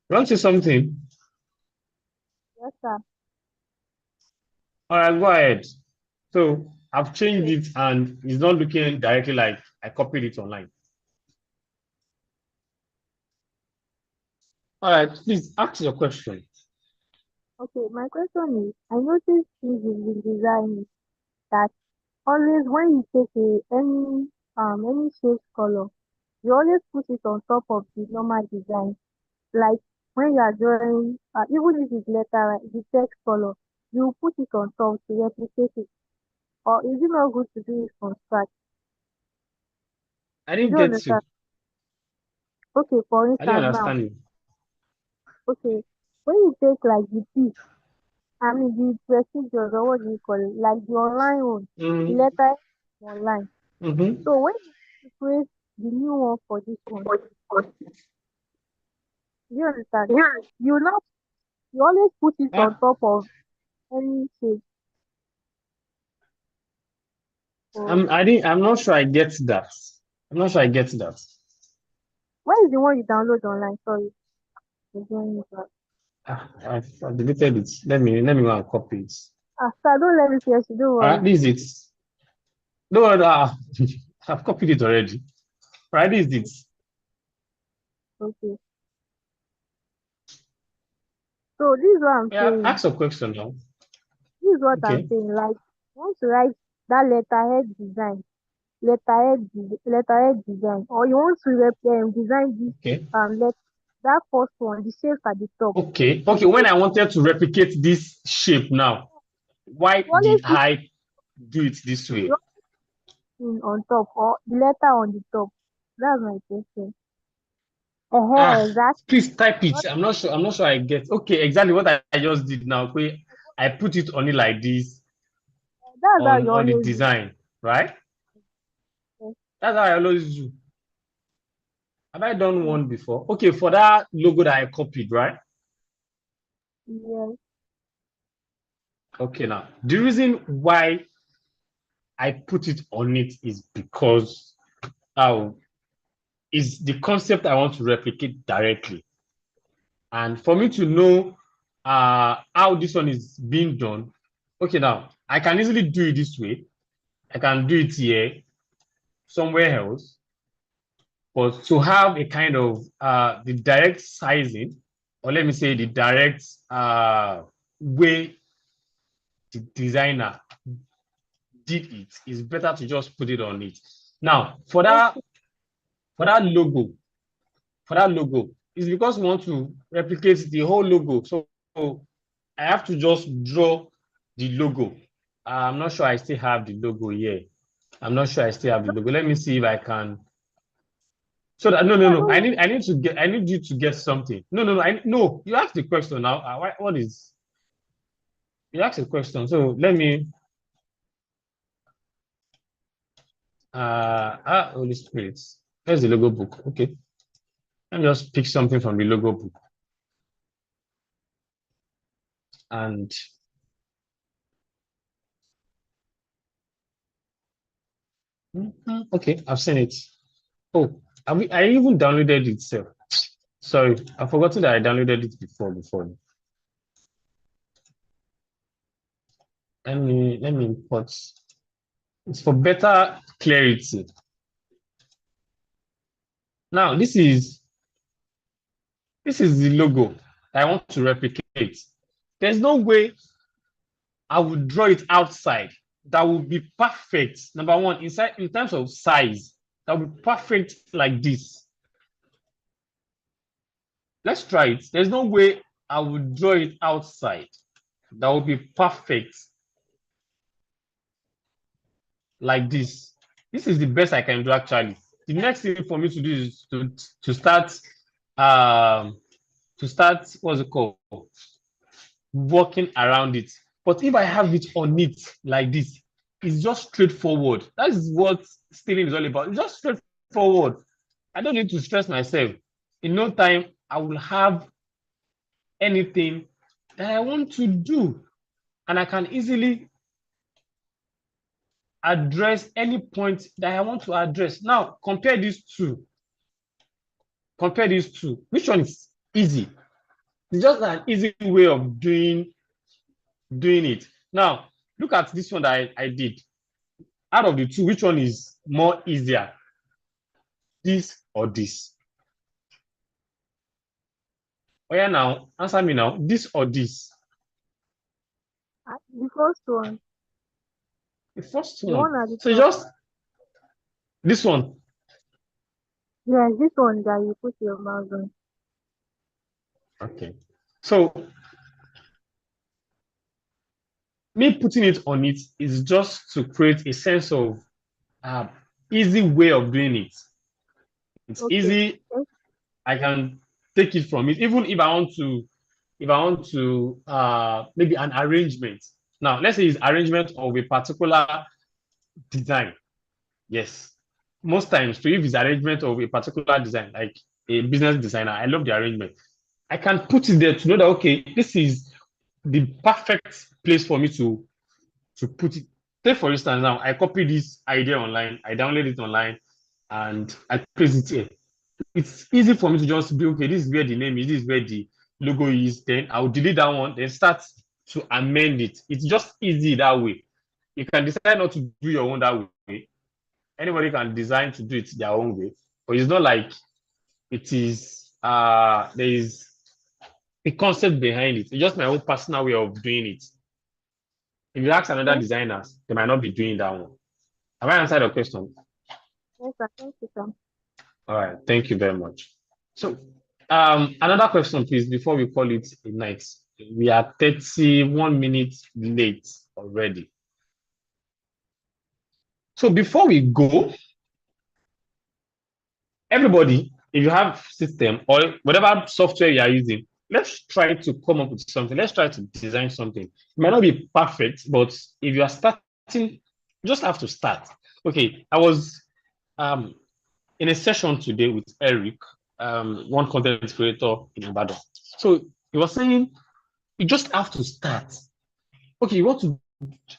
You want to say something? Yes, sir. All right, go ahead. So I've changed it and it's not looking directly like I copied it online. All right, please ask your question. Okay, my question is, I noticed in the design that always when you take any shape color, you always put it on top of the normal design. Like when you are drawing, even if it's letter, the text color, you put it on top to replicate it. Or is it not good to do it from scratch? I You didn't don't get you. understand? Okay, for I didn't instance now, understand you. okay, when you take like the piece, I mean the procedures or what do you call it, like the online one, the letter online. Mm-hmm. So when you create the new one for this one, you understand? You always put it on top of any shape. Or I'm not sure I get that. I'm not sure I get that. where is the one you download online? Sorry, I'm doing it back. I've deleted it. Let me go and copy it. Sir, don't let me finish. Don't All worry. right, this is it. No, I've copied it already. All right, this is it. Okay. So this is what I'm Yeah, saying. ask a question now. This is what I'm Okay. saying. Like, once you write that letterhead design, or you want to design this Okay. that first one, the shape at the top. Okay. Okay. When I wanted to replicate this shape now, why You always did put I do it this way? your on top or the letter on the top. That's my question. Exactly. Please type it. I'm not sure. I'm not sure I get. Okay, exactly what I just did now. Okay, I put it on it like this That's how you on the always do. design, right? Yes. That's how I always do. Have I done one before? Okay, for that logo that I copied, right? Yes. Okay, now the reason why I put it on it is because is the concept I want to replicate directly. And for me to know how this one is being done, okay, now I can easily do it this way. I can do it here, somewhere else. But to have a kind of the direct sizing, or let me say the direct way the designer did it, is better to just put it on it. Now, for that logo, it's because we want to replicate the whole logo. So I have to just draw the logo. I'm not sure I still have the logo here. I'm not sure I still have the logo. Let me see if I can. So that no. I need you to get something. No. You asked the question now. What is? You asked a question. So let me. Holy Spirit. Where's the logo book? Okay. Let me just pick something from the logo book. And okay, I've seen it. Oh, I even downloaded it itself. Sorry, I forgot that I downloaded it before. Let me import. It's for better clarity. Now, this is the logo I want to replicate. There's no way I would draw it outside that would be perfect. Number one, inside in terms of size, that would be perfect like this. Let's try it. There's no way I would draw it outside that would be perfect like this. This is the best I can do actually. The next thing for me to do is to start what's it called? Working around it. But if I have it on it like this, it's just straightforward. That is what stealing is all about. It's just straightforward. I don't need to stress myself. In no time, I will have anything that I want to do. And I can easily address any point that I want to address. Now, compare these two. Which one is easy? It's just an easy way of doing it. Now, look at this one that I did. Out of the two, which one is more easier? This or this? Oh yeah, now answer me now. This or this? The first one. The first The one. one at the So top. just this one. Yeah, this one that you put your mouse on. Okay. So me putting it on it is just to create a sense of easy way of doing it. It's Okay. easy. I can take it from it. Even if I want to maybe an arrangement. Now, let's say it's arrangement of a particular design. Yes. Most times, to if it's arrangement of a particular design, like a business designer, I love the arrangement. I can put it there to know that, okay, this is the perfect place for me to put it. Take, for instance, now, I copy this idea online, I download it online, and I place it here. It's easy for me to just be, okay, this is where the name is, this is where the logo is, then I'll delete that one, then start to amend it. It's just easy that way. You can decide not to do your own that way. Anybody can design to do it their own way, but it's not like it is there is a concept behind it. It's just my own personal way of doing it. If you ask another designer, they might not be doing that one. Have I answered your question? Yes, sir. Thank you, sir. All right, thank you very much. So another question, please, before we call it a night. We are 31 minutes late already. So before we go, everybody, if you have system or whatever software you are using, let's try to come up with something. Let's try to design something. It might not be perfect, but if you are starting, you just have to start. Okay, I was in a session today with Eric, one content creator in Ibadan. So he was saying, you just have to start. Okay, you want to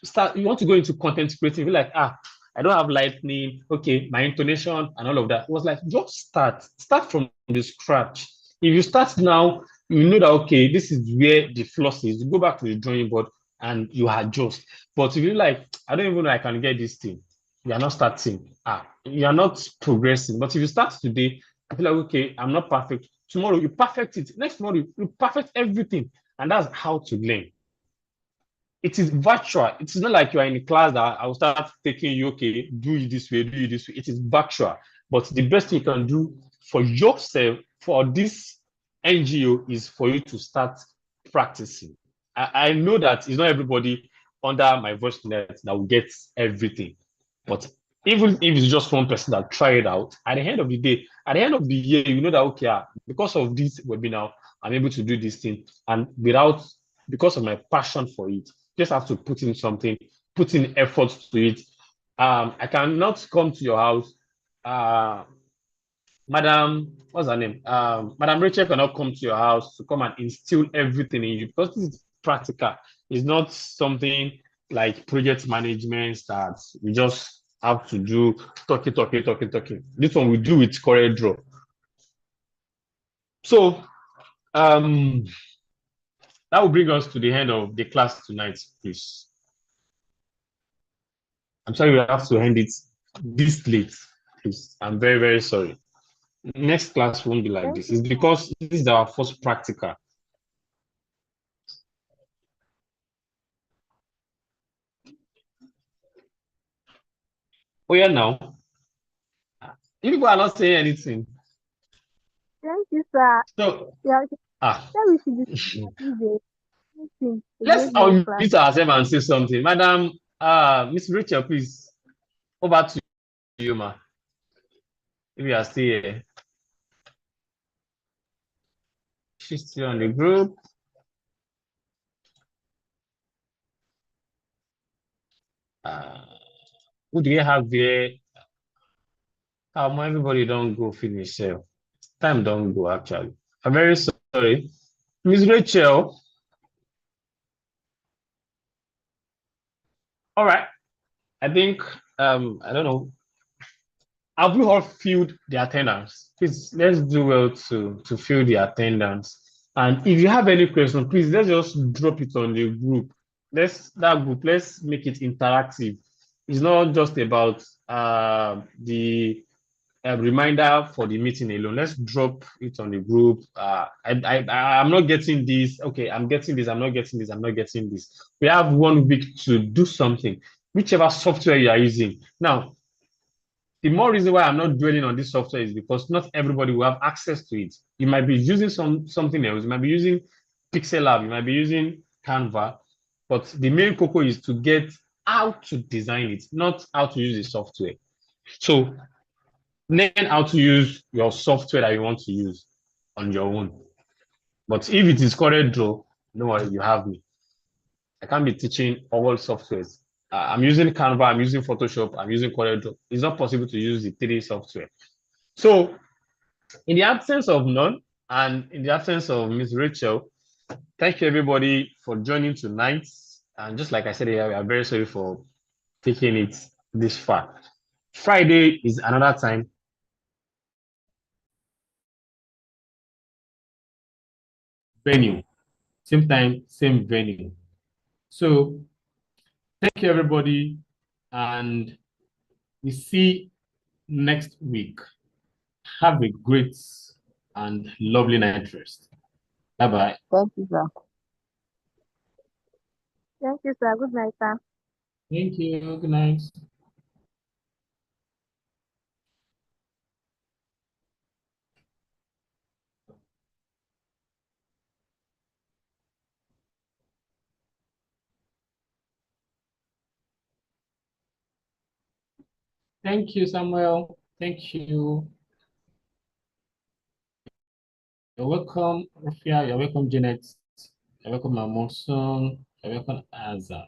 start, you want to go into content creating, you're like, I don't have lightning, okay, my intonation and all of that. It was like, just start from the scratch. If you start now, you know that, okay, this is where the flaws is. You go back to the drawing board and you adjust. But if you're like, I don't even know I can get this thing, you are not starting. You are not progressing. But if you start today, I feel like, okay, I'm not perfect. Tomorrow you perfect it. Next tomorrow you perfect everything. And that's how to learn. It is virtual. It is not like you are in a class that I will start taking you, okay, do it this way, do it this way. It is virtual. But the best thing you can do for yourself, for this NGO, is for you to start practicing. I know that it's not everybody under my voice net that will get everything, but even if it's just one person that try it out, at the end of the day, at the end of the year, you know that okay, because of this webinar, I'm able to do this thing, and because of my passion for it, just have to put in something, put in effort to it. I cannot come to your house, Madam, what's her name? Madam Rachel cannot come to your house to come and instill everything in you because this is practical. It's not something like project management that we just have to do talking. This one we do with CorelDRAW. So that will bring us to the end of the class tonight, please. I'm sorry we have to end it this late, please. I'm very, very sorry. Next class won't be like this. It's because this is our first practical. Oh yeah, now. You people are not saying anything. Thank you, sir. So, we should be let's unmute ourselves and say something. Madam, Miss Rachel, please. Over to you, ma. If you are still here. She's still on the group. Who do you have here? Everybody don't go finish. Time don't go, actually. I'm very sorry. Miss Rachel. All right. I think, I don't know. Have we all filled the attendance? Please, let's do well to fill the attendance. And if you have any question, please, let's just drop it on the group. Let's make it interactive. It's not just about the reminder for the meeting alone. Let's drop it on the group. I'm not getting this. Okay, I'm getting this. I'm not getting this. I'm not getting this. We have 1 week to do something, whichever software you are using. Now, the more reason why I'm not dwelling on this software is because not everybody will have access to it. You might be using something else. You might be using Pixel Lab. You might be using Canva. But the main cocoa is to get how to design it, not how to use the software. So learn how to use your software that you want to use on your own. But if it is CorelDRAW, don't worry, you have me. I can't be teaching all softwares. I'm using Canva, I'm using Photoshop, I'm using CorelDRAW. It's not possible to use the 3D software. So in the absence of none, and in the absence of Ms. Rachel, thank you everybody for joining tonight. And just like I said, we are very sorry for taking it this far. Friday is another time. Venue, same time, same venue. So thank you everybody, and we see next week. Have a great and lovely night rest. Bye-bye. Thank you, sir. Thank you, sir. Good night, sir. Thank you. Good night. Thank you, Samuel. Thank you. You're welcome, Rafia. You're welcome, Janet. You're welcome, Amoson. You're welcome, Azza.